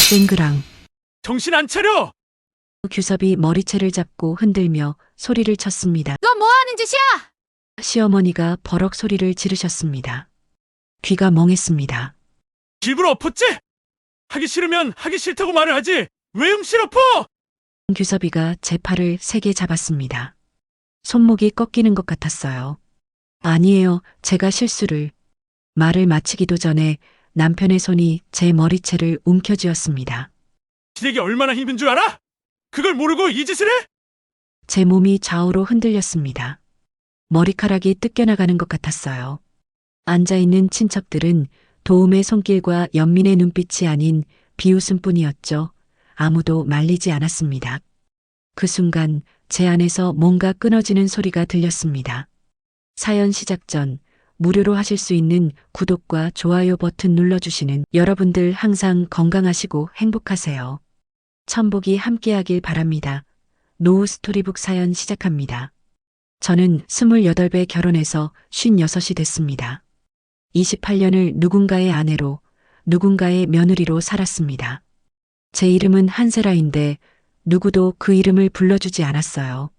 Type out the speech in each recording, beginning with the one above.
쨍그랑. 정신 안 차려! 규섭이 머리채를 잡고 흔들며 소리를 쳤습니다. 너 뭐 하는 짓이야? 시어머니가 버럭 소리를 지르셨습니다. 귀가 멍했습니다. 집을 엎었지? 하기 싫으면 하기 싫다고 말을 하지! 왜 음실 엎어! 규섭이가 제 팔을 세게 잡았습니다. 손목이 꺾이는 것 같았어요. 아니에요, 제가 실수를. 말을 마치기도 전에 남편의 손이 제 머리채를 움켜쥐었습니다. 시댁이 얼마나 힘든 줄 알아? 그걸 모르고 이 짓을 해? 제 몸이 좌우로 흔들렸습니다. 머리카락이 뜯겨나가는 것 같았어요. 앉아있는 친척들은 도움의 손길과 연민의 눈빛이 아닌 비웃음뿐이었죠. 아무도 말리지 않았습니다. 그 순간 제 안에서 뭔가 끊어지는 소리가 들렸습니다. 사연 시작 전 무료로 하실 수 있는 구독과 좋아요 버튼 눌러주시는 여러분들 항상 건강하시고 행복하세요. 천복이 함께하길 바랍니다. 노후 스토리북 사연 시작합니다. 저는 28배 결혼해서 56이 됐습니다. 28년을 누군가의 아내로, 누군가의 며느리로 살았습니다. 제 이름은 한세라인데 누구도 그 이름을 불러주지 않았어요.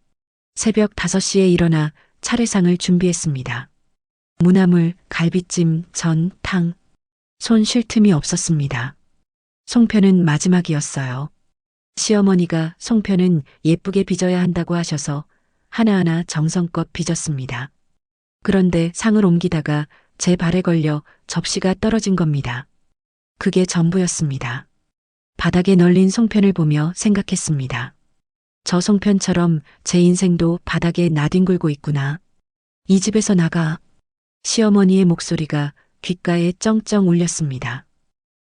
새벽 5시에 일어나 차례상을 준비했습니다. 무나물, 갈비찜, 전, 탕. 손 쉴 틈이 없었습니다. 송편은 마지막이었어요. 시어머니가 송편은 예쁘게 빚어야 한다고 하셔서 하나하나 정성껏 빚었습니다. 그런데 상을 옮기다가 제 발에 걸려 접시가 떨어진 겁니다. 그게 전부였습니다. 바닥에 널린 송편을 보며 생각했습니다. 저 송편처럼 제 인생도 바닥에 나뒹굴고 있구나. 이 집에서 나가. 시어머니의 목소리가 귓가에 쩡쩡 울렸습니다.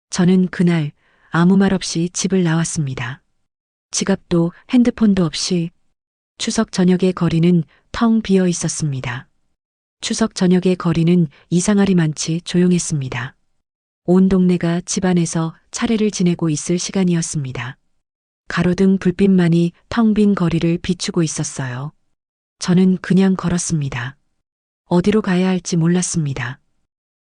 저는 그날 아무 말 없이 집을 나왔습니다. 지갑도 핸드폰도 없이. 추석 저녁의 거리는 텅 비어 있었습니다. 추석 저녁의 거리는 이상하리만치 조용했습니다. 온 동네가 집안에서 차례를 지내고 있을 시간이었습니다. 가로등 불빛만이 텅 빈 거리를 비추고 있었어요. 저는 그냥 걸었습니다. 어디로 가야 할지 몰랐습니다.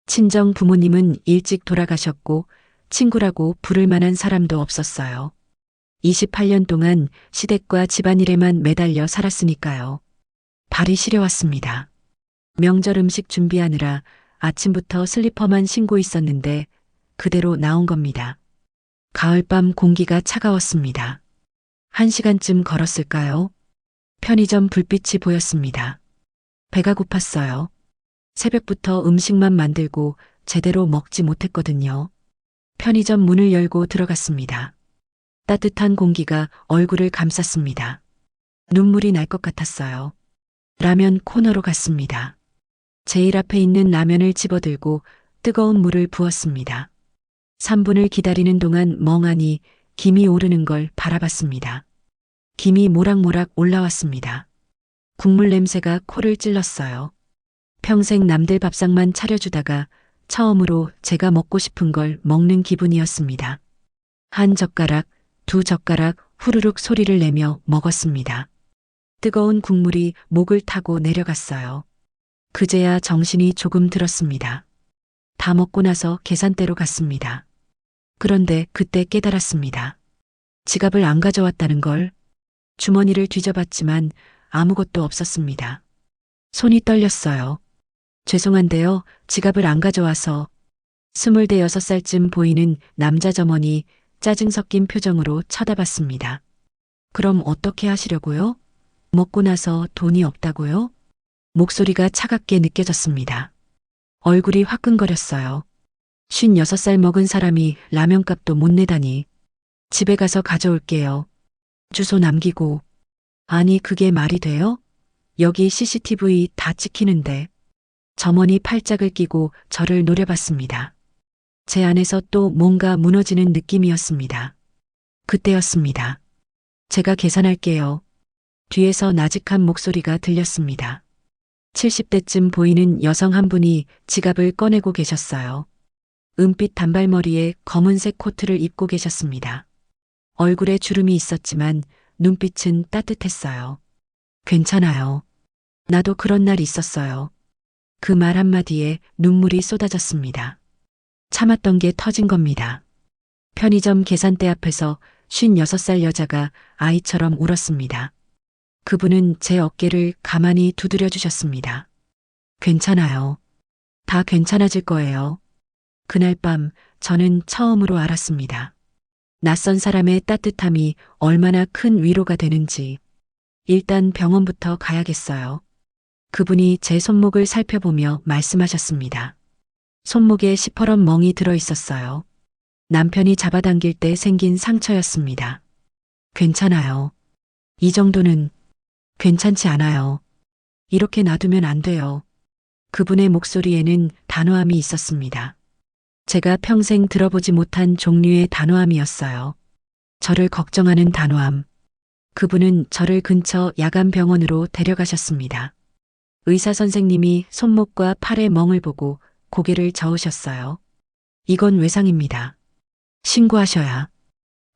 친정 부모님은 일찍 돌아가셨고 친구라고 부를 만한 사람도 없었어요. 28년 동안 시댁과 집안일에만 매달려 살았으니까요. 발이 시려왔습니다. 명절 음식 준비하느라 아침부터 슬리퍼만 신고 있었는데 그대로 나온 겁니다. 가을밤 공기가 차가웠습니다. 1시간쯤 걸었을까요? 편의점 불빛이 보였습니다. 배가 고팠어요. 새벽부터 음식만 만들고 제대로 먹지 못했거든요. 편의점 문을 열고 들어갔습니다. 따뜻한 공기가 얼굴을 감쌌습니다. 눈물이 날 것 같았어요. 라면 코너로 갔습니다. 제일 앞에 있는 라면을 집어들고 뜨거운 물을 부었습니다. 3분을 기다리는 동안 멍하니 김이 오르는 걸 바라봤습니다. 김이 모락모락 올라왔습니다. 국물 냄새가 코를 찔렀어요. 평생 남들 밥상만 차려주다가 처음으로 제가 먹고 싶은 걸 먹는 기분이었습니다. 한 젓가락, 2젓가락 후루룩 소리를 내며 먹었습니다. 뜨거운 국물이 목을 타고 내려갔어요. 그제야 정신이 조금 들었습니다. 다 먹고 나서 계산대로 갔습니다. 그런데 그때 깨달았습니다. 지갑을 안 가져왔다는 걸. 주머니를 뒤져봤지만 아무것도 없었습니다. 손이 떨렸어요. 죄송한데요, 지갑을 안 가져와서. 26살쯤 보이는 남자 점원이 짜증 섞인 표정으로 쳐다봤습니다. 그럼 어떻게 하시려고요? 먹고 나서 돈이 없다고요? 목소리가 차갑게 느껴졌습니다. 얼굴이 화끈거렸어요. 56살 먹은 사람이 라면값도 못 내다니. 집에 가서 가져올게요. 주소 남기고. 아니, 그게 말이 돼요? 여기 CCTV 다 찍히는데. 점원이 팔짝을 끼고 저를 노려봤습니다. 제 안에서 또 뭔가 무너지는 느낌이었습니다. 그때였습니다. 제가 계산할게요. 뒤에서 나직한 목소리가 들렸습니다. 70대쯤 보이는 여성 한 분이 지갑을 꺼내고 계셨어요. 은빛 단발머리에 검은색 코트를 입고 계셨습니다. 얼굴에 주름이 있었지만 눈빛은 따뜻했어요. 괜찮아요. 나도 그런 날 있었어요. 그 말 한마디에 눈물이 쏟아졌습니다. 참았던 게 터진 겁니다. 편의점 계산대 앞에서 56살 여자가 아이처럼 울었습니다. 그분은 제 어깨를 가만히 두드려 주셨습니다. 괜찮아요. 다 괜찮아질 거예요. 그날 밤 저는 처음으로 알았습니다. 낯선 사람의 따뜻함이 얼마나 큰 위로가 되는지. 일단 병원부터 가야겠어요. 그분이 제 손목을 살펴보며 말씀하셨습니다. 손목에 시퍼런 멍이 들어 있었어요. 남편이 잡아당길 때 생긴 상처였습니다. 괜찮아요. 이 정도는 괜찮지 않아요. 이렇게 놔두면 안 돼요. 그분의 목소리에는 단호함이 있었습니다. 제가 평생 들어보지 못한 종류의 단호함이었어요. 저를 걱정하는 단호함. 그분은 저를 근처 야간 병원으로 데려가셨습니다. 의사 선생님이 손목과 팔의 멍을 보고 고개를 저으셨어요. 이건 외상입니다. 신고하셔야.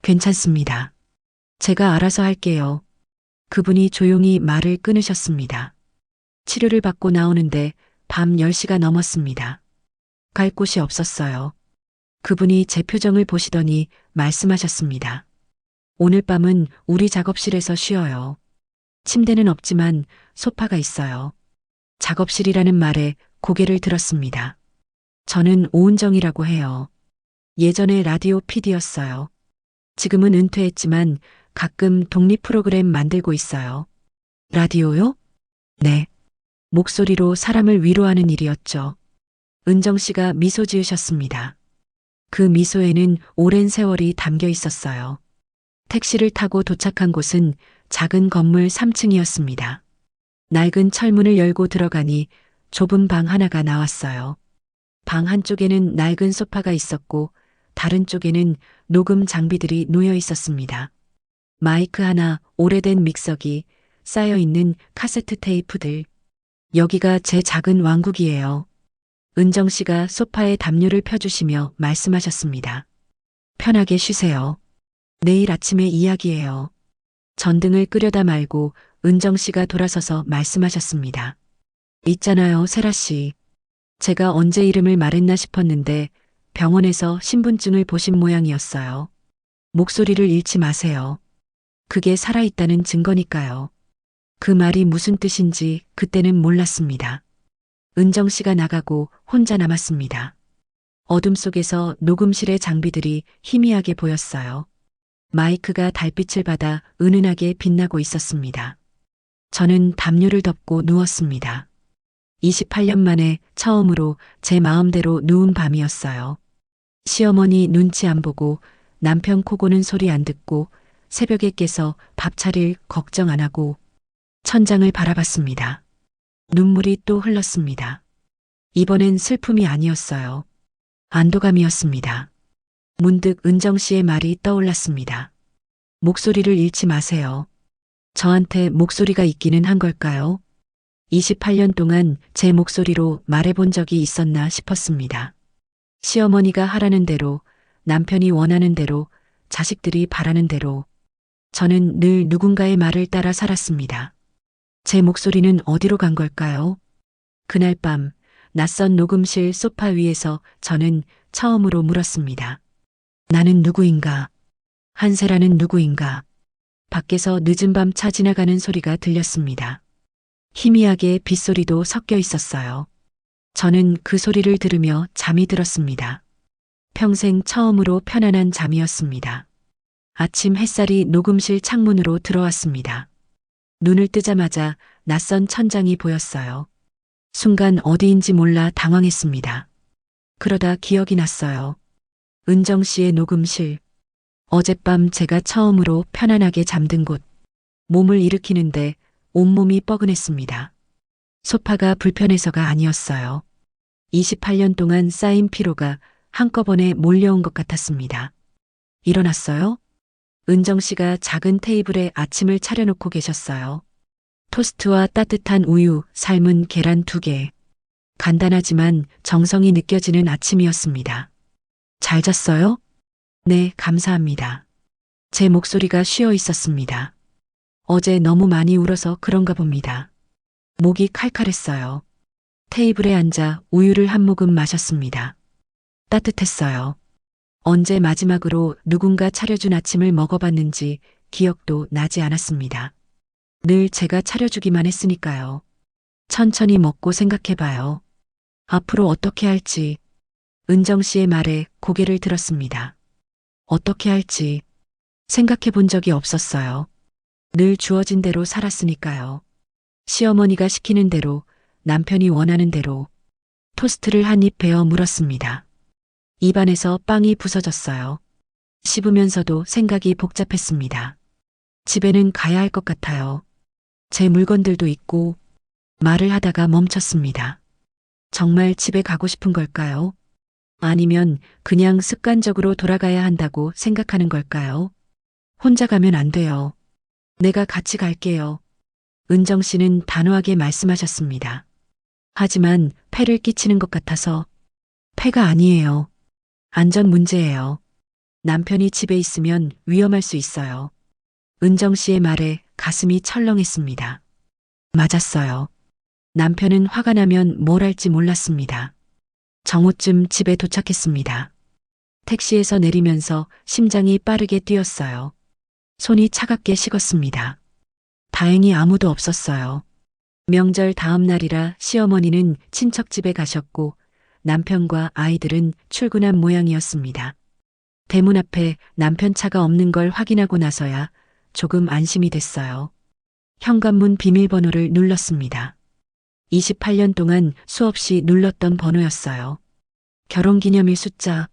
괜찮습니다. 제가 알아서 할게요. 그분이 조용히 말을 끊으셨습니다. 치료를 받고 나오는데 밤 10시가 넘었습니다. 갈 곳이 없었어요. 그분이 제 표정을 보시더니 말씀하셨습니다. 오늘 밤은 우리 작업실에서 쉬어요. 침대는 없지만 소파가 있어요. 작업실이라는 말에 고개를 들었습니다. 저는 오은정이라고 해요. 예전에 라디오 PD였어요. 지금은 은퇴했지만 가끔 독립 프로그램 만들고 있어요. 라디오요? 네. 목소리로 사람을 위로하는 일이었죠. 은정 씨가 미소 지으셨습니다. 그 미소에는 오랜 세월이 담겨 있었어요. 택시를 타고 도착한 곳은 작은 건물 3층이었습니다. 낡은 철문을 열고 들어가니 좁은 방 하나가 나왔어요. 방 한쪽에는 낡은 소파가 있었고 다른 쪽에는 녹음 장비들이 놓여 있었습니다. 마이크 하나, 오래된 믹서기, 쌓여있는 카세트 테이프들. 여기가 제 작은 왕국이에요. 은정 씨가 소파에 담요를 펴주시며 말씀하셨습니다. 편하게 쉬세요. 내일 아침에 이야기해요. 전등을 끄려다 말고 은정 씨가 돌아서서 말씀하셨습니다. 있잖아요, 세라 씨. 제가 언제 이름을 말했나 싶었는데 병원에서 신분증을 보신 모양이었어요. 목소리를 잃지 마세요. 그게 살아있다는 증거니까요. 그 말이 무슨 뜻인지 그때는 몰랐습니다. 은정 씨가 나가고 혼자 남았습니다. 어둠 속에서 녹음실의 장비들이 희미하게 보였어요. 마이크가 달빛을 받아 은은하게 빛나고 있었습니다. 저는 담요를 덮고 누웠습니다. 28년 만에 처음으로 제 마음대로 누운 밤이었어요. 시어머니 눈치 안 보고 남편 코 고는 소리 안 듣고 새벽에 깨서 밥 차릴 걱정 안 하고 천장을 바라봤습니다. 눈물이 또 흘렀습니다. 이번엔 슬픔이 아니었어요. 안도감이었습니다. 문득 은정 씨의 말이 떠올랐습니다. 목소리를 잃지 마세요. 저한테 목소리가 있기는 한 걸까요? 28년 동안 제 목소리로 말해본 적이 있었나 싶었습니다. 시어머니가 하라는 대로, 남편이 원하는 대로, 자식들이 바라는 대로 저는 늘 누군가의 말을 따라 살았습니다. 제 목소리는 어디로 간 걸까요? 그날 밤 낯선 녹음실 소파 위에서 저는 처음으로 물었습니다. 나는 누구인가? 한세라는 누구인가? 밖에서 늦은 밤 차 지나가는 소리가 들렸습니다. 희미하게 빗소리도 섞여 있었어요. 저는 그 소리를 들으며 잠이 들었습니다. 평생 처음으로 편안한 잠이었습니다. 아침 햇살이 녹음실 창문으로 들어왔습니다. 눈을 뜨자마자 낯선 천장이 보였어요. 순간 어디인지 몰라 당황했습니다. 그러다 기억이 났어요. 은정 씨의 녹음실. 어젯밤 제가 처음으로 편안하게 잠든 곳. 몸을 일으키는데 온몸이 뻐근했습니다. 소파가 불편해서가 아니었어요. 28년 동안 쌓인 피로가 한꺼번에 몰려온 것 같았습니다. 일어났어요? 은정 씨가 작은 테이블에 아침을 차려놓고 계셨어요. 토스트와 따뜻한 우유, 삶은 계란 2개. 간단하지만 정성이 느껴지는 아침이었습니다. 잘 잤어요? 네, 감사합니다. 제 목소리가 쉬어 있었습니다. 어제 너무 많이 울어서 그런가 봅니다. 목이 칼칼했어요. 테이블에 앉아 우유를 한 모금 마셨습니다. 따뜻했어요. 언제 마지막으로 누군가 차려준 아침을 먹어봤는지 기억도 나지 않았습니다. 늘 제가 차려주기만 했으니까요. 천천히 먹고 생각해봐요. 앞으로 어떻게 할지. 은정 씨의 말에 고개를 들었습니다. 어떻게 할지 생각해 본 적이 없었어요. 늘 주어진 대로 살았으니까요. 시어머니가 시키는 대로, 남편이 원하는 대로 토스트를 한 입 베어 물었습니다. 입안에서 빵이 부서졌어요. 씹으면서도 생각이 복잡했습니다. 집에는 가야 할 것 같아요. 제 물건들도 있고. 말을 하다가 멈췄습니다. 정말 집에 가고 싶은 걸까요? 아니면 그냥 습관적으로 돌아가야 한다고 생각하는 걸까요? 혼자 가면 안 돼요. 내가 같이 갈게요. 은정 씨는 단호하게 말씀하셨습니다. 하지만 폐를 끼치는 것 같아서. 폐가 아니에요. 안전 문제예요. 남편이 집에 있으면 위험할 수 있어요. 은정 씨의 말에 가슴이 철렁했습니다. 맞았어요. 남편은 화가 나면 뭘 할지 몰랐습니다. 정오쯤 집에 도착했습니다. 택시에서 내리면서 심장이 빠르게 뛰었어요. 손이 차갑게 식었습니다. 다행히 아무도 없었어요. 명절 다음 날이라 시어머니는 친척집에 가셨고 남편과 아이들은 출근한 모양이었습니다. 대문 앞에 남편 차가 없는 걸 확인하고 나서야 조금 안심이 됐어요. 현관문 비밀번호를 눌렀습니다. 28년 동안 수없이 눌렀던 번호였어요. 결혼기념일 숫자,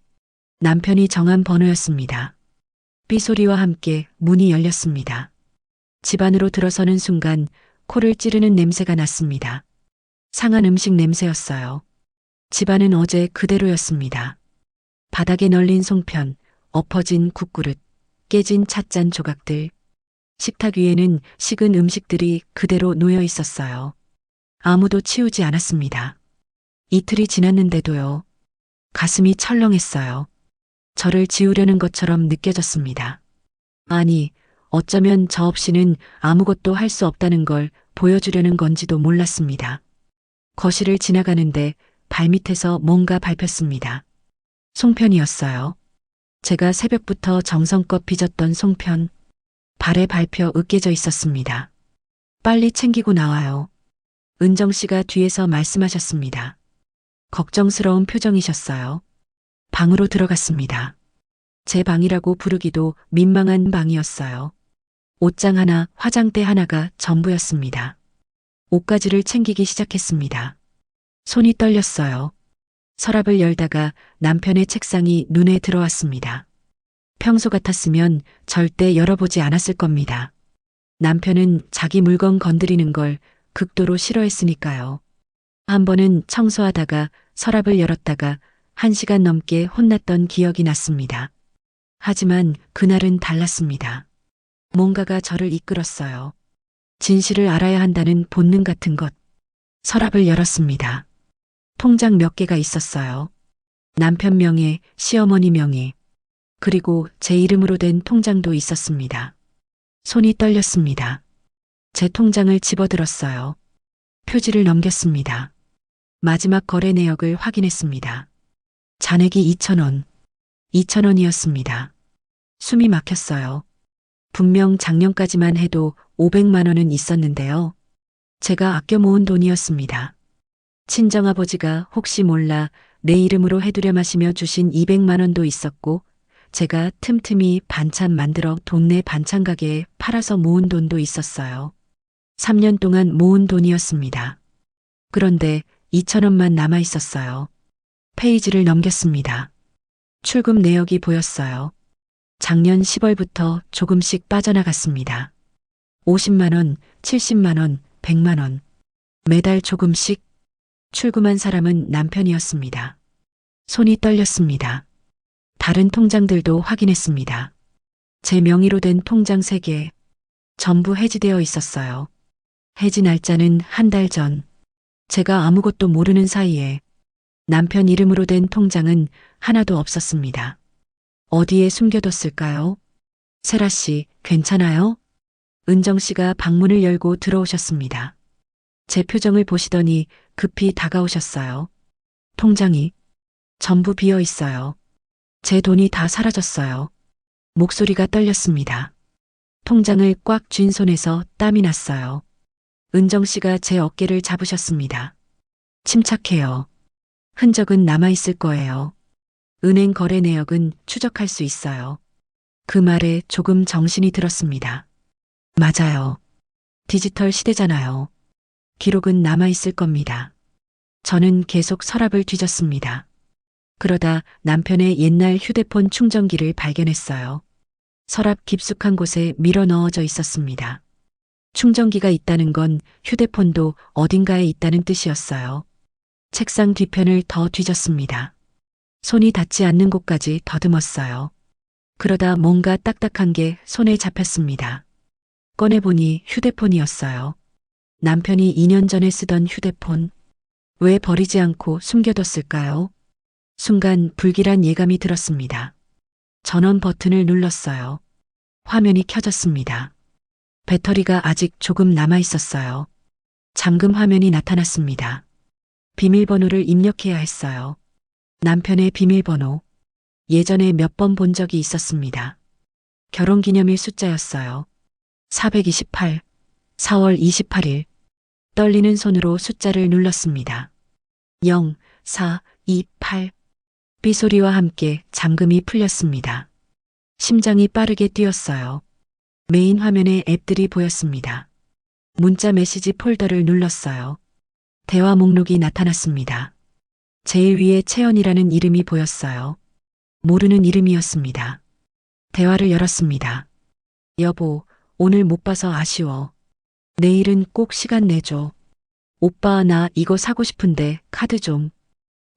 남편이 정한 번호였습니다. 삐소리와 함께 문이 열렸습니다. 집 안으로 들어서는 순간 코를 찌르는 냄새가 났습니다. 상한 음식 냄새였어요. 집안은 어제 그대로였습니다. 바닥에 널린 송편, 엎어진 국그릇, 깨진 찻잔 조각들. 식탁 위에는 식은 음식들이 그대로 놓여 있었어요. 아무도 치우지 않았습니다. 이틀이 지났는데도요. 가슴이 철렁했어요. 저를 지우려는 것처럼 느껴졌습니다. 아니, 어쩌면 저 없이는 아무것도 할 수 없다는 걸 보여주려는 건지도 몰랐습니다. 거실을 지나가는데 발밑에서 뭔가 밟혔습니다. 송편이었어요. 제가 새벽부터 정성껏 빚었던 송편. 발에 밟혀 으깨져 있었습니다. 빨리 챙기고 나와요. 은정 씨가 뒤에서 말씀하셨습니다. 걱정스러운 표정이셨어요. 방으로 들어갔습니다. 제 방이라고 부르기도 민망한 방이었어요. 옷장 하나, 화장대 하나가 전부였습니다. 옷가지를 챙기기 시작했습니다. 손이 떨렸어요. 서랍을 열다가 남편의 책상이 눈에 들어왔습니다. 평소 같았으면 절대 열어보지 않았을 겁니다. 남편은 자기 물건 건드리는 걸 극도로 싫어했으니까요. 한 번은 청소하다가 서랍을 열었다가 1시간 넘게 혼났던 기억이 났습니다. 하지만 그날은 달랐습니다. 뭔가가 저를 이끌었어요. 진실을 알아야 한다는 본능 같은 것. 서랍을 열었습니다. 통장 몇 개가 있었어요. 남편 명의, 시어머니 명의, 그리고 제 이름으로 된 통장도 있었습니다. 손이 떨렸습니다. 제 통장을 집어들었어요. 표지를 넘겼습니다. 마지막 거래 내역을 확인했습니다. 잔액이 2,000원. 2,000원이었습니다. 숨이 막혔어요. 분명 작년까지만 해도 500만 원은 있었는데요. 제가 아껴 모은 돈이었습니다. 친정아버지가 혹시 몰라 내 이름으로 해두려 마시며 주신 200만 원도 있었고, 제가 틈틈이 반찬 만들어 동네 반찬 가게에 팔아서 모은 돈도 있었어요. 3년 동안 모은 돈이었습니다. 그런데 2,000원만 남아 있었어요. 페이지를 넘겼습니다. 출금 내역이 보였어요. 작년 10월부터 조금씩 빠져나갔습니다. 50만 원, 70만 원, 100만 원. 매달 조금씩. 출금한 사람은 남편이었습니다. 손이 떨렸습니다. 다른 통장들도 확인했습니다. 제 명의로 된 통장 3개. 전부 해지되어 있었어요. 해지 날짜는 한 달 전. 제가 아무것도 모르는 사이에 남편 이름으로 된 통장은 하나도 없었습니다. 어디에 숨겨뒀을까요? 세라 씨, 괜찮아요? 은정 씨가 방문을 열고 들어오셨습니다. 제 표정을 보시더니 급히 다가오셨어요. 통장이 전부 비어 있어요. 제 돈이 다 사라졌어요. 목소리가 떨렸습니다. 통장을 꽉 쥔 손에서 땀이 났어요. 은정 씨가 제 어깨를 잡으셨습니다. 침착해요. 흔적은 남아있을 거예요. 은행 거래 내역은 추적할 수 있어요. 그 말에 조금 정신이 들었습니다. 맞아요. 디지털 시대잖아요. 기록은 남아있을 겁니다. 저는 계속 서랍을 뒤졌습니다. 그러다 남편의 옛날 휴대폰 충전기를 발견했어요. 서랍 깊숙한 곳에 밀어 넣어져 있었습니다. 충전기가 있다는 건 휴대폰도 어딘가에 있다는 뜻이었어요. 책상 뒤편을 더 뒤졌습니다. 손이 닿지 않는 곳까지 더듬었어요. 그러다 뭔가 딱딱한 게 손에 잡혔습니다. 꺼내보니 휴대폰이었어요. 남편이 2년 전에 쓰던 휴대폰. 왜 버리지 않고 숨겨뒀을까요? 순간 불길한 예감이 들었습니다. 전원 버튼을 눌렀어요. 화면이 켜졌습니다. 배터리가 아직 조금 남아 있었어요. 잠금 화면이 나타났습니다. 비밀번호를 입력해야 했어요. 남편의 비밀번호. 예전에 몇 번 본 적이 있었습니다. 결혼기념일 숫자였어요. 428, 4월 28일. 떨리는 손으로 숫자를 눌렀습니다. 0, 4, 2, 8. 삐소리와 함께 잠금이 풀렸습니다. 심장이 빠르게 뛰었어요. 메인 화면에 앱들이 보였습니다. 문자 메시지 폴더를 눌렀어요. 대화 목록이 나타났습니다. 제일 위에 채연이라는 이름이 보였어요. 모르는 이름이었습니다. 대화를 열었습니다. 여보, 오늘 못 봐서 아쉬워. 내일은 꼭 시간 내줘. 오빠, 나 이거 사고 싶은데 카드 좀.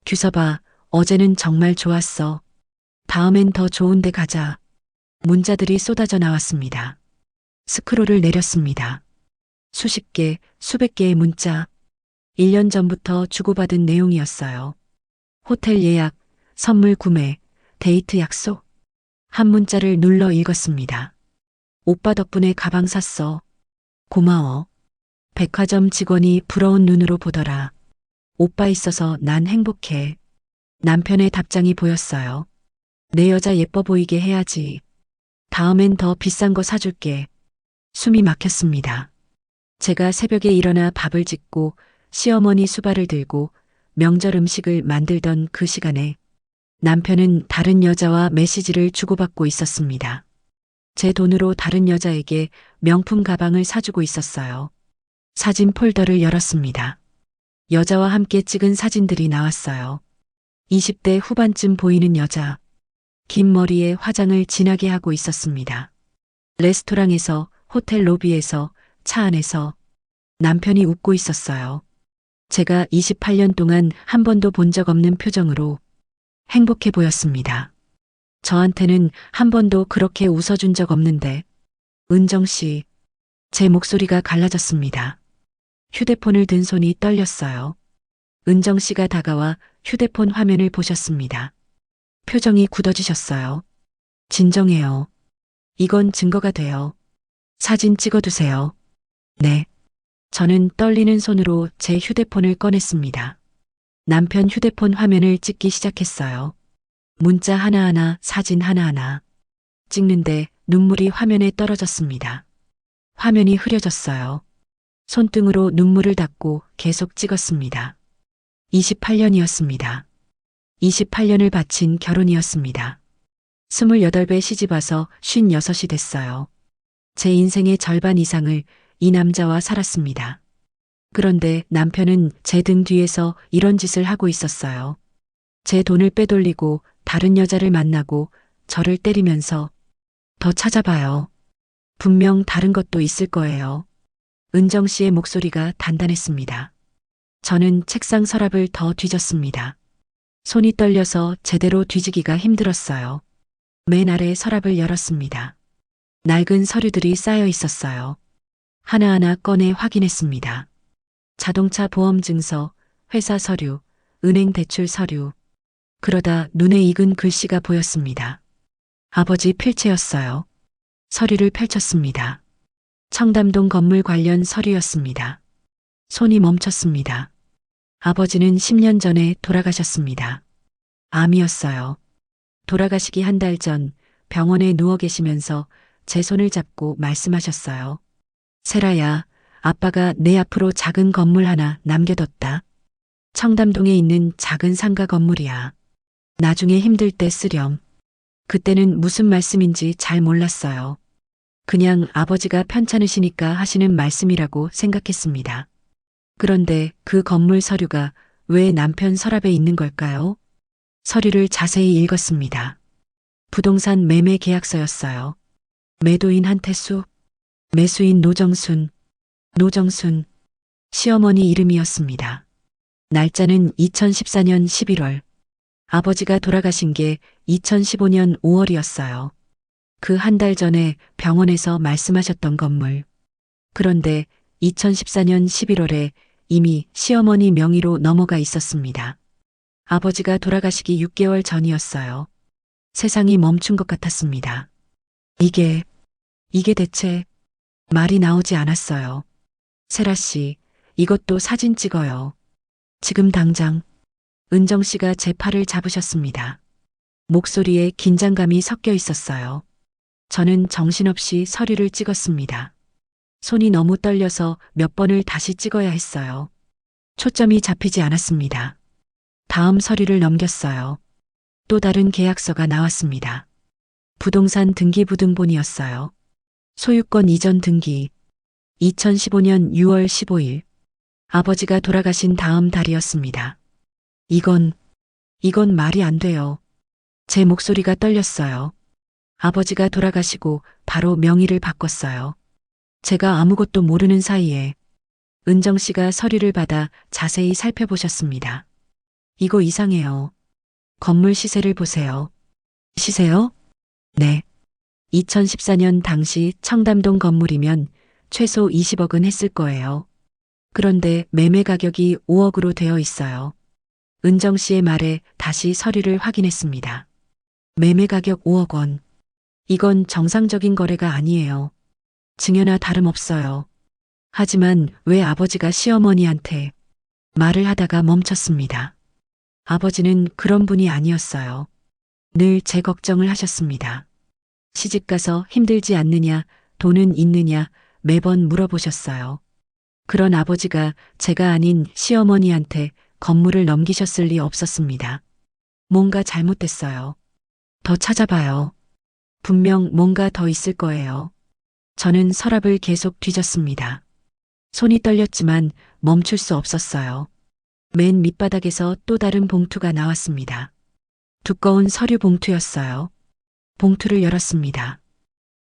규서봐, 어제는 정말 좋았어. 다음엔 더 좋은 데 가자. 문자들이 쏟아져 나왔습니다. 스크롤을 내렸습니다. 수십 개, 수백 개의 문자. 1년 전부터 주고받은 내용이었어요. 호텔 예약, 선물 구매, 데이트 약속. 한 문자를 눌러 읽었습니다. 오빠 덕분에 가방 샀어. 고마워. 백화점 직원이 부러운 눈으로 보더라. 오빠 있어서 난 행복해. 남편의 답장이 보였어요. 내 여자 예뻐 보이게 해야지. 다음엔 더 비싼 거 사줄게. 숨이 막혔습니다. 제가 새벽에 일어나 밥을 짓고 시어머니 수발을 들고 명절 음식을 만들던 그 시간에 남편은 다른 여자와 메시지를 주고받고 있었습니다. 제 돈으로 다른 여자에게 명품 가방을 사주고 있었어요. 사진 폴더를 열었습니다. 여자와 함께 찍은 사진들이 나왔어요. 20대 후반쯤 보이는 여자. 긴 머리에 화장을 진하게 하고 있었습니다. 레스토랑에서, 호텔 로비에서, 차 안에서 남편이 웃고 있었어요. 제가 28년 동안 한 번도 본 적 없는 표정으로 행복해 보였습니다. 저한테는 한 번도 그렇게 웃어준 적 없는데, 은정 씨, 제 목소리가 갈라졌습니다. 휴대폰을 든 손이 떨렸어요. 은정 씨가 다가와 휴대폰 화면을 보셨습니다. 표정이 굳어지셨어요. 진정해요. 이건 증거가 돼요. 사진 찍어두세요. 네. 저는 떨리는 손으로 제 휴대폰을 꺼냈습니다. 남편 휴대폰 화면을 찍기 시작했어요. 문자 하나하나, 사진 하나하나. 찍는데 눈물이 화면에 떨어졌습니다. 화면이 흐려졌어요. 손등으로 눈물을 닦고 계속 찍었습니다. 28년이었습니다. 28년을 바친 결혼이었습니다. 28배 시집와서 56이 됐어요. 제 인생의 절반 이상을 이 남자와 살았습니다. 그런데 남편은 제 등 뒤에서 이런 짓을 하고 있었어요. 제 돈을 빼돌리고 다른 여자를 만나고 저를 때리면서 더 찾아봐요. 분명 다른 것도 있을 거예요. 은정 씨의 목소리가 단단했습니다. 저는 책상 서랍을 더 뒤졌습니다. 손이 떨려서 제대로 뒤지기가 힘들었어요. 맨 아래 서랍을 열었습니다. 낡은 서류들이 쌓여 있었어요. 하나하나 꺼내 확인했습니다. 자동차 보험 증서, 회사 서류, 은행 대출 서류. 그러다 눈에 익은 글씨가 보였습니다. 아버지 필체였어요. 서류를 펼쳤습니다. 청담동 건물 관련 서류였습니다. 손이 멈췄습니다. 아버지는 10년 전에 돌아가셨습니다. 암이었어요. 돌아가시기 한 달 전 병원에 누워 계시면서 제 손을 잡고 말씀하셨어요. 세라야, 아빠가 내 앞으로 작은 건물 하나 남겨뒀다. 청담동에 있는 작은 상가 건물이야. 나중에 힘들 때 쓰렴. 그때는 무슨 말씀인지 잘 몰랐어요. 그냥 아버지가 편찮으시니까 하시는 말씀이라고 생각했습니다. 그런데 그 건물 서류가 왜 남편 서랍에 있는 걸까요? 서류를 자세히 읽었습니다. 부동산 매매 계약서였어요. 매도인 한태수, 매수인 노정순, 시어머니 이름이었습니다. 날짜는 2014년 11월. 아버지가 돌아가신 게 2015년 5월이었어요. 그 한 달 전에 병원에서 말씀하셨던 건물. 그런데 2014년 11월에 이미 시어머니 명의로 넘어가 있었습니다. 아버지가 돌아가시기 6개월 전이었어요. 세상이 멈춘 것 같았습니다. 이게 대체 말이 나오지 않았어요. 세라 씨, 이것도 사진 찍어요. 지금 당장. 은정 씨가 제 팔을 잡으셨습니다. 목소리에 긴장감이 섞여 있었어요. 저는 정신없이 서류를 찍었습니다. 손이 너무 떨려서 몇 번을 다시 찍어야 했어요. 초점이 잡히지 않았습니다. 다음 서류를 넘겼어요. 또 다른 계약서가 나왔습니다. 부동산 등기부등본이었어요. 소유권 이전 등기. 2015년 6월 15일. 아버지가 돌아가신 다음 달이었습니다. 이건 말이 안 돼요. 제 목소리가 떨렸어요. 아버지가 돌아가시고 바로 명의를 바꿨어요. 제가 아무것도 모르는 사이에 은정 씨가 서류를 받아 자세히 살펴보셨습니다. 이거 이상해요. 건물 시세를 보세요. 시세요? 네. 2014년 당시 청담동 건물이면 최소 20억은 했을 거예요. 그런데 매매 가격이 5억으로 되어 있어요. 은정 씨의 말에 다시 서류를 확인했습니다. 매매 가격 5억 원. 이건 정상적인 거래가 아니에요. 증여나 다름없어요. 하지만 왜 아버지가 시어머니한테 말을 하다가 멈췄습니다. 아버지는 그런 분이 아니었어요. 늘 제 걱정을 하셨습니다. 시집가서 힘들지 않느냐, 돈은 있느냐 매번 물어보셨어요. 그런 아버지가 제가 아닌 시어머니한테 건물을 넘기셨을 리 없었습니다. 뭔가 잘못됐어요. 더 찾아봐요. 분명 뭔가 더 있을 거예요. 저는 서랍을 계속 뒤졌습니다. 손이 떨렸지만 멈출 수 없었어요. 맨 밑바닥에서 또 다른 봉투가 나왔습니다. 두꺼운 서류 봉투였어요. 봉투를 열었습니다.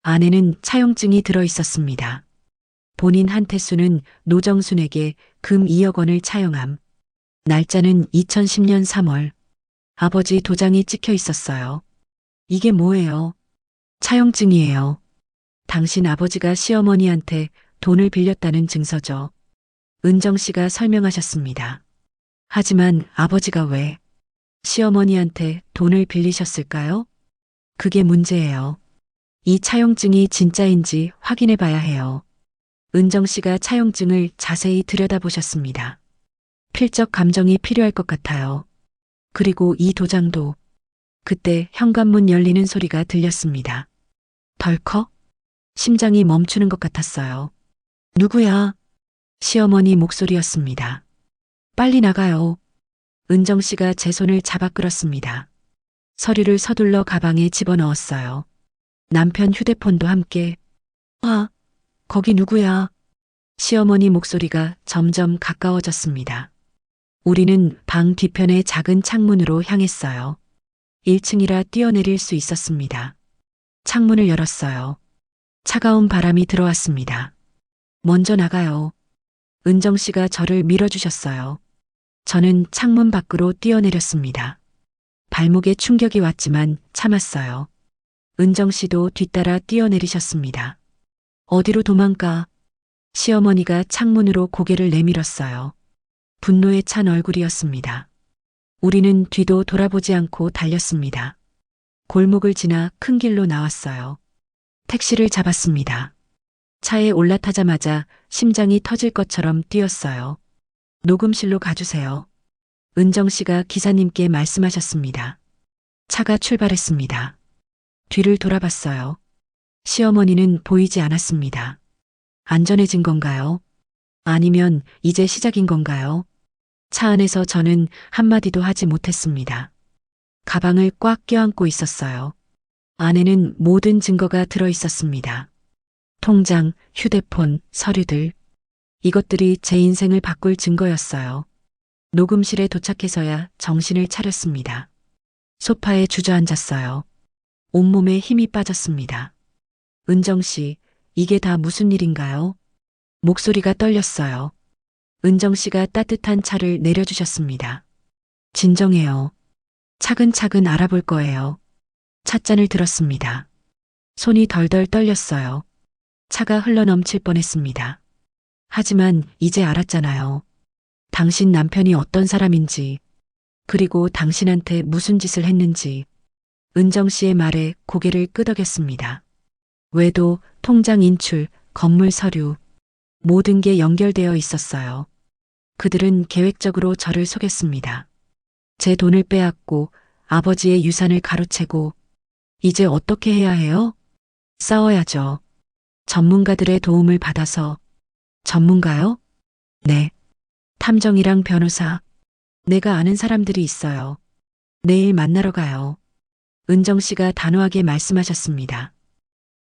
안에는 차용증이 들어 있었습니다. 본인 한태수는 노정순에게 금 2억 원을 차용함. 날짜는 2010년 3월. 아버지 도장이 찍혀 있었어요. 이게 뭐예요? 차용증이에요. 당신 아버지가 시어머니한테 돈을 빌렸다는 증서죠. 은정 씨가 설명하셨습니다. 하지만 아버지가 왜 시어머니한테 돈을 빌리셨을까요? 그게 문제예요. 이 차용증이 진짜인지 확인해 봐야 해요. 은정 씨가 차용증을 자세히 들여다보셨습니다. 필적 감정이 필요할 것 같아요. 그리고 이 도장도. 그때 현관문 열리는 소리가 들렸습니다. 덜컥? 심장이 멈추는 것 같았어요. 누구야? 시어머니 목소리였습니다. 빨리 나가요. 은정 씨가 제 손을 잡아 끌었습니다. 서류를 서둘러 가방에 집어넣었어요. 남편 휴대폰도 함께. 거기 누구야? 시어머니 목소리가 점점 가까워졌습니다. 우리는 방 뒤편의 작은 창문으로 향했어요. 1층이라 뛰어내릴 수 있었습니다. 창문을 열었어요. 차가운 바람이 들어왔습니다. 먼저 나가요. 은정 씨가 저를 밀어주셨어요. 저는 창문 밖으로 뛰어내렸습니다. 발목에 충격이 왔지만 참았어요. 은정 씨도 뒤따라 뛰어내리셨습니다. 어디로 도망가? 시어머니가 창문으로 고개를 내밀었어요. 분노에 찬 얼굴이었습니다. 우리는 뒤도 돌아보지 않고 달렸습니다. 골목을 지나 큰 길로 나왔어요. 택시를 잡았습니다. 차에 올라타자마자 심장이 터질 것처럼 뛰었어요. 녹음실로 가주세요. 은정 씨가 기사님께 말씀하셨습니다. 차가 출발했습니다. 뒤를 돌아봤어요. 시어머니는 보이지 않았습니다. 안전해진 건가요? 아니면 이제 시작인 건가요? 차 안에서 저는 한마디도 하지 못했습니다. 가방을 꽉 껴안고 있었어요. 안에는 모든 증거가 들어 있었습니다. 통장, 휴대폰, 서류들. 이것들이 제 인생을 바꿀 증거였어요. 녹음실에 도착해서야 정신을 차렸습니다. 소파에 주저앉았어요. 온몸에 힘이 빠졌습니다. 은정 씨, 이게 다 무슨 일인가요? 목소리가 떨렸어요. 은정 씨가 따뜻한 차를 내려주셨습니다. 진정해요. 차근차근 알아볼 거예요. 찻잔을 들었습니다. 손이 덜덜 떨렸어요. 차가 흘러넘칠 뻔했습니다. 하지만 이제 알았잖아요. 당신 남편이 어떤 사람인지, 그리고 당신한테 무슨 짓을 했는지. 은정 씨의 말에 고개를 끄덕였습니다. 외도, 통장 인출, 건물 서류, 모든 게 연결되어 있었어요. 그들은 계획적으로 저를 속였습니다. 제 돈을 빼앗고 아버지의 유산을 가로채고 이제 어떻게 해야 해요? 싸워야죠. 전문가들의 도움을 받아서. 전문가요? 네. 탐정이랑 변호사. 내가 아는 사람들이 있어요. 내일 만나러 가요. 은정 씨가 단호하게 말씀하셨습니다.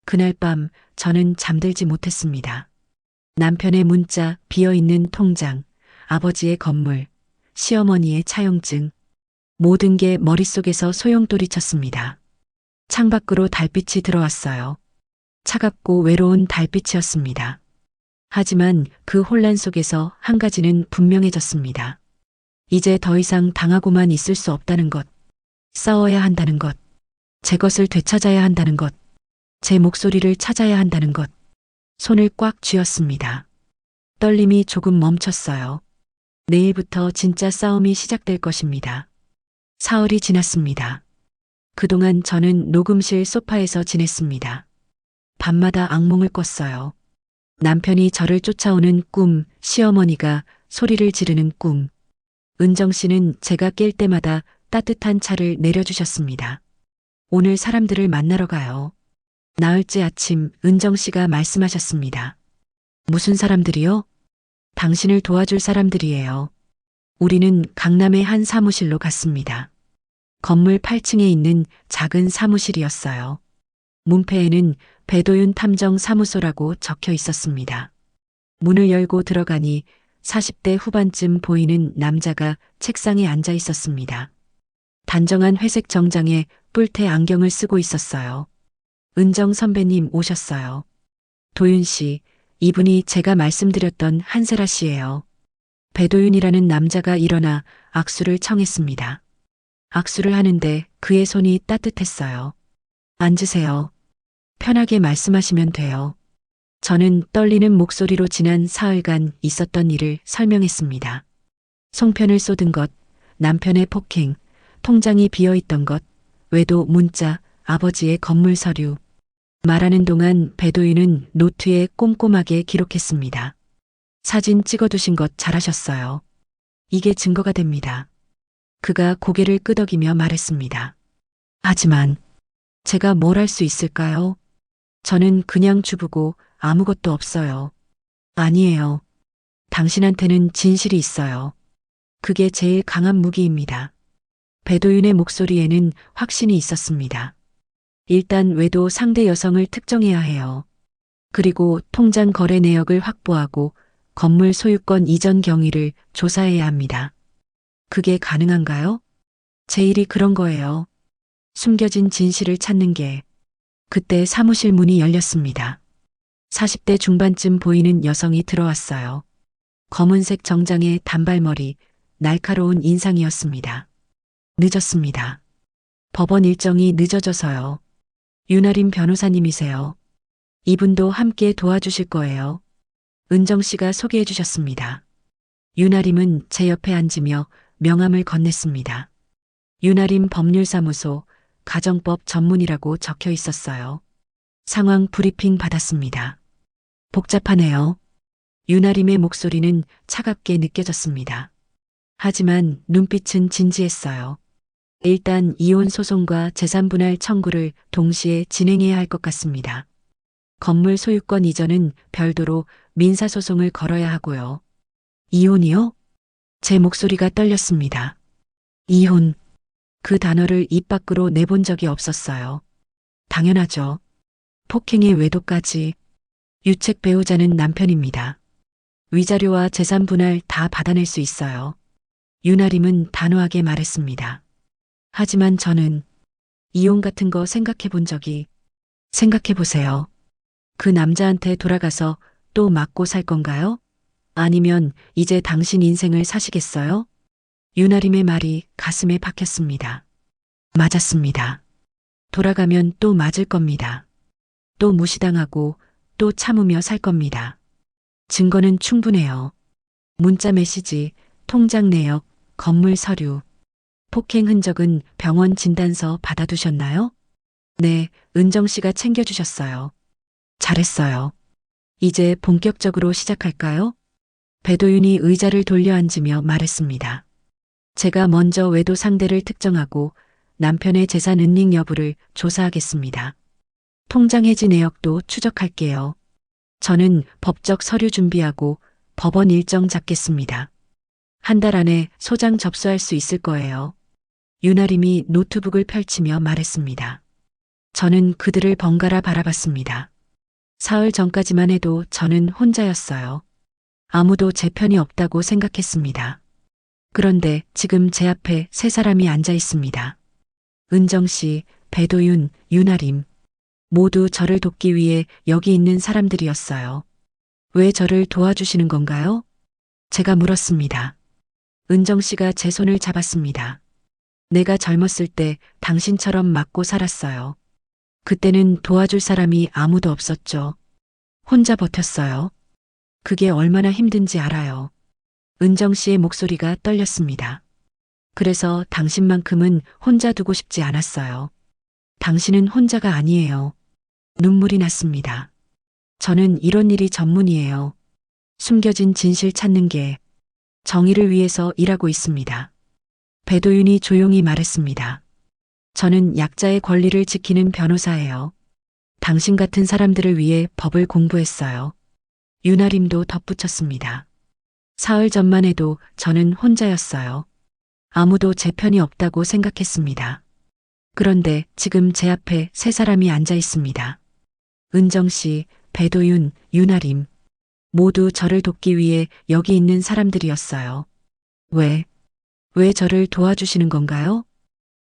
그날 밤 저는 잠들지 못했습니다. 남편의 문자, 비어있는 통장, 아버지의 건물, 시어머니의 차용증, 모든 게 머릿속에서 소용돌이 쳤습니다. 창밖으로 달빛이 들어왔어요. 차갑고 외로운 달빛이었습니다. 하지만 그 혼란 속에서 한 가지는 분명해졌습니다. 이제 더 이상 당하고만 있을 수 없다는 것, 싸워야 한다는 것, 제 것을 되찾아야 한다는 것, 제 목소리를 찾아야 한다는 것. 손을 꽉 쥐었습니다. 떨림이 조금 멈췄어요. 내일부터 진짜 싸움이 시작될 것입니다. 사흘이 지났습니다. 그동안 저는 녹음실 소파에서 지냈습니다. 밤마다 악몽을 꿨어요. 남편이 저를 쫓아오는 꿈, 시어머니가 소리를 지르는 꿈. 은정 씨는 제가 깰 때마다 따뜻한 차를 내려주셨습니다. 오늘 사람들을 만나러 가요. 나흘째 아침 은정 씨가 말씀하셨습니다. 무슨 사람들이요? 당신을 도와줄 사람들이에요. 우리는 강남의 한 사무실로 갔습니다. 건물 8층에 있는 작은 사무실이었어요. 문패에는 배도윤 탐정 사무소라고 적혀 있었습니다. 문을 열고 들어가니 40대 후반쯤 보이는 남자가 책상에 앉아 있었습니다. 단정한 회색 정장에 뿔테 안경을 쓰고 있었어요. 은정 선배님 오셨어요. 도윤 씨, 이분이 제가 말씀드렸던 한세라 씨예요. 배도윤이라는 남자가 일어나 악수를 청했습니다. 악수를 하는데 그의 손이 따뜻했어요. 앉으세요. 편하게 말씀하시면 돼요. 저는 떨리는 목소리로 지난 사흘간 있었던 일을 설명했습니다. 송편을 쏟은 것, 남편의 폭행, 통장이 비어있던 것, 외도 문자, 아버지의 건물 서류. 말하는 동안 배도인은 노트에 꼼꼼하게 기록했습니다. 사진 찍어두신 것 잘하셨어요. 이게 증거가 됩니다. 그가 고개를 끄덕이며 말했습니다. 하지만 제가 뭘 할 수 있을까요? 저는 그냥 주부고 아무것도 없어요. 아니에요. 당신한테는 진실이 있어요. 그게 제일 강한 무기입니다. 배도윤의 목소리에는 확신이 있었습니다. 일단 외도 상대 여성을 특정해야 해요. 그리고 통장 거래 내역을 확보하고 건물 소유권 이전 경위를 조사해야 합니다. 그게 가능한가요? 제 일이 그런 거예요. 숨겨진 진실을 찾는 게. 그때 사무실 문이 열렸습니다. 40대 중반쯤 보이는 여성이 들어왔어요. 검은색 정장에 단발머리, 날카로운 인상이었습니다. 늦었습니다. 법원 일정이 늦어져서요. 윤아림 변호사님이세요. 이분도 함께 도와주실 거예요. 은정 씨가 소개해 주셨습니다. 윤아림은 제 옆에 앉으며 명함을 건넸습니다. 윤아림 법률사무소 가정법 전문이라고 적혀 있었어요. 상황 브리핑 받았습니다. 복잡하네요. 윤아림의 목소리는 차갑게 느껴졌습니다. 하지만 눈빛은 진지했어요. 일단 이혼 소송과 재산 분할 청구를 동시에 진행해야 할 것 같습니다. 건물 소유권 이전은 별도로 민사소송을 걸어야 하고요. 이혼이요? 제 목소리가 떨렸습니다. 이혼. 그 단어를 입 밖으로 내본 적이 없었어요. 당연하죠. 폭행의 외도까지. 유책 배우자는 남편입니다. 위자료와 재산 분할 다 받아낼 수 있어요. 윤아림은 단호하게 말했습니다. 하지만 저는 이혼 같은 거 생각해 본 적이, 생각해 보세요. 그 남자한테 돌아가서 또 맞고 살 건가요? 아니면 이제 당신 인생을 사시겠어요? 윤아림의 말이 가슴에 박혔습니다. 맞았습니다. 돌아가면 또 맞을 겁니다. 또 무시당하고 또 참으며 살 겁니다. 증거는 충분해요. 문자 메시지, 통장 내역, 건물 서류. 폭행 흔적은 병원 진단서 받아두셨나요? 네, 은정 씨가 챙겨주셨어요. 잘했어요. 이제 본격적으로 시작할까요? 배도윤이 의자를 돌려 앉으며 말했습니다. 제가 먼저 외도 상대를 특정하고 남편의 재산 은닉 여부를 조사하겠습니다. 통장 해지 내역도 추적할게요. 저는 법적 서류 준비하고 법원 일정 잡겠습니다. 한 달 안에 소장 접수할 수 있을 거예요. 윤아림이 노트북을 펼치며 말했습니다. 저는 그들을 번갈아 바라봤습니다. 사흘 전까지만 해도 저는 혼자였어요. 아무도 제 편이 없다고 생각했습니다. 그런데 지금 제 앞에 세 사람이 앉아 있습니다. 은정 씨, 배도윤, 윤아림. 모두 저를 돕기 위해 여기 있는 사람들이었어요. 왜 저를 도와주시는 건가요? 제가 물었습니다. 은정 씨가 제 손을 잡았습니다. 내가 젊었을 때 당신처럼 맞고 살았어요. 그때는 도와줄 사람이 아무도 없었죠. 혼자 버텼어요. 그게 얼마나 힘든지 알아요. 은정 씨의 목소리가 떨렸습니다. 그래서 당신만큼은 혼자 두고 싶지 않았어요. 당신은 혼자가 아니에요. 눈물이 났습니다. 저는 이런 일이 전문이에요. 숨겨진 진실 찾는 게 정의를 위해서 일하고 있습니다. 배도윤이 조용히 말했습니다. 저는 약자의 권리를 지키는 변호사예요. 당신 같은 사람들을 위해 법을 공부했어요. 윤아림도 덧붙였습니다. 사흘 전만 해도 저는 혼자였어요. 아무도 제 편이 없다고 생각했습니다. 그런데 지금 제 앞에 세 사람이 앉아 있습니다. 은정 씨, 배도윤, 윤아림. 모두 저를 돕기 위해 여기 있는 사람들이었어요. 왜 저를 도와주시는 건가요?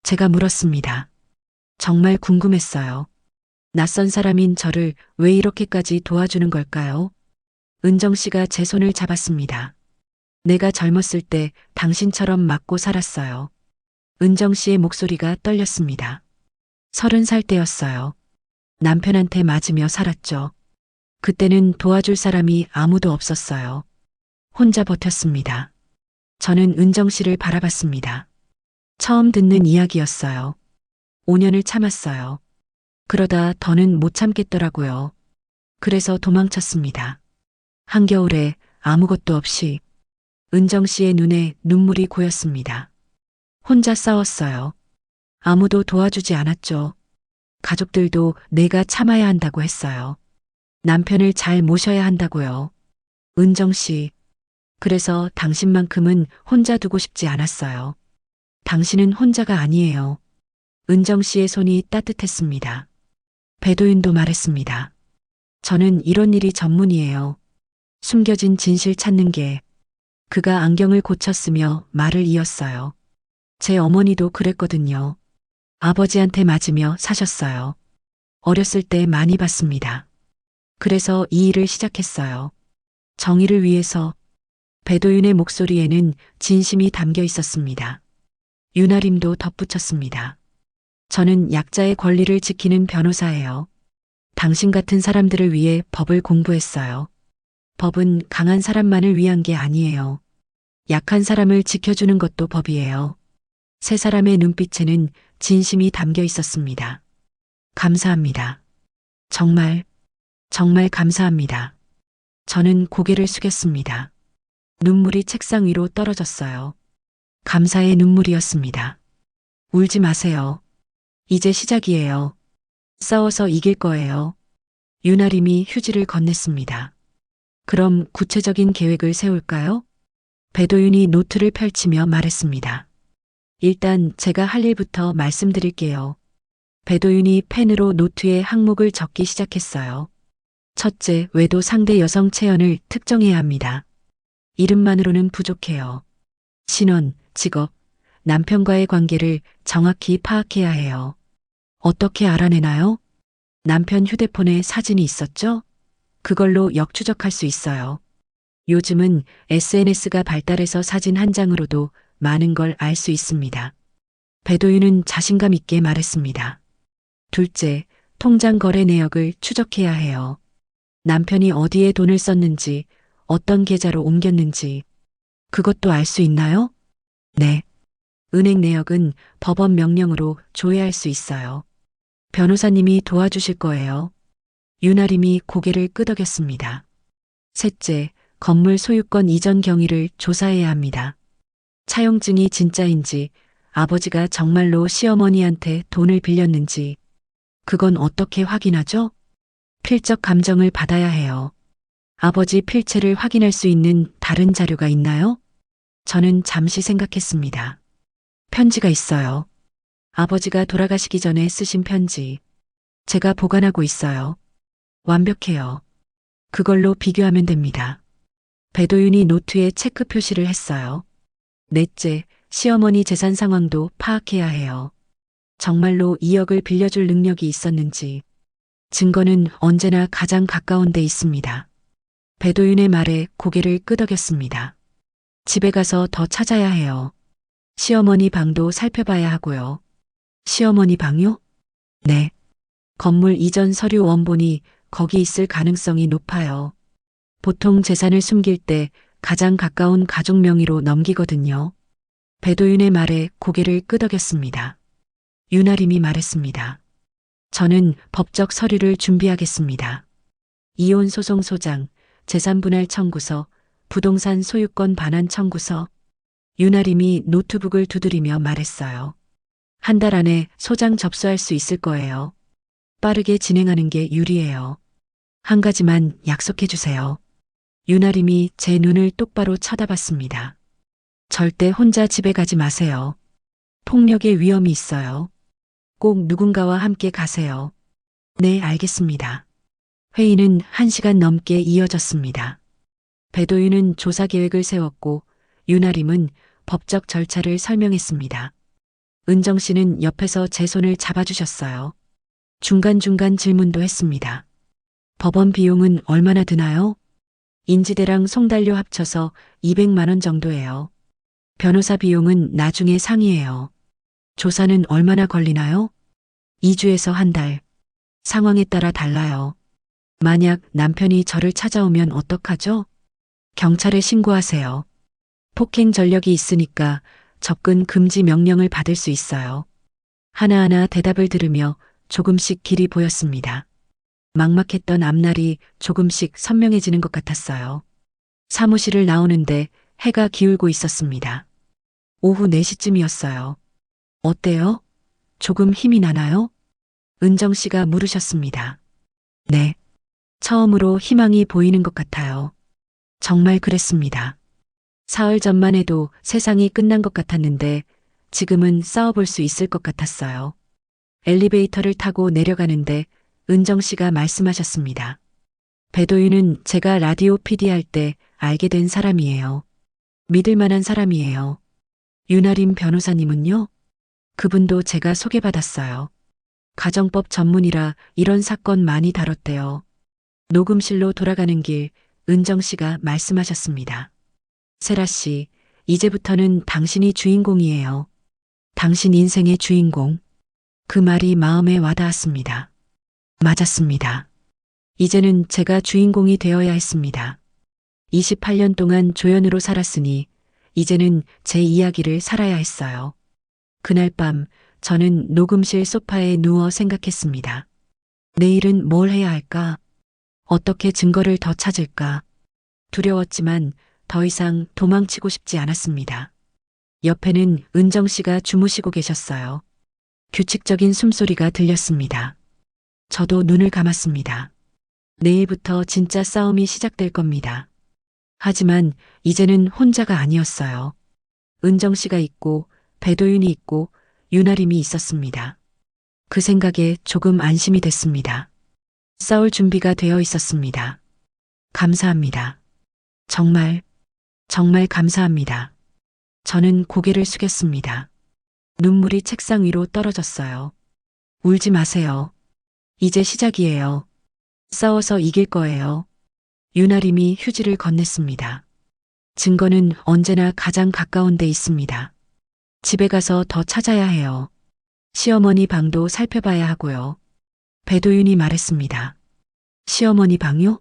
제가 물었습니다. 정말 궁금했어요. 낯선 사람인 저를 왜 이렇게까지 도와주는 걸까요? 은정 씨가 제 손을 잡았습니다. 내가 젊었을 때 당신처럼 맞고 살았어요. 은정 씨의 목소리가 떨렸습니다. 30살 때였어요. 남편한테 맞으며 살았죠. 그때는 도와줄 사람이 아무도 없었어요. 혼자 버텼습니다. 저는 은정 씨를 바라봤습니다. 처음 듣는 이야기였어요. 5년을 참았어요. 그러다 더는 못 참겠더라고요. 그래서 도망쳤습니다. 한겨울에 아무것도 없이 은정 씨의 눈에 눈물이 고였습니다. 혼자 싸웠어요. 아무도 도와주지 않았죠. 가족들도 내가 참아야 한다고 했어요. 남편을 잘 모셔야 한다고요. 은정 씨, 그래서 당신만큼은 혼자 두고 싶지 않았어요. 당신은 혼자가 아니에요. 은정 씨의 손이 따뜻했습니다. 배도윤도 말했습니다. 저는 이런 일이 전문이에요. 숨겨진 진실 찾는 게. 그가 안경을 고쳤으며 말을 이었어요. 제 어머니도 그랬거든요. 아버지한테 맞으며 사셨어요. 어렸을 때 많이 봤습니다. 그래서 이 일을 시작했어요. 정의를 위해서. 배도윤의 목소리에는 진심이 담겨 있었습니다. 윤아림도 덧붙였습니다. 저는 약자의 권리를 지키는 변호사예요. 당신 같은 사람들을 위해 법을 공부했어요. 법은 강한 사람만을 위한 게 아니에요. 약한 사람을 지켜주는 것도 법이에요. 세 사람의 눈빛에는 진심이 담겨 있었습니다. 감사합니다. 정말 감사합니다. 저는 고개를 숙였습니다. 눈물이 책상 위로 떨어졌어요. 감사의 눈물이었습니다. 울지 마세요. 이제 시작이에요. 싸워서 이길 거예요. 윤아림이 휴지를 건넸습니다. 그럼 구체적인 계획을 세울까요? 배도윤이 노트를 펼치며 말했습니다. 일단 제가 할 일부터 말씀드릴게요. 배도윤이 펜으로 노트에 항목을 적기 시작했어요. 첫째, 외도 상대 여성 체연을 특정해야 합니다. 이름만으로는 부족해요. 신원, 직업, 남편과의 관계를 정확히 파악해야 해요. 어떻게 알아내나요? 남편 휴대폰에 사진이 있었죠? 그걸로 역추적할 수 있어요. 요즘은 SNS가 발달해서 사진 한 장으로도 많은 걸 알 수 있습니다. 배도윤은 자신감 있게 말했습니다. 둘째, 통장 거래 내역을 추적해야 해요. 남편이 어디에 돈을 썼는지, 어떤 계좌로 옮겼는지, 그것도 알 수 있나요? 네. 은행 내역은 법원 명령으로 조회할 수 있어요. 변호사님이 도와주실 거예요. 윤아림이 고개를 끄덕였습니다. 셋째, 건물 소유권 이전 경위를 조사해야 합니다. 차용증이 진짜인지, 아버지가 정말로 시어머니한테 돈을 빌렸는지, 그건 어떻게 확인하죠? 필적 감정을 받아야 해요. 아버지 필체를 확인할 수 있는 다른 자료가 있나요? 저는 잠시 생각했습니다. 편지가 있어요. 아버지가 돌아가시기 전에 쓰신 편지. 제가 보관하고 있어요. 완벽해요. 그걸로 비교하면 됩니다. 배도윤이 노트에 체크 표시를 했어요. 넷째, 시어머니 재산 상황도 파악해야 해요. 정말로 2억을 빌려줄 능력이 있었는지. 증거는 언제나 가장 가까운 데 있습니다. 배도윤의 말에 고개를 끄덕였습니다. 집에 가서 더 찾아야 해요. 시어머니 방도 살펴봐야 하고요. 시어머니 방요? 네. 건물 이전 서류 원본이 거기 있을 가능성이 높아요. 보통 재산을 숨길 때 가장 가까운 가족 명의로 넘기거든요. 배도윤의 말에 고개를 끄덕였습니다. 윤아림이 말했습니다. 저는 법적 서류를 준비하겠습니다. 이혼 소송 소장, 재산 분할 청구서, 부동산 소유권 반환 청구서. 윤아림이 노트북을 두드리며 말했어요. 한 달 안에 소장 접수할 수 있을 거예요. 빠르게 진행하는 게 유리해요. 한 가지만 약속해 주세요. 윤아림이 제 눈을 똑바로 쳐다봤습니다. 절대 혼자 집에 가지 마세요. 폭력의 위험이 있어요. 꼭 누군가와 함께 가세요. 네, 알겠습니다. 회의는 1시간 넘게 이어졌습니다. 배도윤은 조사 계획을 세웠고 윤아림은 법적 절차를 설명했습니다. 은정 씨는 옆에서 제 손을 잡아주셨어요. 중간중간 질문도 했습니다. 법원 비용은 얼마나 드나요? 인지대랑 송달료 합쳐서 200만 원 정도예요. 변호사 비용은 나중에 상의해요. 조사는 얼마나 걸리나요? 2주에서 한 달. 상황에 따라 달라요. 만약 남편이 저를 찾아오면 어떡하죠? 경찰에 신고하세요. 폭행 전력이 있으니까 접근 금지 명령을 받을 수 있어요. 하나하나 대답을 들으며 조금씩 길이 보였습니다. 막막했던 앞날이 조금씩 선명해지는 것 같았어요. 사무실을 나오는데 해가 기울고 있었습니다. 오후 4시쯤이었어요. 어때요? 조금 힘이 나나요? 은정 씨가 물으셨습니다. 네. 처음으로 희망이 보이는 것 같아요. 정말 그랬습니다. 사흘 전만 해도 세상이 끝난 것 같았는데 지금은 싸워볼 수 있을 것 같았어요. 엘리베이터를 타고 내려가는데 은정 씨가 말씀하셨습니다. 배도윤은 제가 라디오 PD 할 때 알게 된 사람이에요. 믿을 만한 사람이에요. 윤아림 변호사님은요? 그분도 제가 소개받았어요. 가정법 전문이라 이런 사건 많이 다뤘대요. 녹음실로 돌아가는 길 은정 씨가 말씀하셨습니다. 세라 씨, 이제부터는 당신이 주인공이에요. 당신 인생의 주인공. 그 말이 마음에 와닿았습니다. 맞았습니다. 이제는 제가 주인공이 되어야 했습니다. 28년 동안 조연으로 살았으니 이제는 제 이야기를 살아야 했어요. 그날 밤 저는 녹음실 소파에 누워 생각했습니다. 내일은 뭘 해야 할까? 어떻게 증거를 더 찾을까? 두려웠지만 더 이상 도망치고 싶지 않았습니다. 옆에는 은정 씨가 주무시고 계셨어요. 규칙적인 숨소리가 들렸습니다. 저도 눈을 감았습니다. 내일부터 진짜 싸움이 시작될 겁니다. 하지만 이제는 혼자가 아니었어요. 은정 씨가 있고 배도윤이 있고 윤아림이 있었습니다. 그 생각에 조금 안심이 됐습니다. 싸울 준비가 되어 있었습니다. 감사합니다. 정말 감사합니다. 저는 고개를 숙였습니다. 눈물이 책상 위로 떨어졌어요. 울지 마세요. 이제 시작이에요. 싸워서 이길 거예요. 윤아림이 휴지를 건넸습니다. 증거는 언제나 가장 가까운 데 있습니다. 집에 가서 더 찾아야 해요. 시어머니 방도 살펴봐야 하고요. 배도윤이 말했습니다. 시어머니 방요?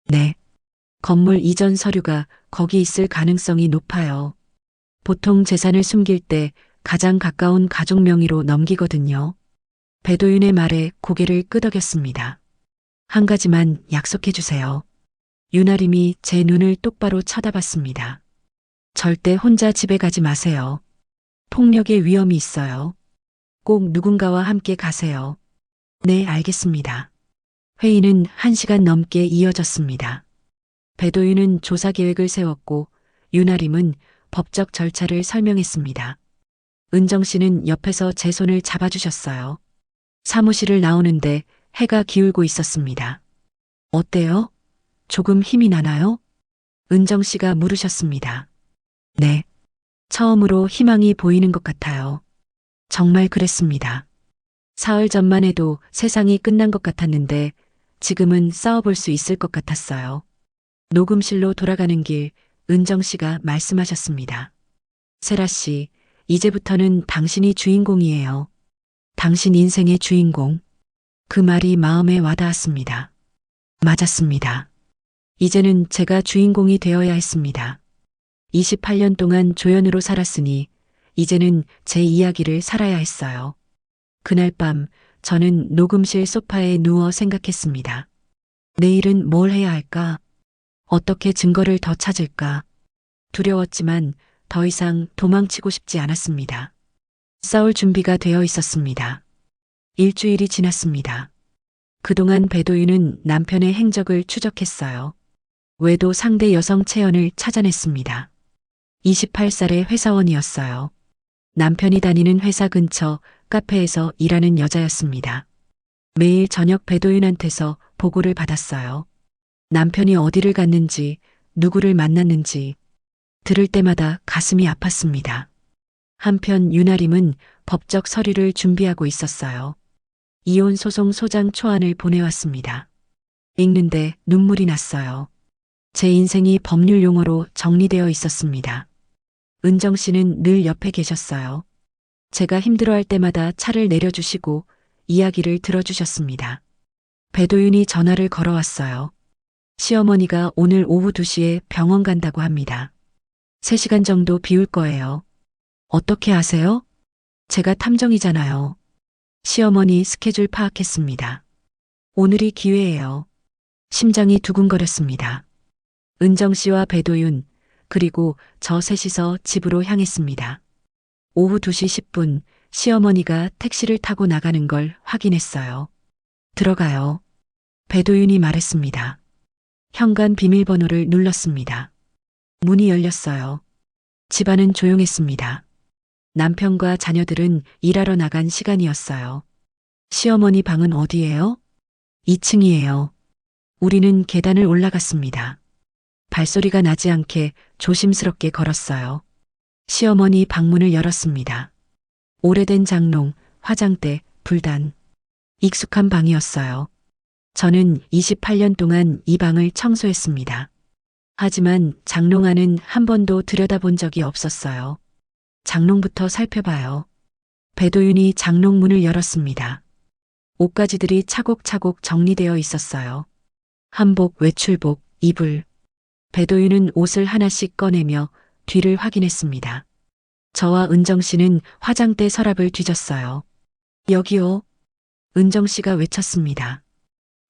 네. 건물 이전 서류가 거기 있을 가능성이 높아요. 보통 재산을 숨길 때 가장 가까운 가족 명의로 넘기거든요. 배도윤의 말에 고개를 끄덕였습니다. 한 가지만 약속해 주세요. 윤아림이 제 눈을 똑바로 쳐다봤습니다. 절대 혼자 집에 가지 마세요. 폭력의 위험이 있어요. 꼭 누군가와 함께 가세요. 네, 알겠습니다. 회의는 1시간 넘게 이어졌습니다. 배도윤은 조사 계획을 세웠고 윤아림은 법적 절차를 설명했습니다. 은정 씨는 옆에서 제 손을 잡아주셨어요. 사무실을 나오는데 해가 기울고 있었습니다. 어때요? 조금 힘이 나나요? 은정 씨가 물으셨습니다. 네. 처음으로 희망이 보이는 것 같아요. 정말 그랬습니다. 사흘 전만 해도 세상이 끝난 것 같았는데 지금은 싸워볼 수 있을 것 같았어요. 녹음실로 돌아가는 길 은정 씨가 말씀하셨습니다. 세라 씨, 이제부터는 당신이 주인공이에요. 당신 인생의 주인공. 그 말이 마음에 와닿았습니다. 맞았습니다. 이제는 제가 주인공이 되어야 했습니다. 28년 동안 조연으로 살았으니 이제는 제 이야기를 살아야 했어요. 그날 밤 저는 녹음실 소파에 누워 생각했습니다. 내일은 뭘 해야 할까? 어떻게 증거를 더 찾을까? 두려웠지만 더 이상 도망치고 싶지 않았습니다. 싸울 준비가 되어 있었습니다. 일주일이 지났습니다. 그동안 배도윤은 남편의 행적을 추적했어요. 외도 상대 여성 체연을 찾아냈습니다. 28살의 회사원이었어요. 남편이 다니는 회사 근처 카페에서 일하는 여자였습니다. 매일 저녁 배도윤한테서 보고를 받았어요. 남편이 어디를 갔는지, 누구를 만났는지 들을 때마다 가슴이 아팠습니다. 한편 윤아림은 법적 서류를 준비하고 있었어요. 이혼 소송 소장 초안을 보내왔습니다. 읽는데 눈물이 났어요. 제 인생이 법률 용어로 정리되어 있었습니다. 은정 씨는 늘 옆에 계셨어요. 제가 힘들어할 때마다 차를 내려주시고 이야기를 들어주셨습니다. 배도윤이 전화를 걸어왔어요. 시어머니가 오늘 오후 2시에 병원 간다고 합니다. 3시간 정도 비울 거예요. 어떻게 아세요? 제가 탐정이잖아요. 시어머니 스케줄 파악했습니다. 오늘이 기회예요. 심장이 두근거렸습니다. 은정 씨와 배도윤, 그리고 저 셋이서 집으로 향했습니다. 오후 2시 10분 시어머니가 택시를 타고 나가는 걸 확인했어요. 들어가요. 배도윤이 말했습니다. 현관 비밀번호를 눌렀습니다. 문이 열렸어요. 집안은 조용했습니다. 남편과 자녀들은 일하러 나간 시간이었어요. 시어머니 방은 어디예요? 2층이에요. 우리는 계단을 올라갔습니다. 발소리가 나지 않게 조심스럽게 걸었어요. 시어머니 방문을 열었습니다. 오래된 장롱, 화장대, 불단. 익숙한 방이었어요. 저는 28년 동안 이 방을 청소했습니다. 하지만 장롱 안은 한 번도 들여다본 적이 없었어요. 장롱부터 살펴봐요. 배도윤이 장롱 문을 열었습니다. 옷가지들이 차곡차곡 정리되어 있었어요. 한복, 외출복, 이불. 배도윤은 옷을 하나씩 꺼내며 뒤를 확인했습니다. 저와 은정 씨는 화장대 서랍을 뒤졌어요. 여기요. 은정 씨가 외쳤습니다.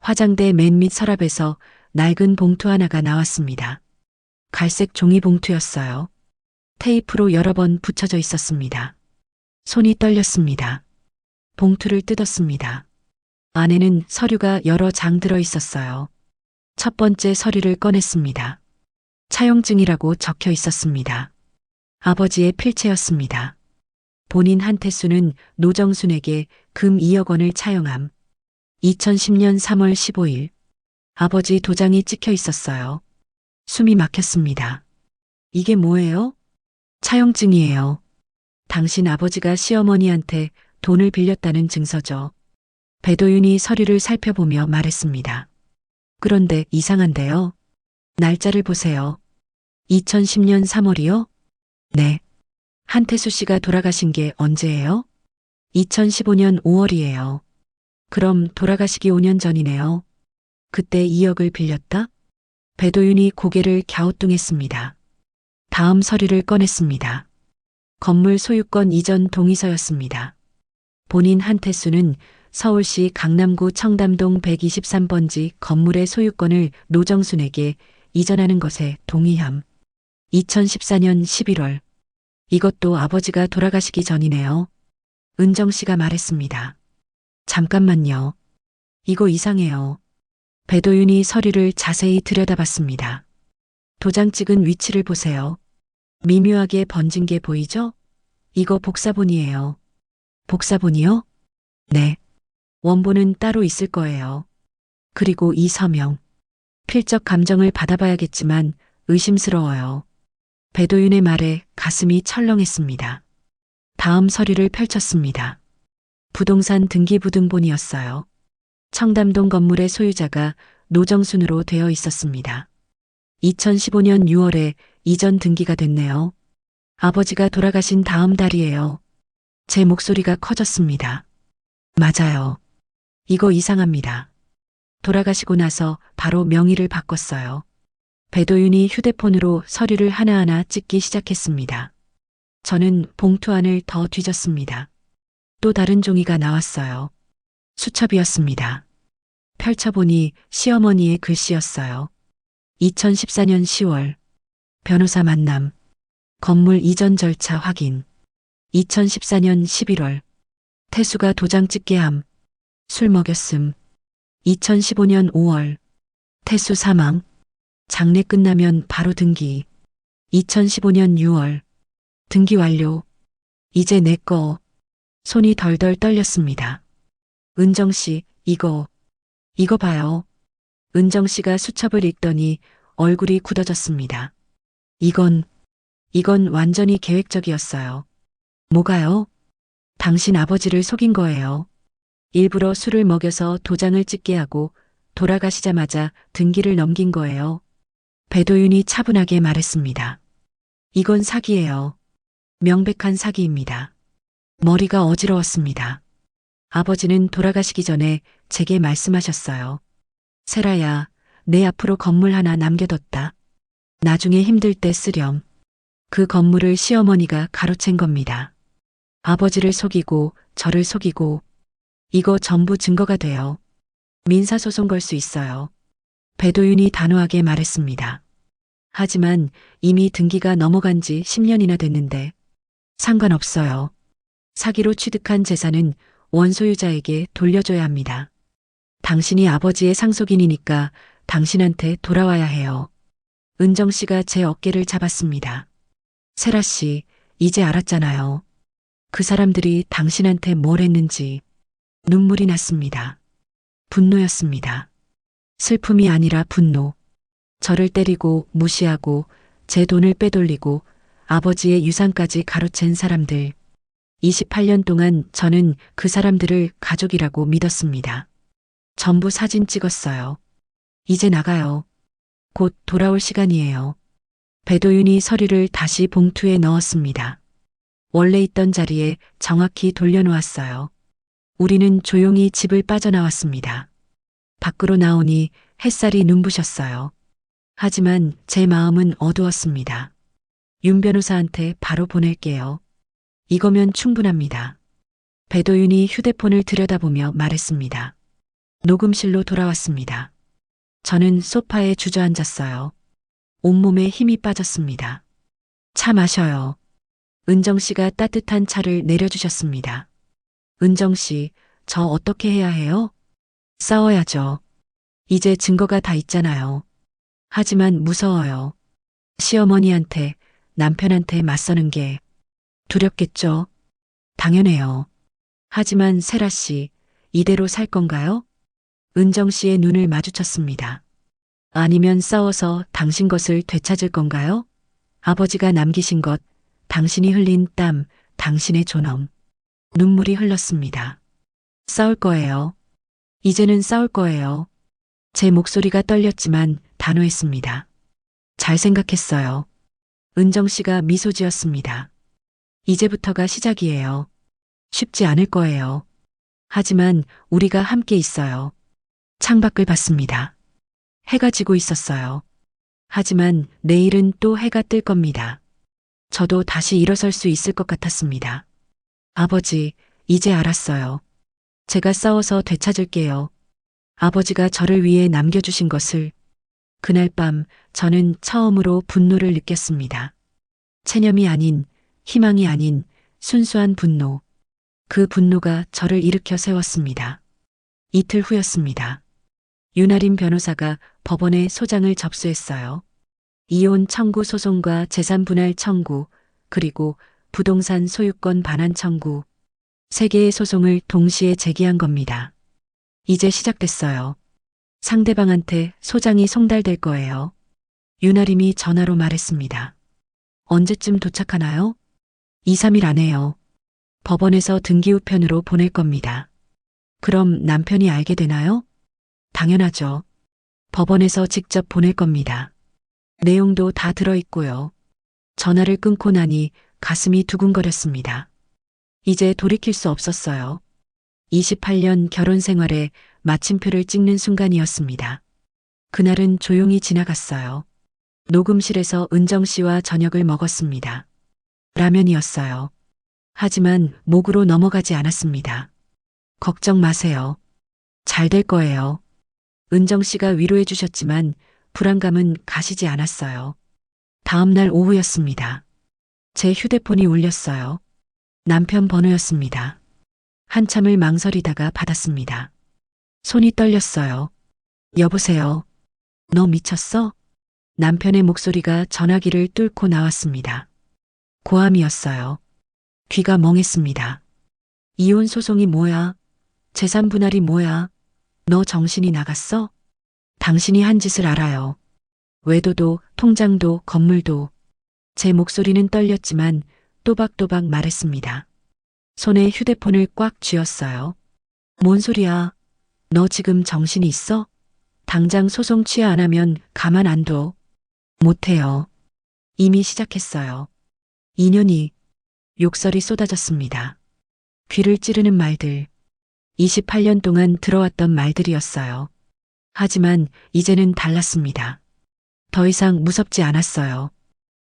화장대 맨 밑 서랍에서 낡은 봉투 하나가 나왔습니다. 갈색 종이 봉투였어요. 테이프로 여러 번 붙여져 있었습니다. 손이 떨렸습니다. 봉투를 뜯었습니다. 안에는 서류가 여러 장 들어 있었어요. 첫 번째 서류를 꺼냈습니다. 차용증이라고 적혀 있었습니다. 아버지의 필체였습니다. 본인 한태수는 노정순에게 금 2억 원을 차용함. 2010년 3월 15일. 아버지 도장이 찍혀 있었어요. 숨이 막혔습니다. 이게 뭐예요? 차용증이에요. 당신 아버지가 시어머니한테 돈을 빌렸다는 증서죠. 배도윤이 서류를 살펴보며 말했습니다. 그런데 이상한데요. 날짜를 보세요. 2010년 3월이요? 네. 한태수 씨가 돌아가신 게 언제예요? 2015년 5월이에요. 그럼 돌아가시기 5년 전이네요. 그때 2억을 빌렸다? 배도윤이 고개를 갸우뚱했습니다. 다음 서류를 꺼냈습니다. 건물 소유권 이전 동의서였습니다. 본인 한태수는 서울시 강남구 청담동 123번지 건물의 소유권을 노정순에게 이전하는 것에 동의함. 2014년 11월. 이것도 아버지가 돌아가시기 전이네요. 은정 씨가 말했습니다. 잠깐만요. 이거 이상해요. 배도윤이 서류를 자세히 들여다봤습니다. 도장 찍은 위치를 보세요. 미묘하게 번진 게 보이죠? 이거 복사본이에요. 복사본이요? 네. 원본은 따로 있을 거예요. 그리고 이 서명. 필적 감정을 받아봐야겠지만 의심스러워요. 배도윤의 말에 가슴이 철렁했습니다. 다음 서류를 펼쳤습니다. 부동산 등기부등본이었어요. 청담동 건물의 소유자가 노정순으로 되어 있었습니다. 2015년 6월에 이전 등기가 됐네요. 아버지가 돌아가신 다음 달이에요. 제 목소리가 커졌습니다. 맞아요. 이거 이상합니다. 돌아가시고 나서 바로 명의를 바꿨어요. 배도윤이 휴대폰으로 서류를 하나하나 찍기 시작했습니다. 저는 봉투 안을 더 뒤졌습니다. 또 다른 종이가 나왔어요. 수첩이었습니다. 펼쳐보니 시어머니의 글씨였어요. 2014년 10월. 변호사 만남. 건물 이전 절차 확인. 2014년 11월. 태수가 도장 찍게 함. 술 먹였음. 2015년 5월. 태수 사망. 장례 끝나면 바로 등기. 2015년 6월. 등기 완료. 이제 내 거. 손이 덜덜 떨렸습니다. 은정 씨, 이거 봐요. 은정 씨가 수첩을 읽더니 얼굴이 굳어졌습니다. 이건 완전히 계획적이었어요. 뭐가요? 당신 아버지를 속인 거예요. 일부러 술을 먹여서 도장을 찍게 하고 돌아가시자마자 등기를 넘긴 거예요. 배도윤이 차분하게 말했습니다. 이건 사기예요. 명백한 사기입니다. 머리가 어지러웠습니다. 아버지는 돌아가시기 전에 제게 말씀하셨어요. 세라야, 내 앞으로 건물 하나 남겨뒀다. 나중에 힘들 때 쓰렴. 그 건물을 시어머니가 가로챈 겁니다. 아버지를 속이고 저를 속이고 이거 전부 증거가 돼요. 민사소송 걸 수 있어요. 배도윤이 단호하게 말했습니다. 하지만 이미 등기가 넘어간 지 10년이나 됐는데 상관없어요. 사기로 취득한 재산은 원소유자에게 돌려줘야 합니다. 당신이 아버지의 상속인이니까 당신한테 돌아와야 해요. 은정 씨가 제 어깨를 잡았습니다. 세라 씨, 이제 알았잖아요. 그 사람들이 당신한테 뭘 했는지. 눈물이 났습니다. 분노였습니다. 슬픔이 아니라 분노. 저를 때리고 무시하고 제 돈을 빼돌리고 아버지의 유산까지 가로챈 사람들. 28년 동안 저는 그 사람들을 가족이라고 믿었습니다. 전부 사진 찍었어요. 이제 나가요. 곧 돌아올 시간이에요. 배도윤이 서류를 다시 봉투에 넣었습니다. 원래 있던 자리에 정확히 돌려놓았어요. 우리는 조용히 집을 빠져나왔습니다. 밖으로 나오니 햇살이 눈부셨어요. 하지만 제 마음은 어두웠습니다. 윤 변호사한테 바로 보낼게요. 이거면 충분합니다. 배도윤이 휴대폰을 들여다보며 말했습니다. 녹음실로 돌아왔습니다. 저는 소파에 주저앉았어요. 온몸에 힘이 빠졌습니다. 차 마셔요. 은정 씨가 따뜻한 차를 내려주셨습니다. 은정 씨, 저 어떻게 해야 해요? 싸워야죠. 이제 증거가 다 있잖아요. 하지만 무서워요. 시어머니한테, 남편한테 맞서는 게 두렵겠죠? 당연해요. 하지만 세라 씨, 이대로 살 건가요? 은정 씨의 눈을 마주쳤습니다. 아니면 싸워서 당신 것을 되찾을 건가요? 아버지가 남기신 것, 당신이 흘린 땀, 당신의 존엄. 눈물이 흘렀습니다. 싸울 거예요. 이제는 싸울 거예요. 제 목소리가 떨렸지만 단호했습니다. 잘 생각했어요. 은정 씨가 미소 지었습니다. 이제부터가 시작이에요. 쉽지 않을 거예요. 하지만 우리가 함께 있어요. 창밖을 봤습니다. 해가 지고 있었어요. 하지만 내일은 또 해가 뜰 겁니다. 저도 다시 일어설 수 있을 것 같았습니다. 아버지, 이제 알았어요. 제가 싸워서 되찾을게요. 아버지가 저를 위해 남겨주신 것을. 그날 밤 저는 처음으로 분노를 느꼈습니다. 체념이 아닌, 희망이 아닌 순수한 분노. 그 분노가 저를 일으켜 세웠습니다. 이틀 후였습니다. 윤아림 변호사가 법원에 소장을 접수했어요. 이혼 청구 소송과 재산 분할 청구, 그리고 부동산 소유권 반환 청구. 세 개의 소송을 동시에 제기한 겁니다. 이제 시작됐어요. 상대방한테 소장이 송달될 거예요. 윤아림이 전화로 말했습니다. 언제쯤 도착하나요? 2, 3일 안에요. 법원에서 등기우편으로 보낼 겁니다. 그럼 남편이 알게 되나요? 당연하죠. 법원에서 직접 보낼 겁니다. 내용도 다 들어있고요. 전화를 끊고 나니 가슴이 두근거렸습니다. 이제 돌이킬 수 없었어요. 28년 결혼 생활에 마침표를 찍는 순간이었습니다. 그날은 조용히 지나갔어요. 녹음실에서 은정 씨와 저녁을 먹었습니다. 라면이었어요. 하지만 목으로 넘어가지 않았습니다. 걱정 마세요. 잘 될 거예요. 은정 씨가 위로해 주셨지만 불안감은 가시지 않았어요. 다음 날 오후였습니다. 제 휴대폰이 울렸어요. 남편 번호였습니다. 한참을 망설이다가 받았습니다. 손이 떨렸어요. 여보세요. 너 미쳤어? 남편의 목소리가 전화기를 뚫고 나왔습니다. 고함이었어요. 귀가 멍했습니다. 이혼 소송이 뭐야? 재산 분할이 뭐야? 너 정신이 나갔어? 당신이 한 짓을 알아요. 외도도, 통장도, 건물도. 제 목소리는 떨렸지만 또박또박 말했습니다. 손에 휴대폰을 꽉 쥐었어요. 뭔 소리야? 너 지금 정신이 있어? 당장 소송 취하 안 하면 가만 안 둬. 못해요. 이미 시작했어요. 2년이 욕설이 쏟아졌습니다. 귀를 찌르는 말들. 28년 동안 들어왔던 말들이었어요. 하지만 이제는 달랐습니다. 더 이상 무섭지 않았어요.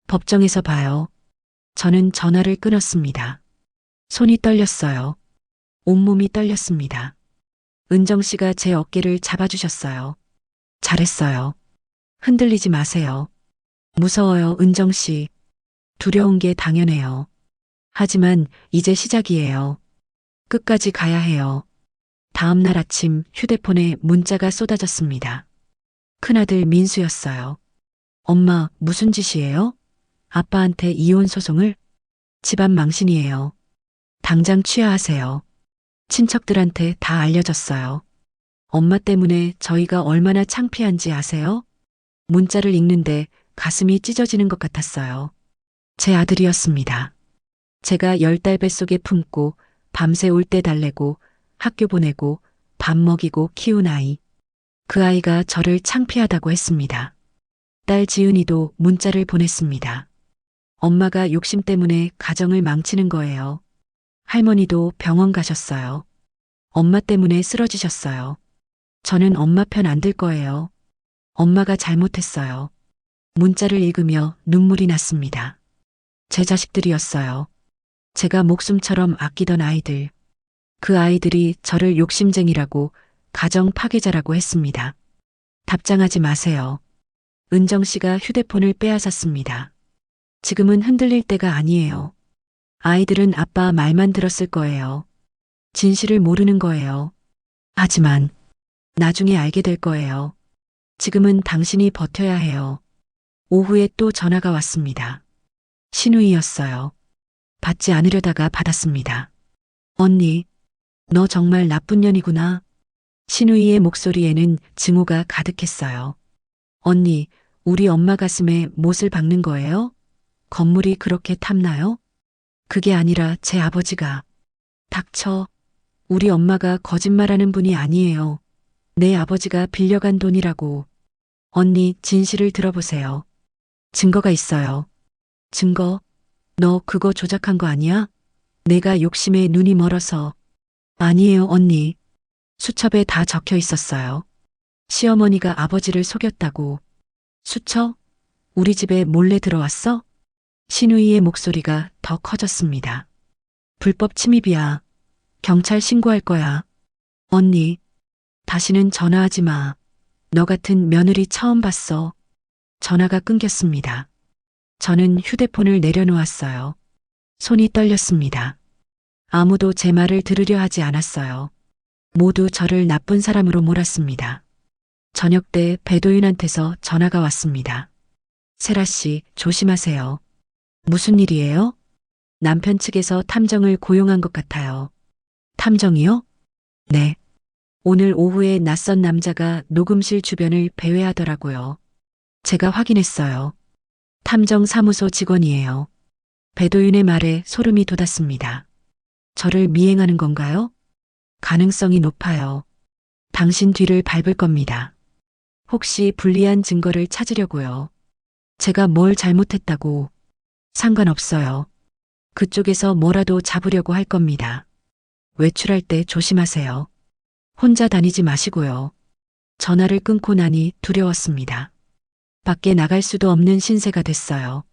법정에서 봐요. 저는 전화를 끊었습니다. 손이 떨렸어요. 온몸이 떨렸습니다. 은정 씨가 제 어깨를 잡아주셨어요. 잘했어요. 흔들리지 마세요. 무서워요, 은정 씨. 두려운 게 당연해요. 하지만 이제 시작이에요. 끝까지 가야 해요. 다음 날 아침 휴대폰에 문자가 쏟아졌습니다. 큰아들 민수였어요. 엄마, 무슨 짓이에요? 아빠한테 이혼 소송을? 집안 망신이에요. 당장 취하하세요. 친척들한테 다 알려졌어요. 엄마 때문에 저희가 얼마나 창피한지 아세요? 문자를 읽는데 가슴이 찢어지는 것 같았어요. 제 아들이었습니다. 제가 10달 뱃속에 품고 밤새 올 때 달래고 학교 보내고 밥 먹이고 키운 아이. 그 아이가 저를 창피하다고 했습니다. 딸 지은이도 문자를 보냈습니다. 엄마가 욕심 때문에 가정을 망치는 거예요. 할머니도 병원 가셨어요. 엄마 때문에 쓰러지셨어요. 저는 엄마 편 안 들 거예요. 엄마가 잘못했어요. 문자를 읽으며 눈물이 났습니다. 제 자식들이었어요. 제가 목숨처럼 아끼던 아이들. 그 아이들이 저를 욕심쟁이라고, 가정 파괴자라고 했습니다. 답장하지 마세요. 은정 씨가 휴대폰을 빼앗았습니다. 지금은 흔들릴 때가 아니에요. 아이들은 아빠 말만 들었을 거예요. 진실을 모르는 거예요. 하지만 나중에 알게 될 거예요. 지금은 당신이 버텨야 해요. 오후에 또 전화가 왔습니다. 신우이였어요. 받지 않으려다가 받았습니다. 언니, 너 정말 나쁜 년이구나. 신우이의 목소리에는 증오가 가득했어요. 언니, 우리 엄마 가슴에 못을 박는 거예요? 건물이 그렇게 탐나요? 그게 아니라 제 아버지가. 닥쳐. 우리 엄마가 거짓말하는 분이 아니에요. 내 아버지가 빌려간 돈이라고. 언니, 진실을 들어보세요. 증거가 있어요. 증거? 너 그거 조작한 거 아니야? 내가 욕심에 눈이 멀어서. 아니에요, 언니. 수첩에 다 적혀 있었어요. 시어머니가 아버지를 속였다고. 수첩? 우리 집에 몰래 들어왔어? 신우이의 목소리가 더 커졌습니다. 불법 침입이야. 경찰 신고할 거야. 언니, 다시는 전화하지 마. 너 같은 며느리 처음 봤어. 전화가 끊겼습니다. 저는 휴대폰을 내려놓았어요. 손이 떨렸습니다. 아무도 제 말을 들으려 하지 않았어요. 모두 저를 나쁜 사람으로 몰았습니다. 저녁 때 배도윤한테서 전화가 왔습니다. 세라 씨, 조심하세요. 무슨 일이에요? 남편 측에서 탐정을 고용한 것 같아요. 탐정이요? 네. 오늘 오후에 낯선 남자가 녹음실 주변을 배회하더라고요. 제가 확인했어요. 탐정 사무소 직원이에요. 배도윤의 말에 소름이 돋았습니다. 저를 미행하는 건가요? 가능성이 높아요. 당신 뒤를 밟을 겁니다. 혹시 불리한 증거를 찾으려고요. 제가 뭘 잘못했다고. 상관없어요. 그쪽에서 뭐라도 잡으려고 할 겁니다. 외출할 때 조심하세요. 혼자 다니지 마시고요. 전화를 끊고 나니 두려웠습니다. 밖에 나갈 수도 없는 신세가 됐어요.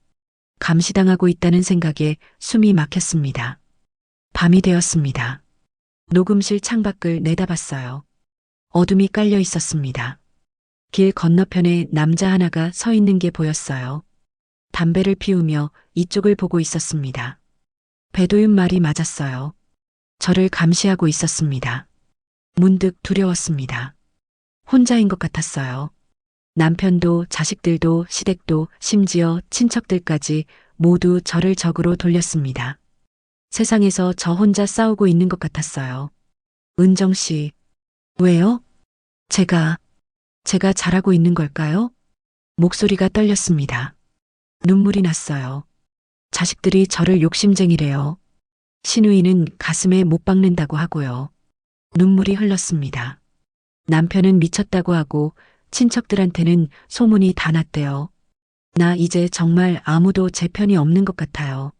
감시당하고 있다는 생각에 숨이 막혔습니다. 밤이 되었습니다. 녹음실 창밖을 내다봤어요. 어둠이 깔려 있었습니다. 길 건너편에 남자 하나가 서 있는 게 보였어요. 담배를 피우며 이쪽을 보고 있었습니다. 배도윤 말이 맞았어요. 저를 감시하고 있었습니다. 문득 두려웠습니다. 혼자인 것 같았어요. 남편도 자식들도 시댁도 심지어 친척들까지 모두 저를 적으로 돌렸습니다. 세상에서 저 혼자 싸우고 있는 것 같았어요. 은정 씨, 왜요? 제가 잘하고 있는 걸까요? 목소리가 떨렸습니다. 눈물이 났어요. 자식들이 저를 욕심쟁이래요. 신우이는 가슴에 못 박는다고 하고요. 눈물이 흘렀습니다. 남편은 미쳤다고 하고 친척들한테는 소문이 다 났대요. 나 이제 정말 아무도 제 편이 없는 것 같아요.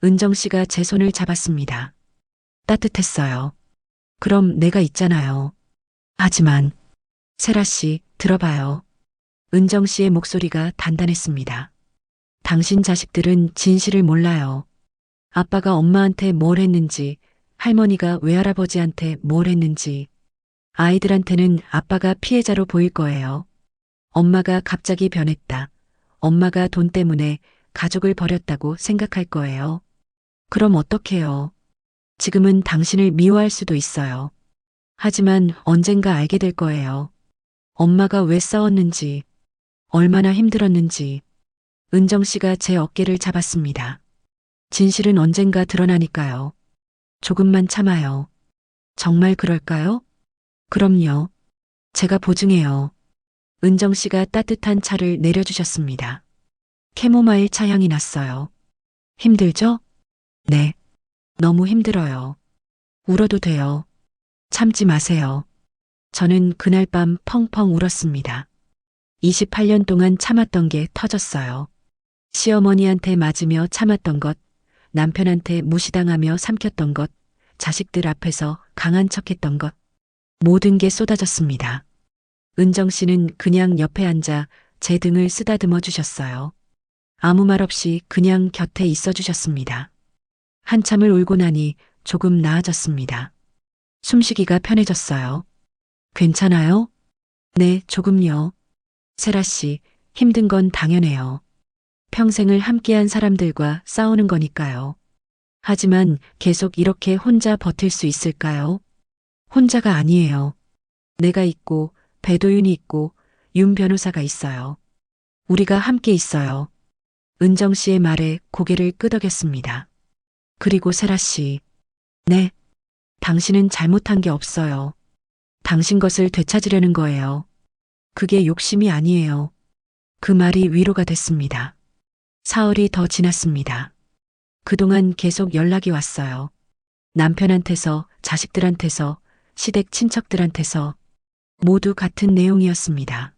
은정 씨가 제 손을 잡았습니다. 따뜻했어요. 그럼 내가 있잖아요. 하지만 세라 씨, 들어봐요. 은정 씨의 목소리가 단단했습니다. 당신 자식들은 진실을 몰라요. 아빠가 엄마한테 뭘 했는지, 할머니가 외할아버지한테 뭘 했는지, 아이들한테는 아빠가 피해자로 보일 거예요. 엄마가 갑자기 변했다. 엄마가 돈 때문에 가족을 버렸다고 생각할 거예요. 그럼 어떡해요? 지금은 당신을 미워할 수도 있어요. 하지만 언젠가 알게 될 거예요. 엄마가 왜 싸웠는지, 얼마나 힘들었는지. 은정 씨가 제 어깨를 잡았습니다. 진실은 언젠가 드러나니까요. 조금만 참아요. 정말 그럴까요? 그럼요. 제가 보증해요. 은정 씨가 따뜻한 차를 내려주셨습니다. 캐모마일 차향이 났어요. 힘들죠? 네. 너무 힘들어요. 울어도 돼요. 참지 마세요. 저는 그날 밤 펑펑 울었습니다. 28년 동안 참았던 게 터졌어요. 시어머니한테 맞으며 참았던 것, 남편한테 무시당하며 삼켰던 것, 자식들 앞에서 강한 척했던 것, 모든 게 쏟아졌습니다. 은정 씨는 그냥 옆에 앉아 제 등을 쓰다듬어 주셨어요. 아무 말 없이 그냥 곁에 있어 주셨습니다. 한참을 울고 나니 조금 나아졌습니다. 숨쉬기가 편해졌어요. 괜찮아요? 네, 조금요. 세라 씨, 힘든 건 당연해요. 평생을 함께한 사람들과 싸우는 거니까요. 하지만 계속 이렇게 혼자 버틸 수 있을까요? 혼자가 아니에요. 내가 있고, 배도윤이 있고, 윤 변호사가 있어요. 우리가 함께 있어요. 은정 씨의 말에 고개를 끄덕였습니다. 그리고 세라 씨. 네. 당신은 잘못한 게 없어요. 당신 것을 되찾으려는 거예요. 그게 욕심이 아니에요. 그 말이 위로가 됐습니다. 사흘이 더 지났습니다. 그동안 계속 연락이 왔어요. 남편한테서, 자식들한테서, 시댁 친척들한테서 모두 같은 내용이었습니다.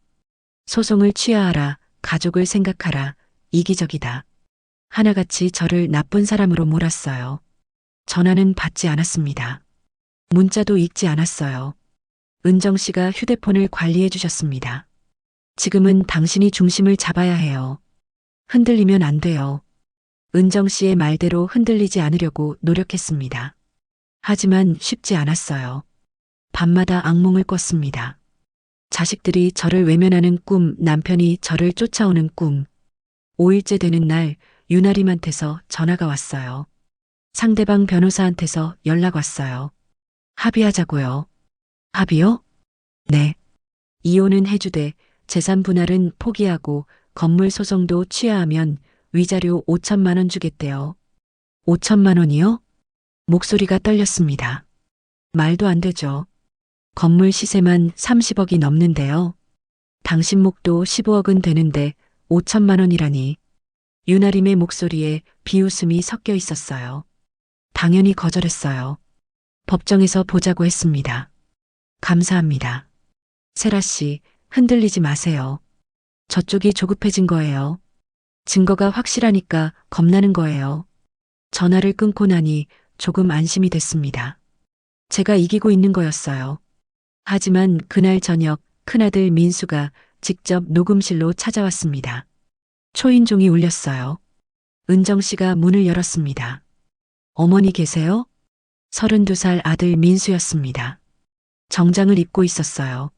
소송을 취하하라, 가족을 생각하라, 이기적이다. 하나같이 저를 나쁜 사람으로 몰았어요. 전화는 받지 않았습니다. 문자도 읽지 않았어요. 은정 씨가 휴대폰을 관리해 주셨습니다. 지금은 당신이 중심을 잡아야 해요. 흔들리면 안 돼요. 은정 씨의 말대로 흔들리지 않으려고 노력했습니다. 하지만 쉽지 않았어요. 밤마다 악몽을 꿨습니다. 자식들이 저를 외면하는 꿈, 남편이 저를 쫓아오는 꿈. 5일째 되는 날 유나림한테서 전화가 왔어요. 상대방 변호사한테서 연락 왔어요. 합의하자고요. 합의요? 네. 이혼은 해주되 재산 분할은 포기하고 건물 소송도 취하하면 위자료 5천만 원 주겠대요. 5천만 원이요? 목소리가 떨렸습니다. 말도 안 되죠. 건물 시세만 30억이 넘는데요. 당신 목도 15억은 되는데 5천만 원이라니. 유나림의 목소리에 비웃음이 섞여 있었어요. 당연히 거절했어요. 법정에서 보자고 했습니다. 감사합니다. 세라 씨, 흔들리지 마세요. 저쪽이 조급해진 거예요. 증거가 확실하니까 겁나는 거예요. 전화를 끊고 나니 조금 안심이 됐습니다. 제가 이기고 있는 거였어요. 하지만 그날 저녁 큰아들 민수가 직접 녹음실로 찾아왔습니다. 초인종이 울렸어요. 은정 씨가 문을 열었습니다. 어머니 계세요? 32살 아들 민수였습니다. 정장을 입고 있었어요.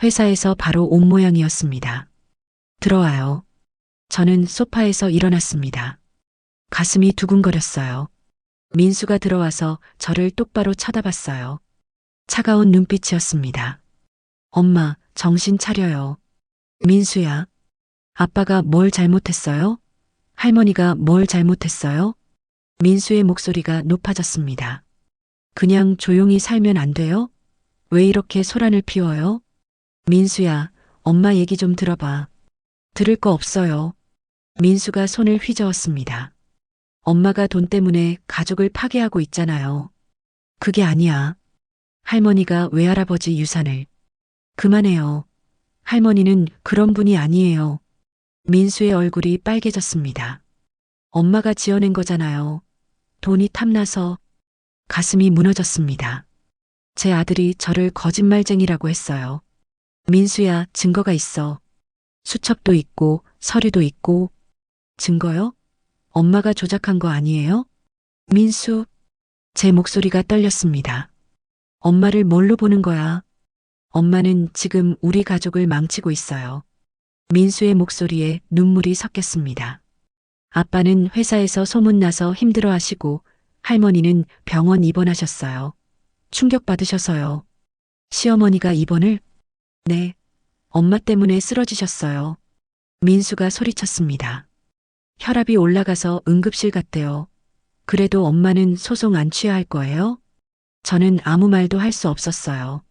회사에서 바로 온 모양이었습니다. 들어와요. 저는 소파에서 일어났습니다. 가슴이 두근거렸어요. 민수가 들어와서 저를 똑바로 쳐다봤어요. 차가운 눈빛이었습니다. 엄마, 정신 차려요. 민수야. 아빠가 뭘 잘못했어요? 할머니가 뭘 잘못했어요? 민수의 목소리가 높아졌습니다. 그냥 조용히 살면 안 돼요? 왜 이렇게 소란을 피워요? 민수야, 엄마 얘기 좀 들어봐. 들을 거 없어요. 민수가 손을 휘저었습니다. 엄마가 돈 때문에 가족을 파괴하고 있잖아요. 그게 아니야. 할머니가 외할아버지 유산을. 그만해요. 할머니는 그런 분이 아니에요. 민수의 얼굴이 빨개졌습니다. 엄마가 지어낸 거잖아요. 돈이 탐나서. 가슴이 무너졌습니다. 제 아들이 저를 거짓말쟁이라고 했어요. 민수야, 증거가 있어. 수첩도 있고 서류도 있고. 증거요? 엄마가 조작한 거 아니에요? 민수, 제 목소리가 떨렸습니다. 엄마를 뭘로 보는 거야? 엄마는 지금 우리 가족을 망치고 있어요. 민수의 목소리에 눈물이 섞였습니다. 아빠는 회사에서 소문나서 힘들어하시고 할머니는 병원 입원하셨어요. 충격받으셔서요. 시어머니가 입원을? 네. 엄마 때문에 쓰러지셨어요. 민수가 소리쳤습니다. 혈압이 올라가서 응급실 갔대요. 그래도 엄마는 소송 안 취하할 거예요? 저는 아무 말도 할 수 없었어요.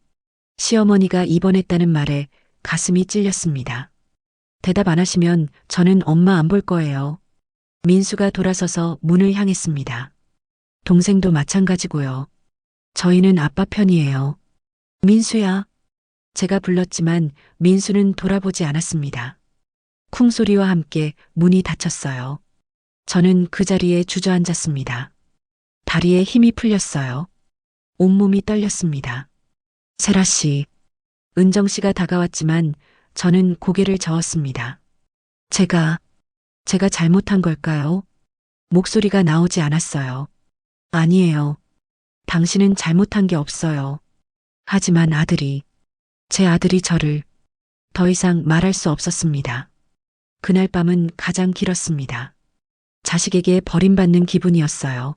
시어머니가 입원했다는 말에 가슴이 찔렸습니다. 대답 안 하시면 저는 엄마 안 볼 거예요. 민수가 돌아서서 문을 향했습니다. 동생도 마찬가지고요. 저희는 아빠 편이에요. 민수야. 제가 불렀지만 민수는 돌아보지 않았습니다. 쿵소리와 함께 문이 닫혔어요. 저는 그 자리에 주저앉았습니다. 다리에 힘이 풀렸어요. 온몸이 떨렸습니다. 세라 씨. 은정 씨가 다가왔지만 저는 고개를 저었습니다. 제가 잘못한 걸까요? 목소리가 나오지 않았어요. 아니에요. 당신은 잘못한 게 없어요. 하지만 제 아들이 저를 더 이상 말할 수 없었습니다. 그날 밤은 가장 길었습니다. 자식에게 버림받는 기분이었어요.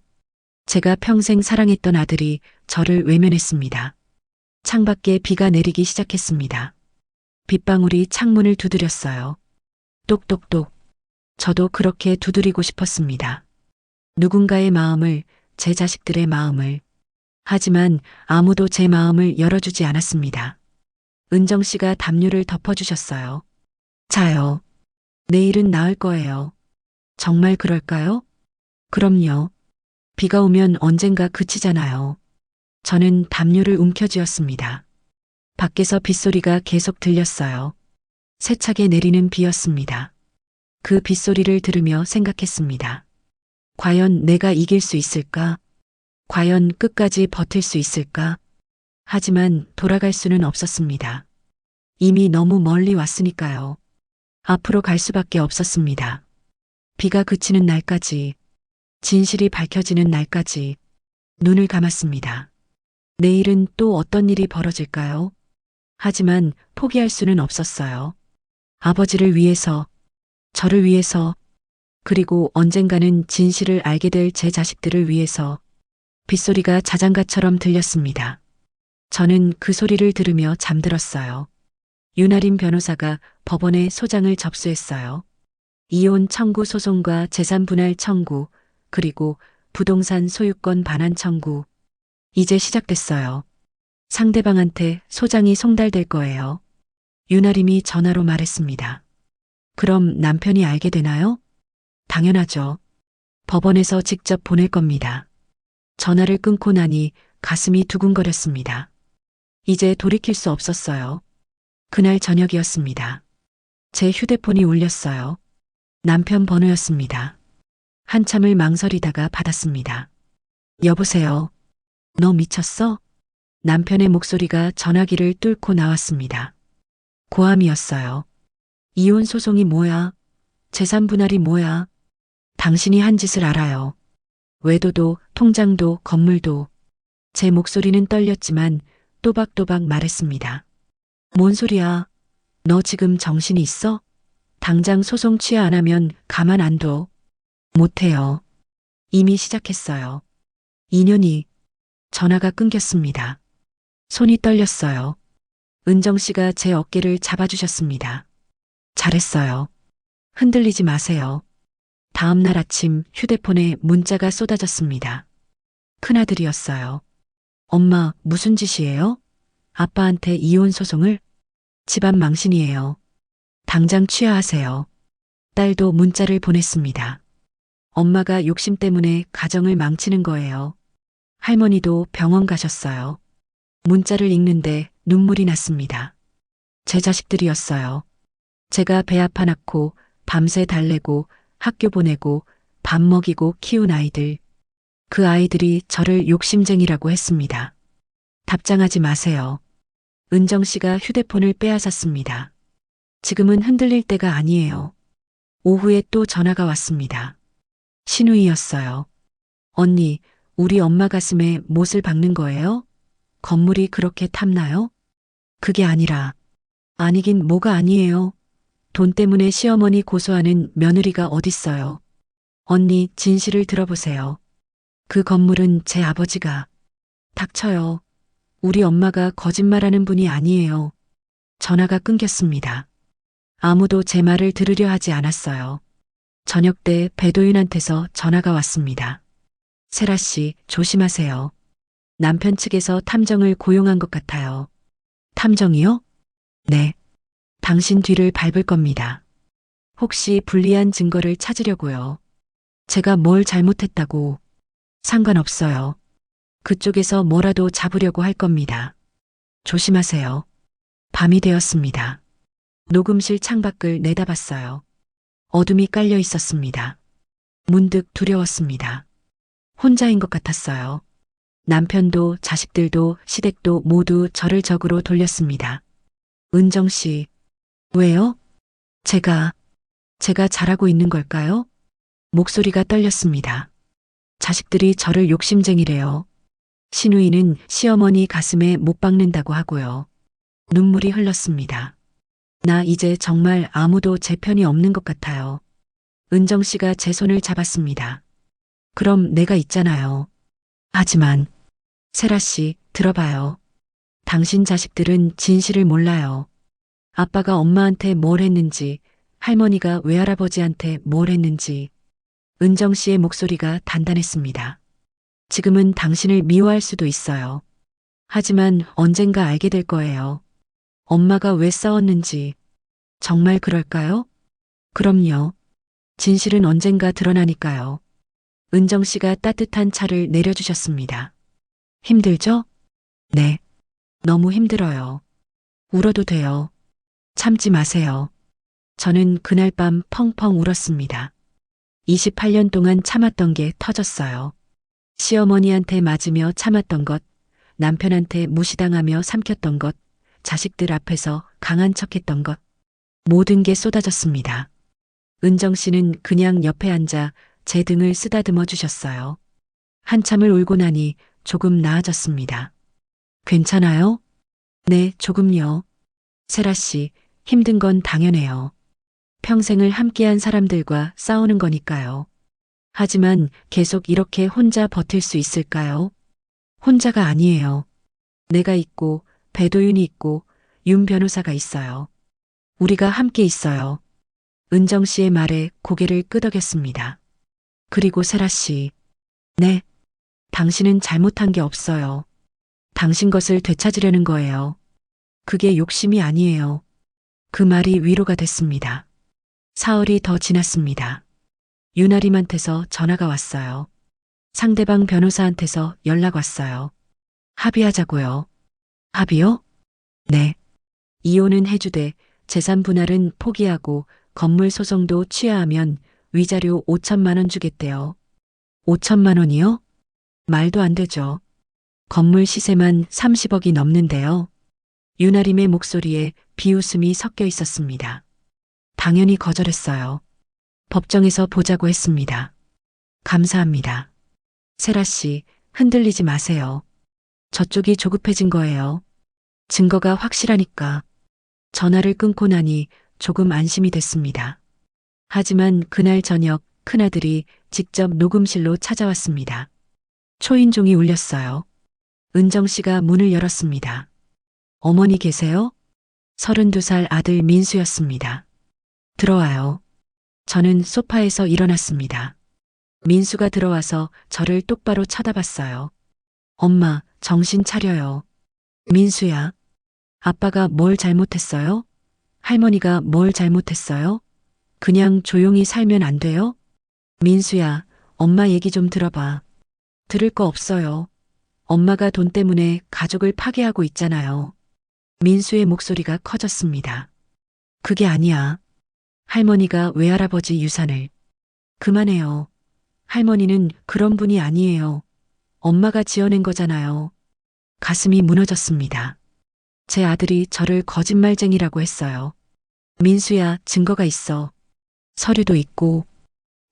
제가 평생 사랑했던 아들이 저를 외면했습니다. 창밖에 비가 내리기 시작했습니다. 빗방울이 창문을 두드렸어요. 똑똑똑. 저도 그렇게 두드리고 싶었습니다. 누군가의 마음을, 제 자식들의 마음을. 하지만 아무도 제 마음을 열어주지 않았습니다. 은정 씨가 담요를 덮어주셨어요. 자요. 내일은 나을 거예요. 정말 그럴까요? 그럼요. 비가 오면 언젠가 그치잖아요. 저는 담요를 움켜쥐었습니다. 밖에서 빗소리가 계속 들렸어요. 세차게 내리는 비였습니다. 그 빗소리를 들으며 생각했습니다. 과연 내가 이길 수 있을까? 과연 끝까지 버틸 수 있을까? 하지만 돌아갈 수는 없었습니다. 이미 너무 멀리 왔으니까요. 앞으로 갈 수밖에 없었습니다. 비가 그치는 날까지, 진실이 밝혀지는 날까지 눈을 감았습니다. 내일은 또 어떤 일이 벌어질까요? 하지만 포기할 수는 없었어요. 아버지를 위해서, 저를 위해서, 그리고 언젠가는 진실을 알게 될 제 자식들을 위해서 빗소리가 자장가처럼 들렸습니다. 저는 그 소리를 들으며 잠들었어요. 윤아림 변호사가 법원에 소장을 접수했어요. 이혼 청구 소송과 재산 분할 청구, 그리고 부동산 소유권 반환 청구. 이제 시작됐어요. 상대방한테 소장이 송달될 거예요. 윤아림이 전화로 말했습니다. 그럼 남편이 알게 되나요? 당연하죠. 법원에서 직접 보낼 겁니다. 전화를 끊고 나니 가슴이 두근거렸습니다. 이제 돌이킬 수 없었어요. 그날 저녁이었습니다. 제 휴대폰이 울렸어요. 남편 번호였습니다. 한참을 망설이다가 받았습니다. 여보세요. 너 미쳤어? 남편의 목소리가 전화기를 뚫고 나왔습니다. 고함이었어요. 이혼 소송이 뭐야? 재산 분할이 뭐야? 당신이 한 짓을 알아요. 외도도, 통장도, 건물도. 제 목소리는 떨렸지만 또박또박 말했습니다. 뭔 소리야? 너 지금 정신이 있어? 당장 소송 취하 안 하면 가만 안 둬. 못해요. 이미 시작했어요. 2년이. 전화가 끊겼습니다. 손이 떨렸어요. 은정 씨가 제 어깨를 잡아주셨습니다. 잘했어요. 흔들리지 마세요. 다음 날 아침 휴대폰에 문자가 쏟아졌습니다. 큰아들이었어요. 엄마, 무슨 짓이에요? 아빠한테 이혼 소송을? 집안 망신이에요. 당장 취하하세요. 딸도 문자를 보냈습니다. 엄마가 욕심 때문에 가정을 망치는 거예요. 할머니도 병원 가셨어요. 문자를 읽는데 눈물이 났습니다. 제 자식들이었어요. 제가 배 아파 낳고 밤새 달래고 학교 보내고 밥 먹이고 키운 아이들. 그 아이들이 저를 욕심쟁이라고 했습니다. 답장하지 마세요. 은정 씨가 휴대폰을 빼앗았습니다. 지금은 흔들릴 때가 아니에요. 오후에 또 전화가 왔습니다. 신우이였어요. 언니, 우리 엄마 가슴에 못을 박는 거예요? 건물이 그렇게 탐나요? 그게 아니라, 아니긴 뭐가 아니에요. 돈 때문에 시어머니 고소하는 며느리가 어딨어요. 언니, 진실을 들어보세요. 그 건물은 제 아버지가. 닥쳐요. 우리 엄마가 거짓말하는 분이 아니에요. 전화가 끊겼습니다. 아무도 제 말을 들으려 하지 않았어요. 저녁 때 배도윤한테서 전화가 왔습니다. 세라 씨, 조심하세요. 남편 측에서 탐정을 고용한 것 같아요. 탐정이요? 네. 당신 뒤를 밟을 겁니다. 혹시 불리한 증거를 찾으려고요. 제가 뭘 잘못했다고. 상관없어요. 그쪽에서 뭐라도 잡으려고 할 겁니다. 조심하세요. 밤이 되었습니다. 녹음실 창밖을 내다봤어요. 어둠이 깔려 있었습니다. 문득 두려웠습니다. 혼자인 것 같았어요. 남편도 자식들도 시댁도 모두 저를 적으로 돌렸습니다. 은정 씨, 왜요? 제가 잘하고 있는 걸까요? 목소리가 떨렸습니다. 자식들이 저를 욕심쟁이래요. 신우이는 시어머니 가슴에 못 박는다고 하고요. 눈물이 흘렀습니다. 나 이제 정말 아무도 제 편이 없는 것 같아요. 은정 씨가 제 손을 잡았습니다. 그럼 내가 있잖아요. 하지만, 세라 씨, 들어봐요. 당신 자식들은 진실을 몰라요. 아빠가 엄마한테 뭘 했는지, 할머니가 외할아버지한테 뭘 했는지. 은정 씨의 목소리가 단단했습니다. 지금은 당신을 미워할 수도 있어요. 하지만 언젠가 알게 될 거예요. 엄마가 왜 싸웠는지. 정말 그럴까요? 그럼요. 진실은 언젠가 드러나니까요. 은정 씨가 따뜻한 차를 내려주셨습니다. 힘들죠? 네. 너무 힘들어요. 울어도 돼요. 참지 마세요. 저는 그날 밤 펑펑 울었습니다. 28년 동안 참았던 게 터졌어요. 시어머니한테 맞으며 참았던 것, 남편한테 무시당하며 삼켰던 것, 자식들 앞에서 강한 척했던 것, 모든 게 쏟아졌습니다. 은정 씨는 그냥 옆에 앉아 제 등을 쓰다듬어 주셨어요. 한참을 울고 나니 조금 나아졌습니다. 괜찮아요? 네, 조금요. 세라 씨, 힘든 건 당연해요. 평생을 함께한 사람들과 싸우는 거니까요. 하지만 계속 이렇게 혼자 버틸 수 있을까요? 혼자가 아니에요. 내가 있고, 배도윤이 있고, 윤 변호사가 있어요. 우리가 함께 있어요. 은정 씨의 말에 고개를 끄덕였습니다. 그리고 세라 씨. 네. 당신은 잘못한 게 없어요. 당신 것을 되찾으려는 거예요. 그게 욕심이 아니에요. 그 말이 위로가 됐습니다. 사흘이 더 지났습니다. 유나림한테서 전화가 왔어요. 상대방 변호사한테서 연락 왔어요. 합의하자고요. 합의요? 네. 이혼은 해주되 재산 분할은 포기하고 건물 소송도 취하하면 위자료 5천만 원 주겠대요. 5천만 원이요? 말도 안 되죠. 건물 시세만 30억이 넘는데요. 유나림의 목소리에 비웃음이 섞여 있었습니다. 당연히 거절했어요. 법정에서 보자고 했습니다. 감사합니다. 세라 씨, 흔들리지 마세요. 저쪽이 조급해진 거예요. 증거가 확실하니까. 전화를 끊고 나니 조금 안심이 됐습니다. 하지만 그날 저녁 큰아들이 직접 녹음실로 찾아왔습니다. 초인종이 울렸어요. 은정 씨가 문을 열었습니다. 어머니 계세요? 32살 아들 민수였습니다. 들어와요. 저는 소파에서 일어났습니다. 민수가 들어와서 저를 똑바로 쳐다봤어요. 엄마, 정신 차려요. 민수야. 아빠가 뭘 잘못했어요? 할머니가 뭘 잘못했어요? 그냥 조용히 살면 안 돼요? 민수야, 엄마 얘기 좀 들어봐. 들을 거 없어요. 엄마가 돈 때문에 가족을 파괴하고 있잖아요. 민수의 목소리가 커졌습니다. 그게 아니야. 할머니가 외할아버지 유산을. 그만해요. 할머니는 그런 분이 아니에요. 엄마가 지어낸 거잖아요. 가슴이 무너졌습니다. 제 아들이 저를 거짓말쟁이라고 했어요. 민수야, 증거가 있어. 서류도 있고.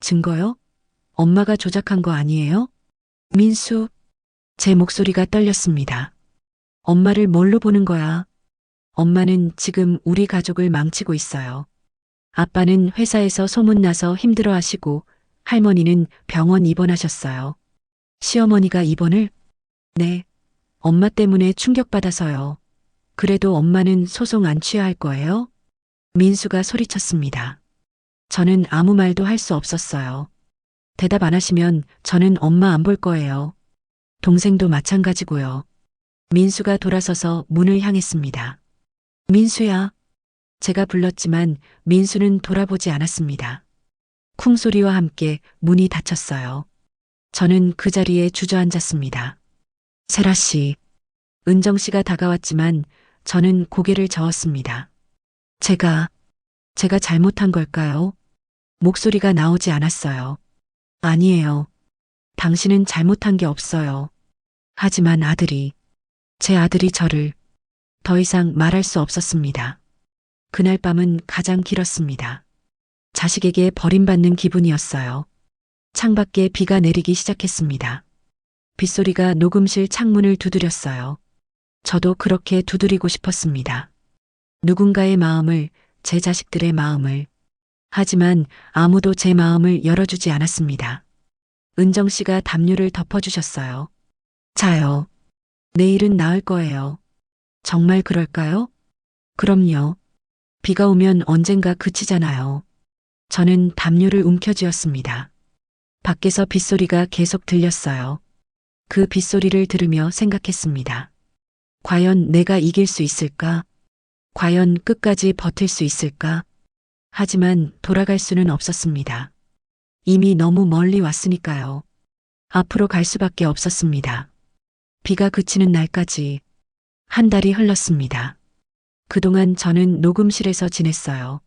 증거요? 엄마가 조작한 거 아니에요? 민수, 제 목소리가 떨렸습니다. 엄마를 뭘로 보는 거야? 엄마는 지금 우리 가족을 망치고 있어요. 아빠는 회사에서 소문나서 힘들어 하시고 할머니는 병원 입원하셨어요. 시어머니가 입원을? 네. 엄마 때문에 충격받아서요. 그래도 엄마는 소송 안 취하할 거예요? 민수가 소리쳤습니다. 저는 아무 말도 할 수 없었어요. 대답 안 하시면 저는 엄마 안 볼 거예요. 동생도 마찬가지고요. 민수가 돌아서서 문을 향했습니다. 민수야. 제가 불렀지만 민수는 돌아보지 않았습니다. 쿵소리와 함께 문이 닫혔어요. 저는 그 자리에 주저앉았습니다. 세라 씨. 은정 씨가 다가왔지만 저는 고개를 저었습니다. 제가 잘못한 걸까요? 목소리가 나오지 않았어요. 아니에요. 당신은 잘못한 게 없어요. 하지만 제 아들이 저를 더 이상 말할 수 없었습니다. 그날 밤은 가장 길었습니다. 자식에게 버림받는 기분이었어요. 창밖에 비가 내리기 시작했습니다. 빗소리가 녹음실 창문을 두드렸어요. 저도 그렇게 두드리고 싶었습니다. 누군가의 마음을, 제 자식들의 마음을. 하지만 아무도 제 마음을 열어주지 않았습니다. 은정 씨가 담요를 덮어주셨어요. 자요. 내일은 나을 거예요. 정말 그럴까요? 그럼요. 비가 오면 언젠가 그치잖아요. 저는 담요를 움켜쥐었습니다. 밖에서 빗소리가 계속 들렸어요. 그 빗소리를 들으며 생각했습니다. 과연 내가 이길 수 있을까? 과연 끝까지 버틸 수 있을까? 하지만 돌아갈 수는 없었습니다. 이미 너무 멀리 왔으니까요. 앞으로 갈 수밖에 없었습니다. 비가 그치는 날까지 한 달이 흘렀습니다. 그동안 저는 녹음실에서 지냈어요.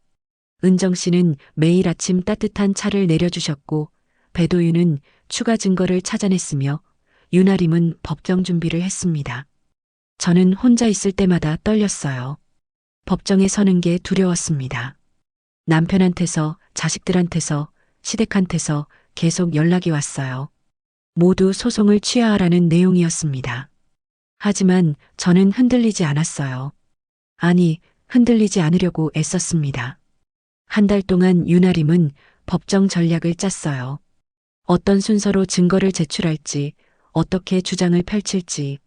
은정 씨는 매일 아침 따뜻한 차를 내려주셨고, 배도윤은 추가 증거를 찾아냈으며, 윤아림은 법정 준비를 했습니다. 저는 혼자 있을 때마다 떨렸어요. 법정에 서는 게 두려웠습니다. 남편한테서, 자식들한테서, 시댁한테서 계속 연락이 왔어요. 모두 소송을 취하하라는 내용이었습니다. 하지만 저는 흔들리지 않았어요. 아니, 흔들리지 않으려고 애썼습니다. 한 달 동안 윤아림은 법정 전략을 짰어요. 어떤 순서로 증거를 제출할지, 어떻게 주장을 펼칠지.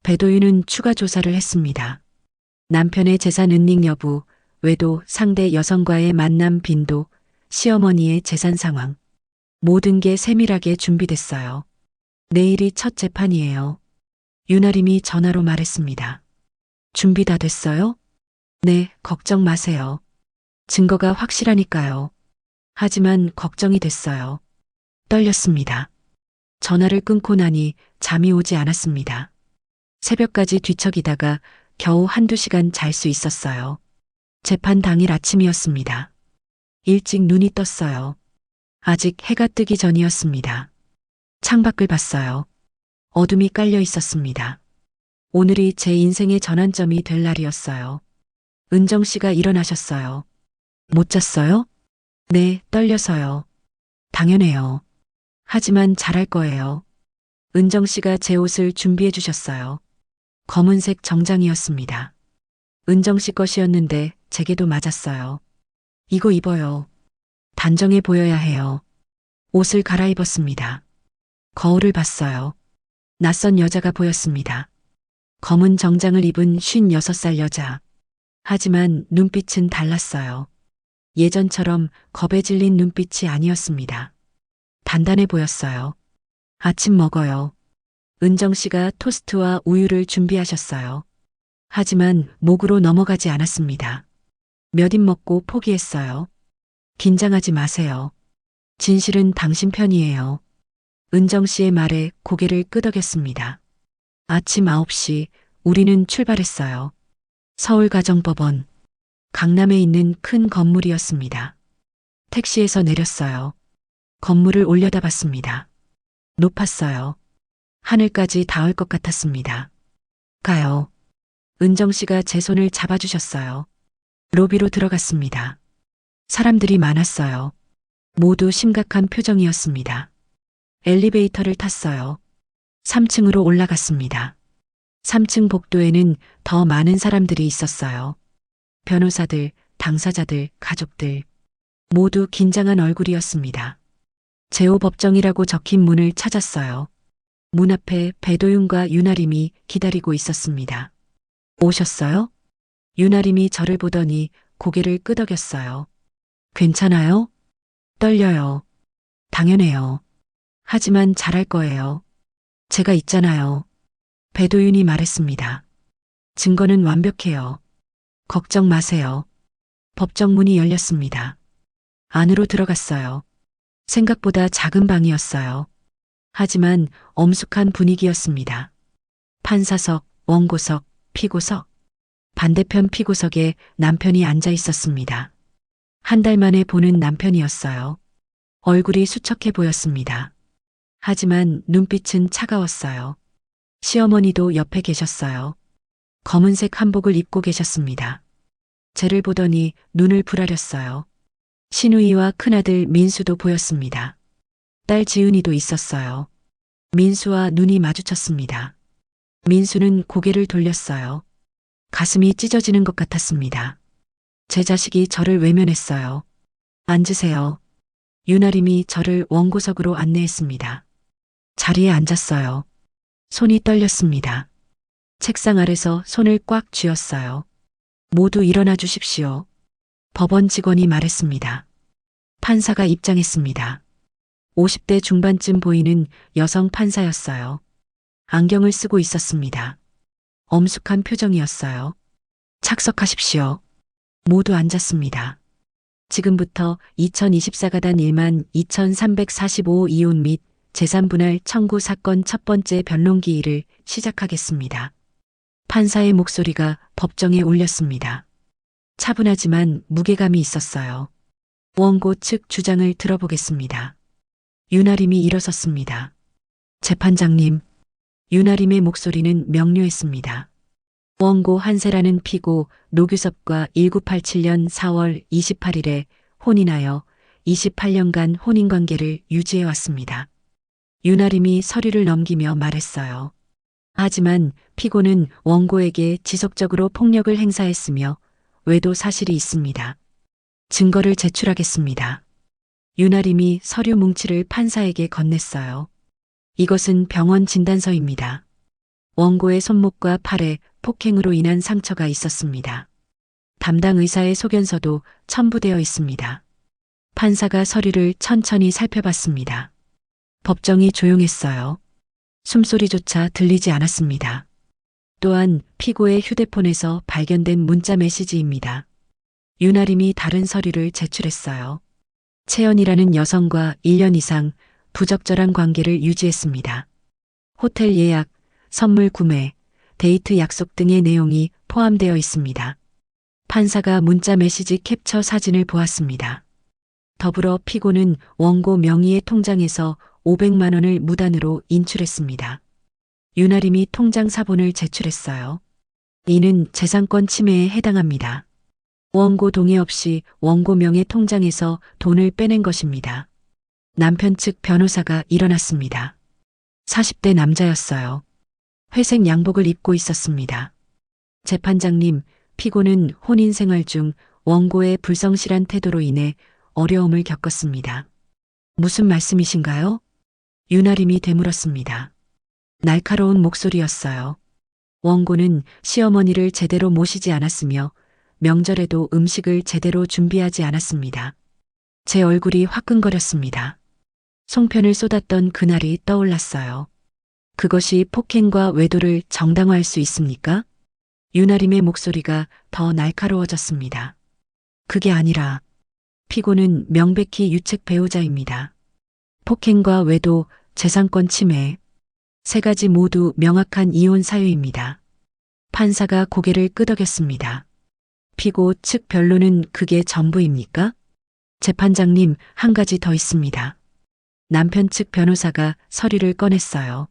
배도윤은 추가 조사를 했습니다. 남편의 재산 은닉 여부, 외도, 상대 여성과의 만남 빈도, 시어머니의 재산 상황. 모든 게 세밀하게 준비됐어요. 내일이 첫 재판이에요. 윤아림이 전화로 말했습니다. 준비 다 됐어요? 네, 걱정 마세요. 증거가 확실하니까요. 하지만 걱정이 됐어요. 떨렸습니다. 전화를 끊고 나니 잠이 오지 않았습니다. 새벽까지 뒤척이다가 겨우 한두 시간 잘 수 있었어요. 재판 당일 아침이었습니다. 일찍 눈이 떴어요. 아직 해가 뜨기 전이었습니다. 창밖을 봤어요. 어둠이 깔려 있었습니다. 오늘이 제 인생의 전환점이 될 날이었어요. 은정 씨가 일어나셨어요. 못 잤어요? 네, 떨려서요. 당연해요. 하지만 잘할 거예요. 은정 씨가 제 옷을 준비해 주셨어요. 검은색 정장이었습니다. 은정 씨 것이었는데 제게도 맞았어요. 이거 입어요. 단정해 보여야 해요. 옷을 갈아입었습니다. 거울을 봤어요. 낯선 여자가 보였습니다. 검은 정장을 입은 56살 여자. 하지만 눈빛은 달랐어요. 예전처럼 겁에 질린 눈빛이 아니었습니다. 단단해 보였어요. 아침 먹어요. 은정 씨가 토스트와 우유를 준비하셨어요. 하지만 목으로 넘어가지 않았습니다. 몇 입 먹고 포기했어요. 긴장하지 마세요. 진실은 당신 편이에요. 은정 씨의 말에 고개를 끄덕였습니다. 아침 9시 우리는 출발했어요. 서울가정법원. 강남에 있는 큰 건물이었습니다. 택시에서 내렸어요. 건물을 올려다봤습니다. 높았어요. 하늘까지 닿을 것 같았습니다. 가요. 은정 씨가 제 손을 잡아주셨어요. 로비로 들어갔습니다. 사람들이 많았어요. 모두 심각한 표정이었습니다. 엘리베이터를 탔어요. 3층으로 올라갔습니다. 3층 복도에는 더 많은 사람들이 있었어요. 변호사들, 당사자들, 가족들. 모두 긴장한 얼굴이었습니다. 제오법정이라고 적힌 문을 찾았어요. 문 앞에 배도윤과 윤아림이 기다리고 있었습니다. 오셨어요? 윤아림이 저를 보더니 고개를 끄덕였어요. 괜찮아요? 떨려요. 당연해요. 하지만 잘할 거예요. 제가 있잖아요. 배도윤이 말했습니다. 증거는 완벽해요. 걱정 마세요. 법정 문이 열렸습니다. 안으로 들어갔어요. 생각보다 작은 방이었어요. 하지만 엄숙한 분위기였습니다. 판사석, 원고석, 피고석. 반대편 피고석에 남편이 앉아 있었습니다. 한 달 만에 보는 남편이었어요. 얼굴이 수척해 보였습니다. 하지만 눈빛은 차가웠어요. 시어머니도 옆에 계셨어요. 검은색 한복을 입고 계셨습니다. 쟤를 보더니 눈을 부라렸어요. 신우이와 큰아들 민수도 보였습니다. 딸 지은이도 있었어요. 민수와 눈이 마주쳤습니다. 민수는 고개를 돌렸어요. 가슴이 찢어지는 것 같았습니다. 제 자식이 저를 외면했어요. 앉으세요. 윤아림이 저를 원고석으로 안내했습니다. 자리에 앉았어요. 손이 떨렸습니다. 책상 아래서 손을 꽉 쥐었어요. 모두 일어나 주십시오. 법원 직원이 말했습니다. 판사가 입장했습니다. 50대 중반쯤 보이는 여성 판사였어요. 안경을 쓰고 있었습니다. 엄숙한 표정이었어요. 착석하십시오. 모두 앉았습니다. 지금부터 2024가단 1만 2345 이혼 및 재산분할 청구 사건 첫 번째 변론 기일을 시작하겠습니다. 판사의 목소리가 법정에 울렸습니다. 차분하지만 무게감이 있었어요. 원고 측 주장을 들어보겠습니다. 윤아림이 일어섰습니다. 재판장님, 윤아림의 목소리는 명료했습니다. 원고 한세라는 피고 노규섭과 1987년 4월 28일에 혼인하여 28년간 혼인관계를 유지해왔습니다. 윤아림이 서류를 넘기며 말했어요. 하지만 피고는 원고에게 지속적으로 폭력을 행사했으며 외도 사실이 있습니다. 증거를 제출하겠습니다. 윤아림이 서류 뭉치를 판사에게 건넸어요. 이것은 병원 진단서입니다. 원고의 손목과 팔에 폭행으로 인한 상처가 있었습니다. 담당 의사의 소견서도 첨부되어 있습니다. 판사가 서류를 천천히 살펴봤습니다. 법정이 조용했어요. 숨소리조차 들리지 않았습니다. 또한 피고의 휴대폰에서 발견된 문자 메시지입니다. 윤아림이 다른 서류를 제출했어요. 채연이라는 여성과 1년 이상 부적절한 관계를 유지했습니다. 호텔 예약, 선물 구매, 데이트 약속 등의 내용이 포함되어 있습니다. 판사가 문자 메시지 캡처 사진을 보았습니다. 더불어 피고는 원고 명의의 통장에서 500만 원을 무단으로 인출했습니다. 윤아림이 통장 사본을 제출했어요. 이는 재산권 침해에 해당합니다. 원고 동의 없이 원고 명의 통장에서 돈을 빼낸 것입니다. 남편 측 변호사가 일어났습니다. 40대 남자였어요. 회색 양복을 입고 있었습니다. 재판장님, 피고는 혼인 생활 중 원고의 불성실한 태도로 인해 어려움을 겪었습니다. 무슨 말씀이신가요? 윤아림이 되물었습니다. 날카로운 목소리였어요. 원고는 시어머니를 제대로 모시지 않았으며 명절에도 음식을 제대로 준비하지 않았습니다. 제 얼굴이 화끈거렸습니다. 송편을 쏟았던 그날이 떠올랐어요. 그것이 폭행과 외도를 정당화할 수 있습니까? 윤아림의 목소리가 더 날카로워졌습니다. 그게 아니라 피고는 명백히 유책 배우자입니다. 폭행과 외도, 재산권 침해, 세 가지 모두 명확한 이혼 사유입니다. 판사가 고개를 끄덕였습니다. 피고 측 변론은 그게 전부입니까? 재판장님, 한 가지 더 있습니다. 남편 측 변호사가 서류를 꺼냈어요.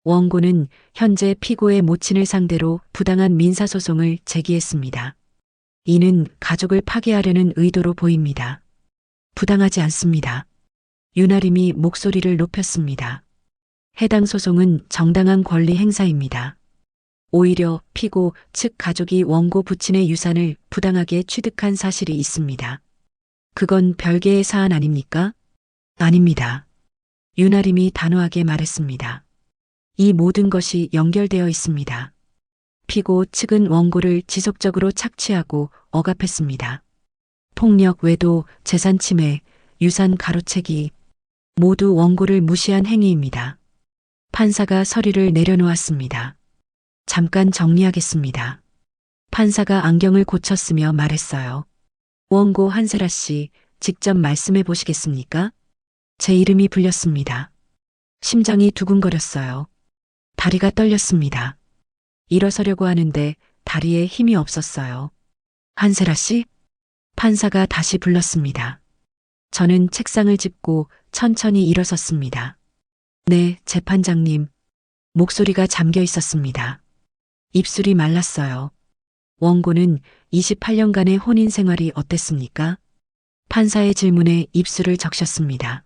원고는 현재 피고의 모친을 상대로 부당한 민사소송을 제기했습니다. 이는 가족을 파괴하려는 의도로 보입니다. 부당하지 않습니다. 윤아림이 목소리를 높였습니다. 해당 소송은 정당한 권리 행사입니다. 오히려 피고 측 가족이 원고 부친의 유산을 부당하게 취득한 사실이 있습니다. 그건 별개의 사안 아닙니까? 아닙니다. 윤아림이 단호하게 말했습니다. 이 모든 것이 연결되어 있습니다. 피고 측은 원고를 지속적으로 착취하고 억압했습니다. 폭력, 외도, 재산 침해, 유산 가로채기 모두 원고를 무시한 행위입니다. 판사가 서류를 내려놓았습니다. 잠깐 정리하겠습니다. 판사가 안경을 고쳤으며 말했어요. 원고 한세라 씨, 직접 말씀해 보시겠습니까? 제 이름이 불렸습니다. 심장이 두근거렸어요. 다리가 떨렸습니다. 일어서려고 하는데 다리에 힘이 없었어요. 한세라 씨? 판사가 다시 불렀습니다. 저는 책상을 짚고 천천히 일어섰습니다. 네, 재판장님. 목소리가 잠겨 있었습니다. 입술이 말랐어요. 원고는 28년간의 혼인 생활이 어땠습니까? 판사의 질문에 입술을 적셨습니다.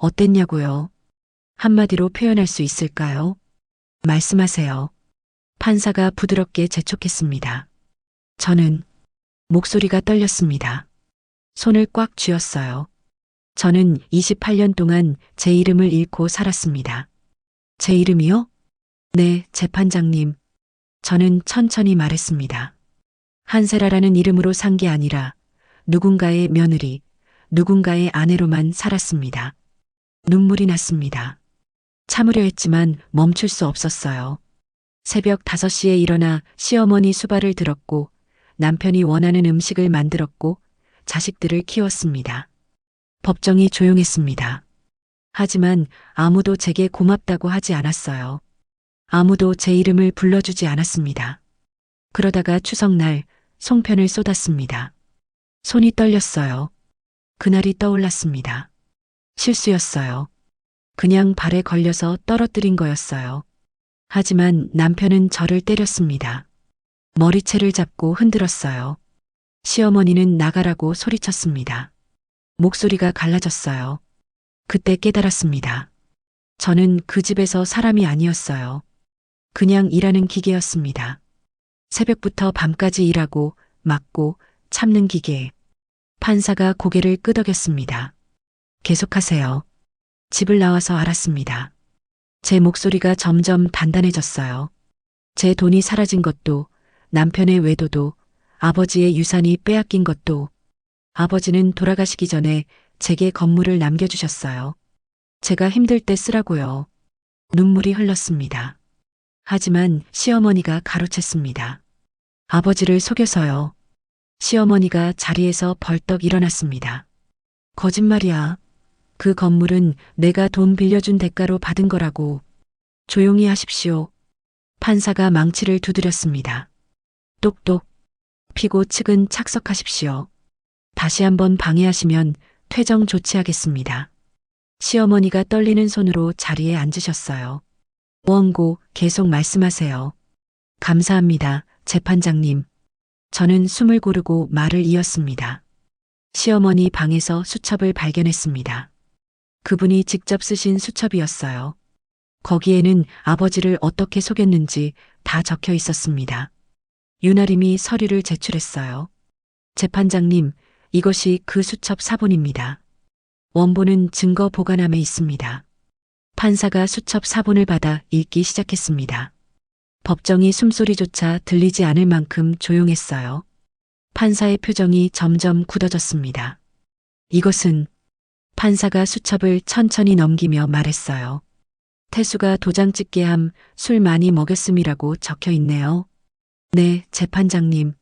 어땠냐고요? 한마디로 표현할 수 있을까요? 말씀하세요. 판사가 부드럽게 재촉했습니다. 저는 목소리가 떨렸습니다. 손을 꽉 쥐었어요. 저는 28년 동안 제 이름을 잃고 살았습니다. 제 이름이요? 네, 재판장님. 저는 천천히 말했습니다. 한세라라는 이름으로 산 게 아니라 누군가의 며느리, 누군가의 아내로만 살았습니다. 눈물이 났습니다. 참으려 했지만 멈출 수 없었어요. 새벽 5시에 일어나 시어머니 수발을 들었고 남편이 원하는 음식을 만들었고 자식들을 키웠습니다. 법정이 조용했습니다. 하지만 아무도 제게 고맙다고 하지 않았어요. 아무도 제 이름을 불러주지 않았습니다. 그러다가 추석날 송편을 쏟았습니다. 손이 떨렸어요. 그날이 떠올랐습니다. 실수였어요. 그냥 발에 걸려서 떨어뜨린 거였어요. 하지만 남편은 저를 때렸습니다. 머리채를 잡고 흔들었어요. 시어머니는 나가라고 소리쳤습니다. 목소리가 갈라졌어요. 그때 깨달았습니다. 저는 그 집에서 사람이 아니었어요. 그냥 일하는 기계였습니다. 새벽부터 밤까지 일하고 맞고 참는 기계. 판사가 고개를 끄덕였습니다. 계속하세요. 집을 나와서 알았습니다. 제 목소리가 점점 단단해졌어요. 제 돈이 사라진 것도, 남편의 외도도, 아버지의 유산이 빼앗긴 것도, 아버지는 돌아가시기 전에 제게 건물을 남겨주셨어요. 제가 힘들 때 쓰라고요. 눈물이 흘렀습니다. 하지만 시어머니가 가로챘습니다. 아버지를 속여서요. 시어머니가 자리에서 벌떡 일어났습니다. 거짓말이야. 그 건물은 내가 돈 빌려준 대가로 받은 거라고. 조용히 하십시오. 판사가 망치를 두드렸습니다. 똑똑. 피고 측은 착석하십시오. 다시 한번 방해하시면 퇴정 조치하겠습니다. 시어머니가 떨리는 손으로 자리에 앉으셨어요. 원고 계속 말씀하세요. 감사합니다, 재판장님. 저는 숨을 고르고 말을 이었습니다. 시어머니 방에서 수첩을 발견했습니다. 그분이 직접 쓰신 수첩이었어요. 거기에는 아버지를 어떻게 속였는지 다 적혀 있었습니다. 윤아림이 서류를 제출했어요. 재판장님, 이것이 그 수첩 사본입니다. 원본은 증거 보관함에 있습니다. 판사가 수첩 사본을 받아 읽기 시작했습니다. 법정이 숨소리조차 들리지 않을 만큼 조용했어요. 판사의 표정이 점점 굳어졌습니다. 이것은 판사가 수첩을 천천히 넘기며 말했어요. 태수가 도장 찍게 함 술 많이 먹였음이라고 적혀 있네요. 네, 재판장님.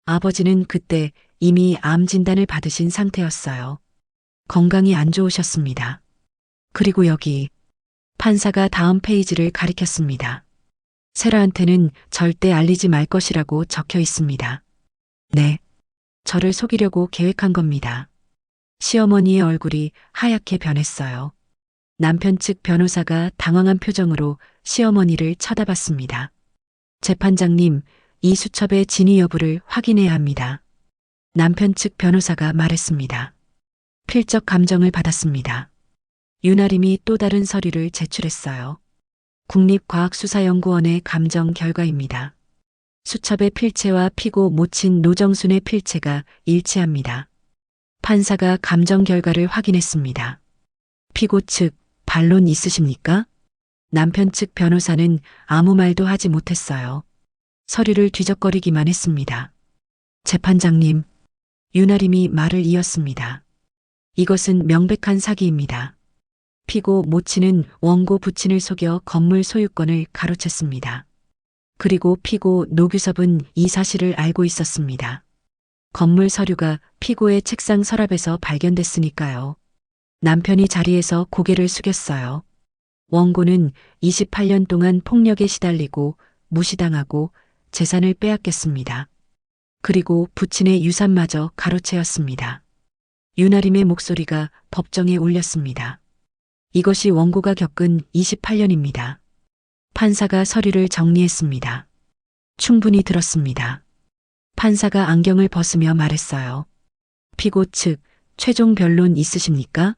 아버지는 그때 이미 암 진단을 받으신 상태였어요. 건강이 안 좋으셨습니다. 그리고 여기 판사가 다음 페이지를 가리켰습니다. 세라한테는 절대 알리지 말 것이라고 적혀 있습니다. 네, 저를 속이려고 계획한 겁니다. 시어머니의 얼굴이 하얗게 변했어요. 남편 측 변호사가 당황한 표정으로 시어머니를 쳐다봤습니다. 재판장님, 이 수첩의 진위 여부를 확인해야 합니다. 남편 측 변호사가 말했습니다. 필적 감정을 받았습니다. 윤아림이 또 다른 서류를 제출했어요. 국립과학수사연구원의 감정 결과입니다. 수첩의 필체와 피고 모친 노정순의 필체가 일치합니다. 판사가 감정 결과를 확인했습니다. 피고 측 반론 있으십니까? 남편 측 변호사는 아무 말도 하지 못했어요. 서류를 뒤적거리기만 했습니다. 재판장님, 윤아림이 말을 이었습니다. 이것은 명백한 사기입니다. 피고 모친은 원고 부친을 속여 건물 소유권을 가로챘습니다. 그리고 피고 노규섭은 이 사실을 알고 있었습니다. 건물 서류가 피고의 책상 서랍에서 발견됐으니까요. 남편이 자리에서 고개를 숙였어요. 원고는 28년 동안 폭력에 시달리고 무시당하고 재산을 빼앗겼습니다. 그리고 부친의 유산마저 가로채었습니다. 윤아림의 목소리가 법정에 울렸습니다. 이것이 원고가 겪은 28년입니다. 판사가 서류를 정리했습니다. 충분히 들었습니다. 판사가 안경을 벗으며 말했어요. 피고 측 최종 변론 있으십니까?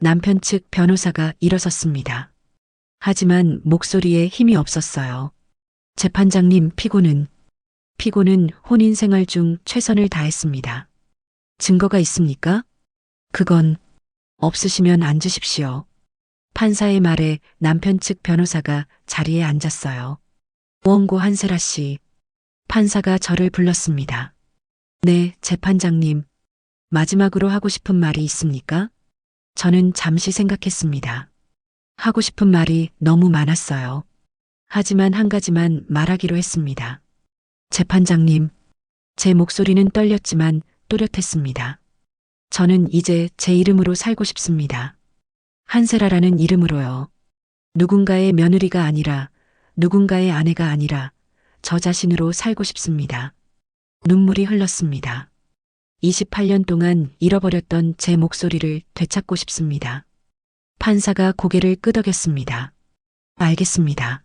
남편 측 변호사가 일어섰습니다. 하지만 목소리에 힘이 없었어요. 재판장님, 피고는 혼인 생활 중 최선을 다했습니다. 증거가 있습니까? 그건 없으시면 앉으십시오. 판사의 말에 남편 측 변호사가 자리에 앉았어요. 원고 한세라 씨. 판사가 저를 불렀습니다. 네, 재판장님. 마지막으로 하고 싶은 말이 있습니까? 저는 잠시 생각했습니다. 하고 싶은 말이 너무 많았어요. 하지만 한 가지만 말하기로 했습니다. 재판장님, 제 목소리는 떨렸지만 또렷했습니다. 저는 이제 제 이름으로 살고 싶습니다. 한세라라는 이름으로요. 누군가의 며느리가 아니라, 누군가의 아내가 아니라 저 자신으로 살고 싶습니다. 눈물이 흘렀습니다. 28년 동안 잃어버렸던 제 목소리를 되찾고 싶습니다. 판사가 고개를 끄덕였습니다. 알겠습니다.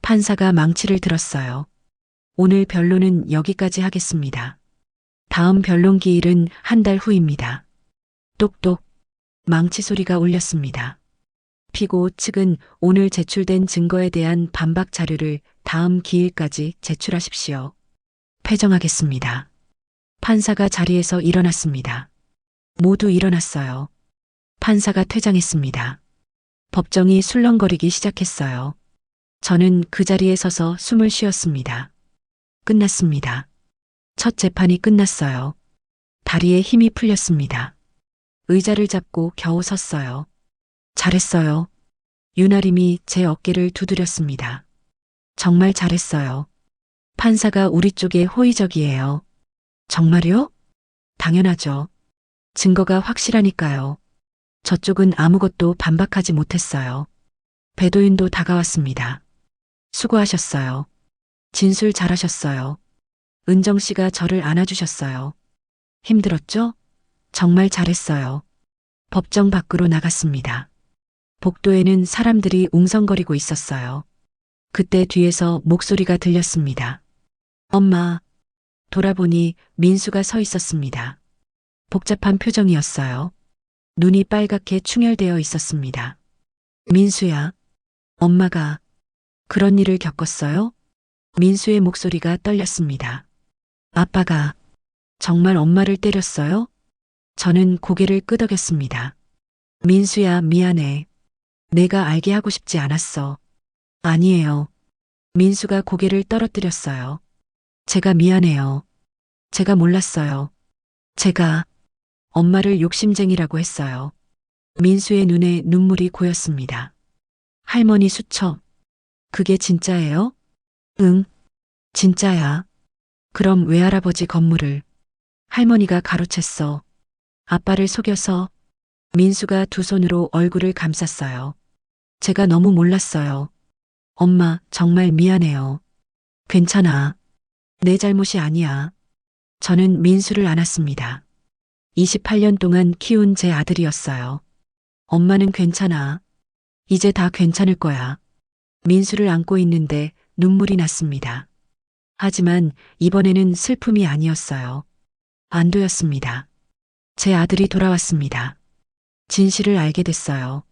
판사가 망치를 들었어요. 오늘 변론은 여기까지 하겠습니다. 다음 변론 기일은 한 달 후입니다. 똑똑. 망치 소리가 울렸습니다. 피고 측은 오늘 제출된 증거에 대한 반박 자료를 다음 기일까지 제출하십시오. 패정하겠습니다. 판사가 자리에서 일어났습니다. 모두 일어났어요. 판사가 퇴장했습니다. 법정이 술렁거리기 시작했어요. 저는 그 자리에 서서 숨을 쉬었습니다. 끝났습니다. 첫 재판이 끝났어요. 다리에 힘이 풀렸습니다. 의자를 잡고 겨우 섰어요. 잘했어요. 윤아림이 제 어깨를 두드렸습니다. 정말 잘했어요. 판사가 우리 쪽에 호의적이에요. 정말요? 당연하죠. 증거가 확실하니까요. 저쪽은 아무것도 반박하지 못했어요. 배도윤도 다가왔습니다. 수고하셨어요. 진술 잘하셨어요. 은정 씨가 저를 안아주셨어요. 힘들었죠? 정말 잘했어요. 법정 밖으로 나갔습니다. 복도에는 사람들이 웅성거리고 있었어요. 그때 뒤에서 목소리가 들렸습니다. 엄마. 돌아보니 민수가 서 있었습니다. 복잡한 표정이었어요. 눈이 빨갛게 충혈되어 있었습니다. 민수야. 엄마가 그런 일을 겪었어요? 민수의 목소리가 떨렸습니다. 아빠가 정말 엄마를 때렸어요? 저는 고개를 끄덕였습니다. 민수야, 미안해. 내가 알게 하고 싶지 않았어. 아니에요. 민수가 고개를 떨어뜨렸어요. 제가 미안해요. 제가 몰랐어요. 제가 엄마를 욕심쟁이라고 했어요. 민수의 눈에 눈물이 고였습니다. 할머니 수첩. 그게 진짜예요? 응, 진짜야. 그럼 외할아버지 건물을 할머니가 가로챘어. 아빠를 속여서. 민수가 두 손으로 얼굴을 감쌌어요. 제가 너무 몰랐어요. 엄마, 정말 미안해요. 괜찮아. 내 잘못이 아니야. 저는 민수를 안았습니다. 28년 동안 키운 제 아들이었어요. 엄마는 괜찮아. 이제 다 괜찮을 거야. 민수를 안고 있는데 눈물이 났습니다. 하지만 이번에는 슬픔이 아니었어요. 안도였습니다. 제 아들이 돌아왔습니다. 진실을 알게 됐어요.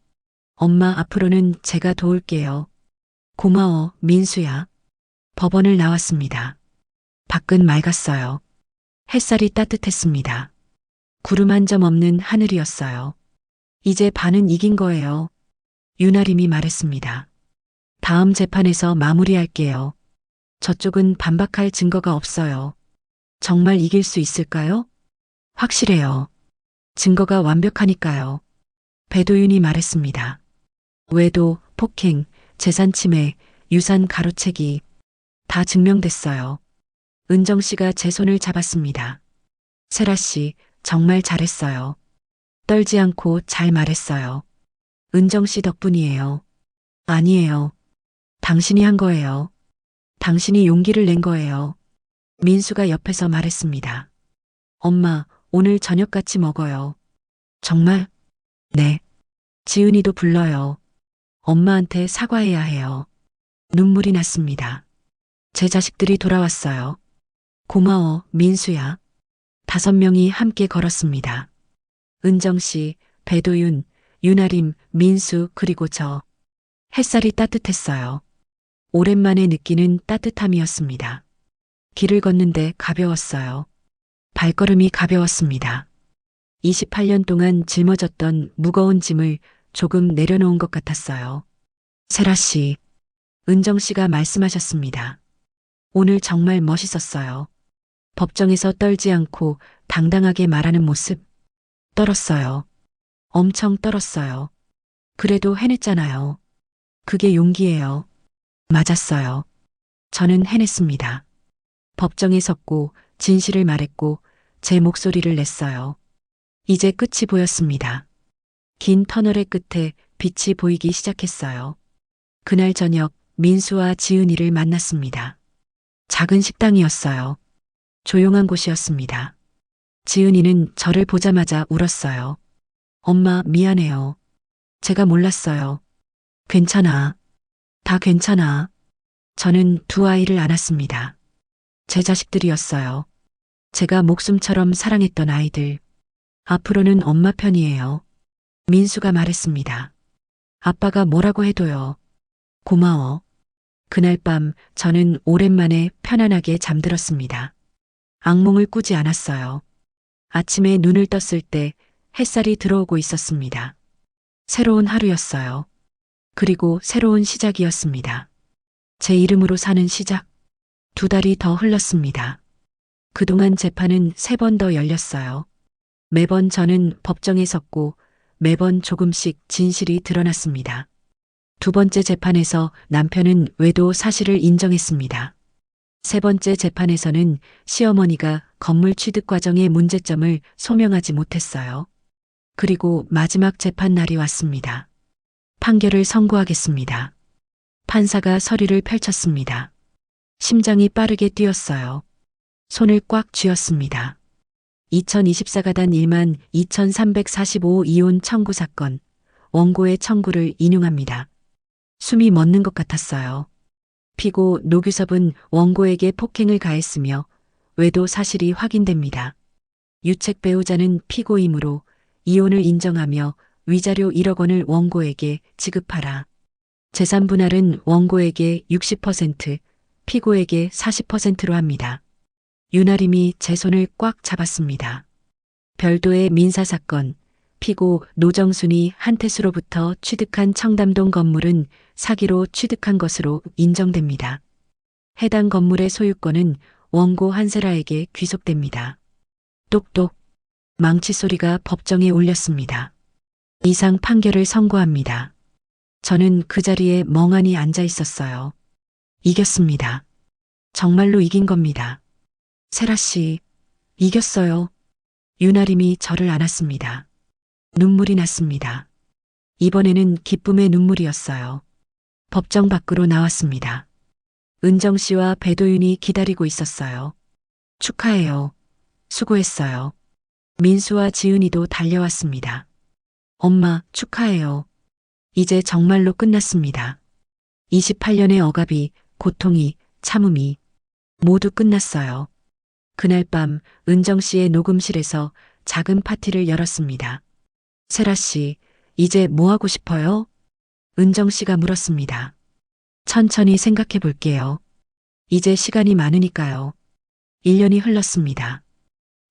엄마, 앞으로는 제가 도울게요. 고마워, 민수야. 법원을 나왔습니다. 밖은 맑았어요. 햇살이 따뜻했습니다. 구름 한 점 없는 하늘이었어요. 이제 반은 이긴 거예요. 윤아림이 말했습니다. 다음 재판에서 마무리할게요. 저쪽은 반박할 증거가 없어요. 정말 이길 수 있을까요? 확실해요. 증거가 완벽하니까요. 배도윤이 말했습니다. 외도, 폭행, 재산 침해, 유산 가로채기 다 증명됐어요. 은정 씨가 제 손을 잡았습니다. 세라 씨, 정말 잘했어요. 떨지 않고 잘 말했어요. 은정 씨 덕분이에요. 아니에요. 당신이 한 거예요. 당신이 용기를 낸 거예요. 민수가 옆에서 말했습니다. 엄마, 오늘 저녁 같이 먹어요. 정말? 네. 지은이도 불러요. 엄마한테 사과해야 해요. 눈물이 났습니다. 제 자식들이 돌아왔어요. 고마워, 민수야. 5명이 함께 걸었습니다. 은정 씨, 배도윤, 윤아림, 민수, 그리고 저. 햇살이 따뜻했어요. 오랜만에 느끼는 따뜻함이었습니다. 길을 걷는데 가벼웠어요. 발걸음이 가벼웠습니다. 28년 동안 짊어졌던 무거운 짐을 조금 내려놓은 것 같았어요. 세라 씨, 은정 씨가 말씀하셨습니다. 오늘 정말 멋있었어요. 법정에서 떨지 않고 당당하게 말하는 모습. 떨었어요. 엄청 떨었어요. 그래도 해냈잖아요. 그게 용기예요. 맞았어요. 저는 해냈습니다. 법정에 섰고 진실을 말했고 제 목소리를 냈어요. 이제 끝이 보였습니다. 긴 터널의 끝에 빛이 보이기 시작했어요. 그날 저녁 민수와 지은이를 만났습니다. 작은 식당이었어요. 조용한 곳이었습니다. 지은이는 저를 보자마자 울었어요. 엄마, 미안해요. 제가 몰랐어요. 괜찮아. 다 괜찮아. 저는 두 아이를 안았습니다. 제 자식들이었어요. 제가 목숨처럼 사랑했던 아이들. 앞으로는 엄마 편이에요. 민수가 말했습니다. 아빠가 뭐라고 해도요. 고마워. 그날 밤 저는 오랜만에 편안하게 잠들었습니다. 악몽을 꾸지 않았어요. 아침에 눈을 떴을 때 햇살이 들어오고 있었습니다. 새로운 하루였어요. 그리고 새로운 시작이었습니다. 제 이름으로 사는 시작. 2달이 더 흘렀습니다. 그동안 재판은 3번 더 열렸어요. 매번 저는 법정에 섰고 매번 조금씩 진실이 드러났습니다. 2번째 재판에서 남편은 외도 사실을 인정했습니다. 3번째 재판에서는 시어머니가 건물 취득 과정의 문제점을 소명하지 못했어요. 그리고 마지막 재판 날이 왔습니다. 판결을 선고하겠습니다. 판사가 서류를 펼쳤습니다. 심장이 빠르게 뛰었어요. 손을 꽉 쥐었습니다. 2024가단 1만 2345 이혼 청구 사건, 원고의 청구를 인용합니다. 숨이 멎는 것 같았어요. 피고 노규섭은 원고에게 폭행을 가했으며 외도 사실이 확인됩니다. 유책 배우자는 피고이므로 이혼을 인정하며 위자료 1억 원을 원고에게 지급하라. 재산 분할은 원고에게 60%, 피고에게 40%로 합니다. 윤아림이 제 손을 꽉 잡았습니다. 별도의 민사사건, 피고 노정순이 한태수로부터 취득한 청담동 건물은 사기로 취득한 것으로 인정됩니다. 해당 건물의 소유권은 원고 한세라에게 귀속됩니다. 똑똑, 망치 소리가 법정에 울렸습니다. 이상 판결을 선고합니다. 저는 그 자리에 멍하니 앉아 있었어요. 이겼습니다. 정말로 이긴 겁니다. 세라 씨, 이겼어요. 윤아림이 저를 안았습니다. 눈물이 났습니다. 이번에는 기쁨의 눈물이었어요. 법정 밖으로 나왔습니다. 은정 씨와 배도윤이 기다리고 있었어요. 축하해요. 수고했어요. 민수와 지은이도 달려왔습니다. 엄마, 축하해요. 이제 정말로 끝났습니다. 28년의 억압이, 고통이, 참음이 모두 끝났어요. 그날 밤 은정 씨의 녹음실에서 작은 파티를 열었습니다. 세라 씨, 이제 뭐 하고 싶어요? 은정 씨가 물었습니다. 천천히 생각해 볼게요. 이제 시간이 많으니까요. 1년이 흘렀습니다.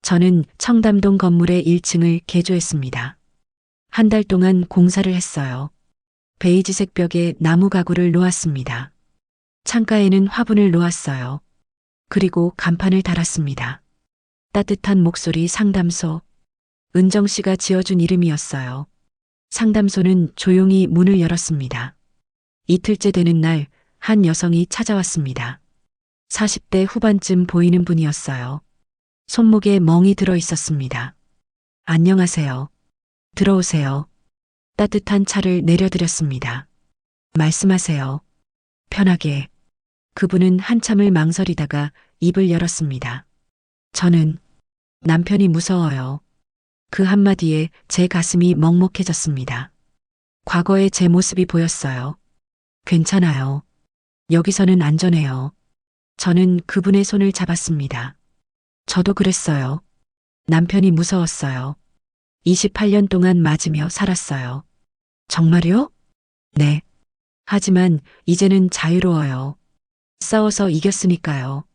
저는 청담동 건물의 1층을 개조했습니다. 한 달 동안 공사를 했어요. 베이지색 벽에 나무 가구를 놓았습니다. 창가에는 화분을 놓았어요. 그리고 간판을 달았습니다. 따뜻한 목소리 상담소. 은정 씨가 지어준 이름이었어요. 상담소는 조용히 문을 열었습니다. 이틀째 되는 날, 한 여성이 찾아왔습니다. 40대 후반쯤 보이는 분이었어요. 손목에 멍이 들어 있었습니다. 안녕하세요. 들어오세요. 따뜻한 차를 내려드렸습니다. 말씀하세요. 편하게. 그분은 한참을 망설이다가 입을 열었습니다. 저는 남편이 무서워요. 그 한마디에 제 가슴이 먹먹해졌습니다. 과거의 제 모습이 보였어요. 괜찮아요. 여기서는 안전해요. 저는 그분의 손을 잡았습니다. 저도 그랬어요. 남편이 무서웠어요. 28년 동안 맞으며 살았어요. 정말요? 네. 하지만 이제는 자유로워요. 싸워서 이겼으니까요.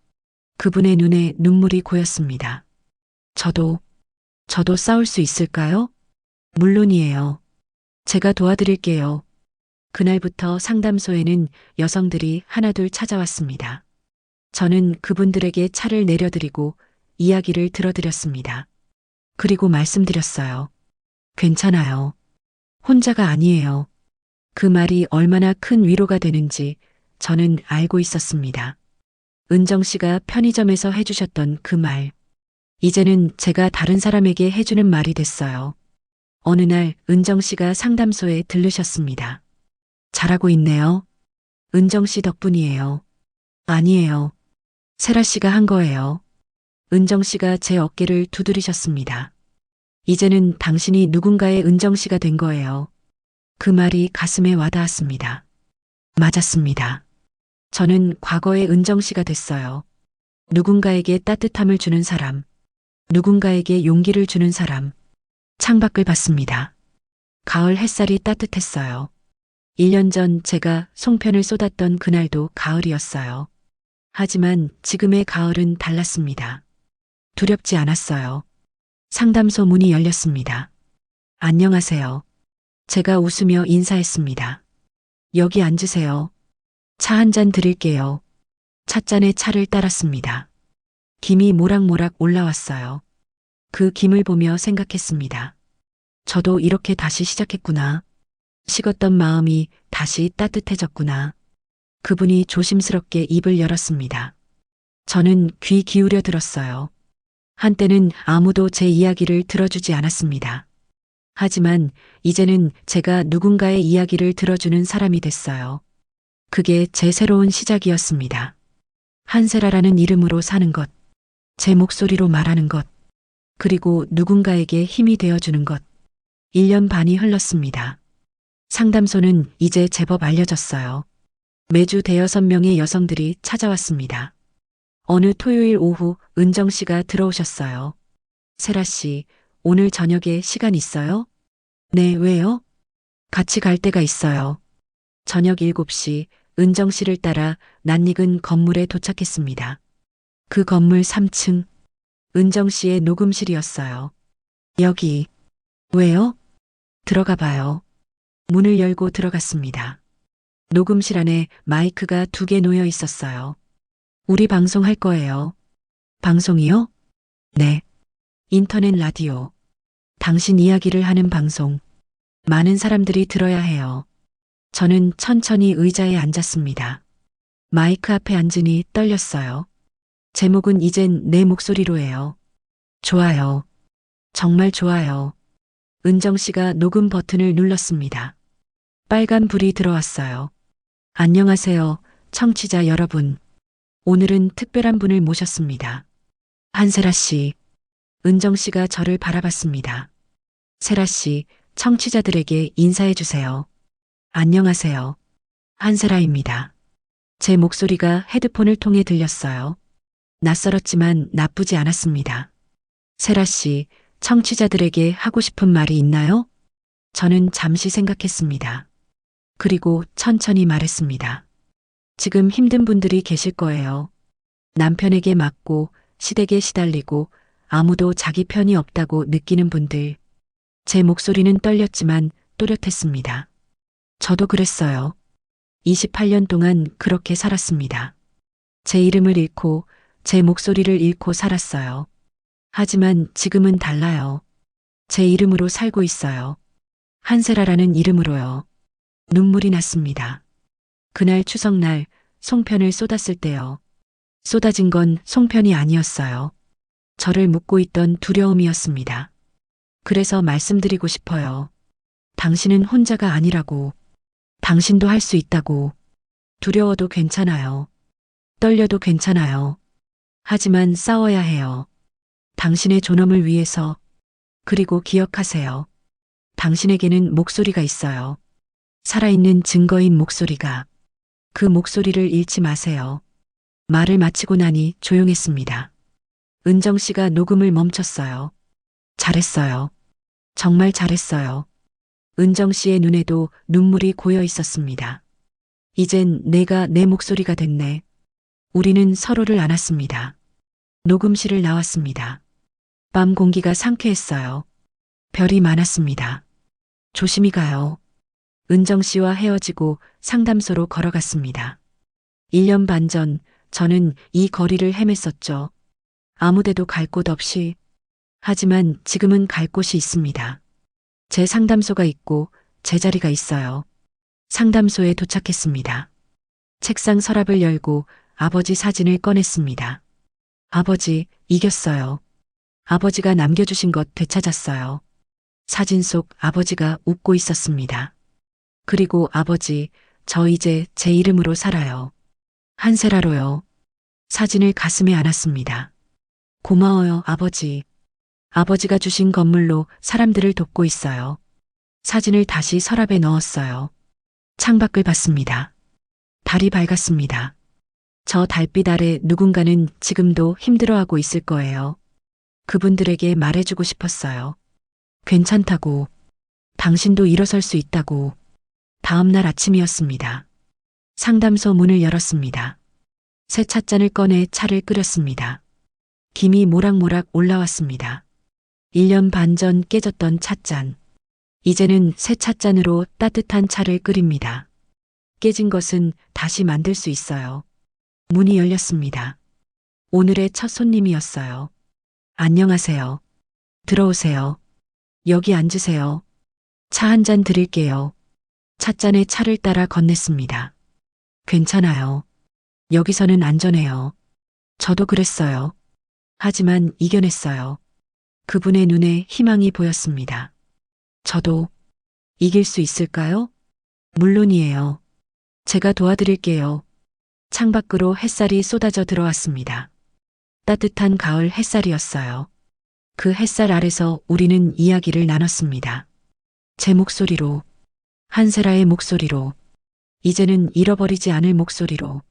그분의 눈에 눈물이 고였습니다. 저도 싸울 수 있을까요? 물론이에요. 제가 도와드릴게요. 그날부터 상담소에는 여성들이 하나둘 찾아왔습니다. 저는 그분들에게 차를 내려드리고 이야기를 들어드렸습니다. 그리고 말씀드렸어요. 괜찮아요. 혼자가 아니에요. 그 말이 얼마나 큰 위로가 되는지 저는 알고 있었습니다. 은정 씨가 편의점에서 해주셨던 그 말. 이제는 제가 다른 사람에게 해주는 말이 됐어요. 어느 날 은정 씨가 상담소에 들르셨습니다. 잘하고 있네요. 은정 씨 덕분이에요. 아니에요. 세라 씨가 한 거예요. 은정 씨가 제 어깨를 두드리셨습니다. 이제는 당신이 누군가의 은정 씨가 된 거예요. 그 말이 가슴에 와닿았습니다. 맞았습니다. 저는 과거의 은정 씨가 됐어요. 누군가에게 따뜻함을 주는 사람, 누군가에게 용기를 주는 사람. 창밖을 봤습니다. 가을 햇살이 따뜻했어요. 1년 전 제가 송편을 쏟았던 그날도 가을이었어요. 하지만 지금의 가을은 달랐습니다. 두렵지 않았어요. 상담소 문이 열렸습니다. 안녕하세요. 제가 웃으며 인사했습니다. 여기 앉으세요. 차 한 잔 드릴게요. 찻잔에 차를 따랐습니다. 김이 모락모락 올라왔어요. 그 김을 보며 생각했습니다. 저도 이렇게 다시 시작했구나. 식었던 마음이 다시 따뜻해졌구나. 그분이 조심스럽게 입을 열었습니다. 저는 귀 기울여 들었어요. 한때는 아무도 제 이야기를 들어주지 않았습니다. 하지만 이제는 제가 누군가의 이야기를 들어주는 사람이 됐어요. 그게 제 새로운 시작이었습니다. 한세라라는 이름으로 사는 것, 제 목소리로 말하는 것, 그리고 누군가에게 힘이 되어주는 것. 1년 반이 흘렀습니다. 상담소는 이제 제법 알려졌어요. 매주 대여섯 명의 여성들이 찾아왔습니다. 어느 토요일 오후 은정 씨가 들어오셨어요. 세라 씨, 오늘 저녁에 시간 있어요? 네, 왜요? 같이 갈 데가 있어요. 저녁 7시 은정 씨를 따라 낯익은 건물에 도착했습니다. 그 건물 3층, 은정 씨의 녹음실이었어요. 여기. 왜요? 들어가 봐요. 문을 열고 들어갔습니다. 녹음실 안에 마이크가 2개 놓여 있었어요. 우리 방송할 거예요. 방송이요? 네. 인터넷 라디오. 당신 이야기를 하는 방송. 많은 사람들이 들어야 해요. 저는 천천히 의자에 앉았습니다. 마이크 앞에 앉으니 떨렸어요. 제목은 이젠 내 목소리로 해요. 좋아요. 정말 좋아요. 은정 씨가 녹음 버튼을 눌렀습니다. 빨간 불이 들어왔어요. 안녕하세요, 청취자 여러분. 오늘은 특별한 분을 모셨습니다. 한세라 씨. 은정 씨가 저를 바라봤습니다. 세라 씨, 청취자들에게 인사해 주세요. 안녕하세요. 한세라입니다. 제 목소리가 헤드폰을 통해 들렸어요. 낯설었지만 나쁘지 않았습니다. 세라 씨, 청취자들에게 하고 싶은 말이 있나요? 저는 잠시 생각했습니다. 그리고 천천히 말했습니다. 지금 힘든 분들이 계실 거예요. 남편에게 맞고 시댁에 시달리고 아무도 자기 편이 없다고 느끼는 분들. 제 목소리는 떨렸지만 또렷했습니다. 저도 그랬어요. 28년 동안 그렇게 살았습니다. 제 이름을 잃고 제 목소리를 잃고 살았어요. 하지만 지금은 달라요. 제 이름으로 살고 있어요. 한세라라는 이름으로요. 눈물이 났습니다. 그날 추석날 송편을 쏟았을 때요. 쏟아진 건 송편이 아니었어요. 저를 묶고 있던 두려움이었습니다. 그래서 말씀드리고 싶어요. 당신은 혼자가 아니라고. 당신도 할 수 있다고. 두려워도 괜찮아요. 떨려도 괜찮아요. 하지만 싸워야 해요. 당신의 존엄을 위해서. 그리고 기억하세요. 당신에게는 목소리가 있어요. 살아있는 증거인 목소리가. 그 목소리를 잃지 마세요. 말을 마치고 나니 조용했습니다. 은정 씨가 녹음을 멈췄어요. 잘했어요. 정말 잘했어요. 은정 씨의 눈에도 눈물이 고여 있었습니다. 이젠 내가 내 목소리가 됐네. 우리는 서로를 안았습니다. 녹음실을 나왔습니다. 밤 공기가 상쾌했어요. 별이 많았습니다. 조심히 가요. 은정 씨와 헤어지고 상담소로 걸어갔습니다. 1년 반 전 저는 이 거리를 헤맸었죠. 아무데도 갈 곳 없이. 하지만 지금은 갈 곳이 있습니다. 제 상담소가 있고 제 자리가 있어요. 상담소에 도착했습니다. 책상 서랍을 열고 아버지 사진을 꺼냈습니다. 아버지, 이겼어요. 아버지가 남겨주신 것 되찾았어요. 사진 속 아버지가 웃고 있었습니다. 그리고 아버지, 저 이제 제 이름으로 살아요. 한세라로요. 사진을 가슴에 안았습니다. 고마워요, 아버지. 아버지가 주신 건물로 사람들을 돕고 있어요. 사진을 다시 서랍에 넣었어요. 창밖을 봤습니다. 달이 밝았습니다. 저 달빛 아래 누군가는 지금도 힘들어하고 있을 거예요. 그분들에게 말해주고 싶었어요. 괜찮다고. 당신도 일어설 수 있다고. 다음 날 아침이었습니다. 상담소 문을 열었습니다. 새 찻잔을 꺼내 차를 끓였습니다. 김이 모락모락 올라왔습니다. 1년 반 전 깨졌던 찻잔. 이제는 새 찻잔으로 따뜻한 차를 끓입니다. 깨진 것은 다시 만들 수 있어요. 문이 열렸습니다. 오늘의 첫 손님이었어요. 안녕하세요. 들어오세요. 여기 앉으세요. 차 한 잔 드릴게요. 찻잔에 차를 따라 건넸습니다. 괜찮아요. 여기서는 안전해요. 저도 그랬어요. 하지만 이겨냈어요. 그분의 눈에 희망이 보였습니다. 저도 이길 수 있을까요? 물론이에요. 제가 도와드릴게요. 창밖으로 햇살이 쏟아져 들어왔습니다. 따뜻한 가을 햇살이었어요. 그 햇살 아래서 우리는 이야기를 나눴습니다. 제 목소리로, 한세라의 목소리로, 이제는 잃어버리지 않을 목소리로.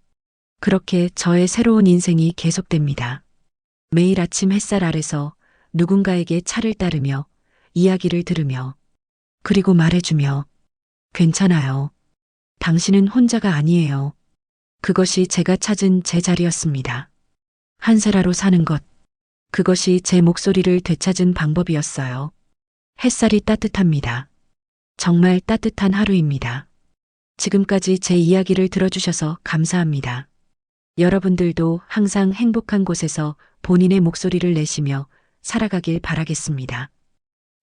그렇게 저의 새로운 인생이 계속됩니다. 매일 아침 햇살 아래서 누군가에게 차를 따르며 이야기를 들으며 그리고 말해주며 괜찮아요. 당신은 혼자가 아니에요. 그것이 제가 찾은 제 자리였습니다. 한세라로 사는 것. 그것이 제 목소리를 되찾은 방법이었어요. 햇살이 따뜻합니다. 정말 따뜻한 하루입니다. 지금까지 제 이야기를 들어주셔서 감사합니다. 여러분들도 항상 행복한 곳에서 본인의 목소리를 내시며 살아가길 바라겠습니다.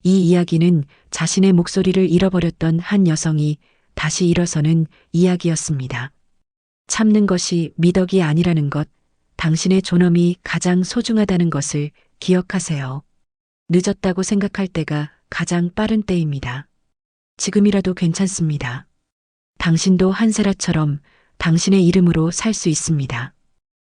이 이야기는 자신의 목소리를 잃어버렸던 한 여성이 다시 일어서는 이야기였습니다. 참는 것이 미덕이 아니라는 것, 당신의 존엄이 가장 소중하다는 것을 기억하세요. 늦었다고 생각할 때가 가장 빠른 때입니다. 지금이라도 괜찮습니다. 당신도 한세라처럼 당신의 이름으로 살 수 있습니다.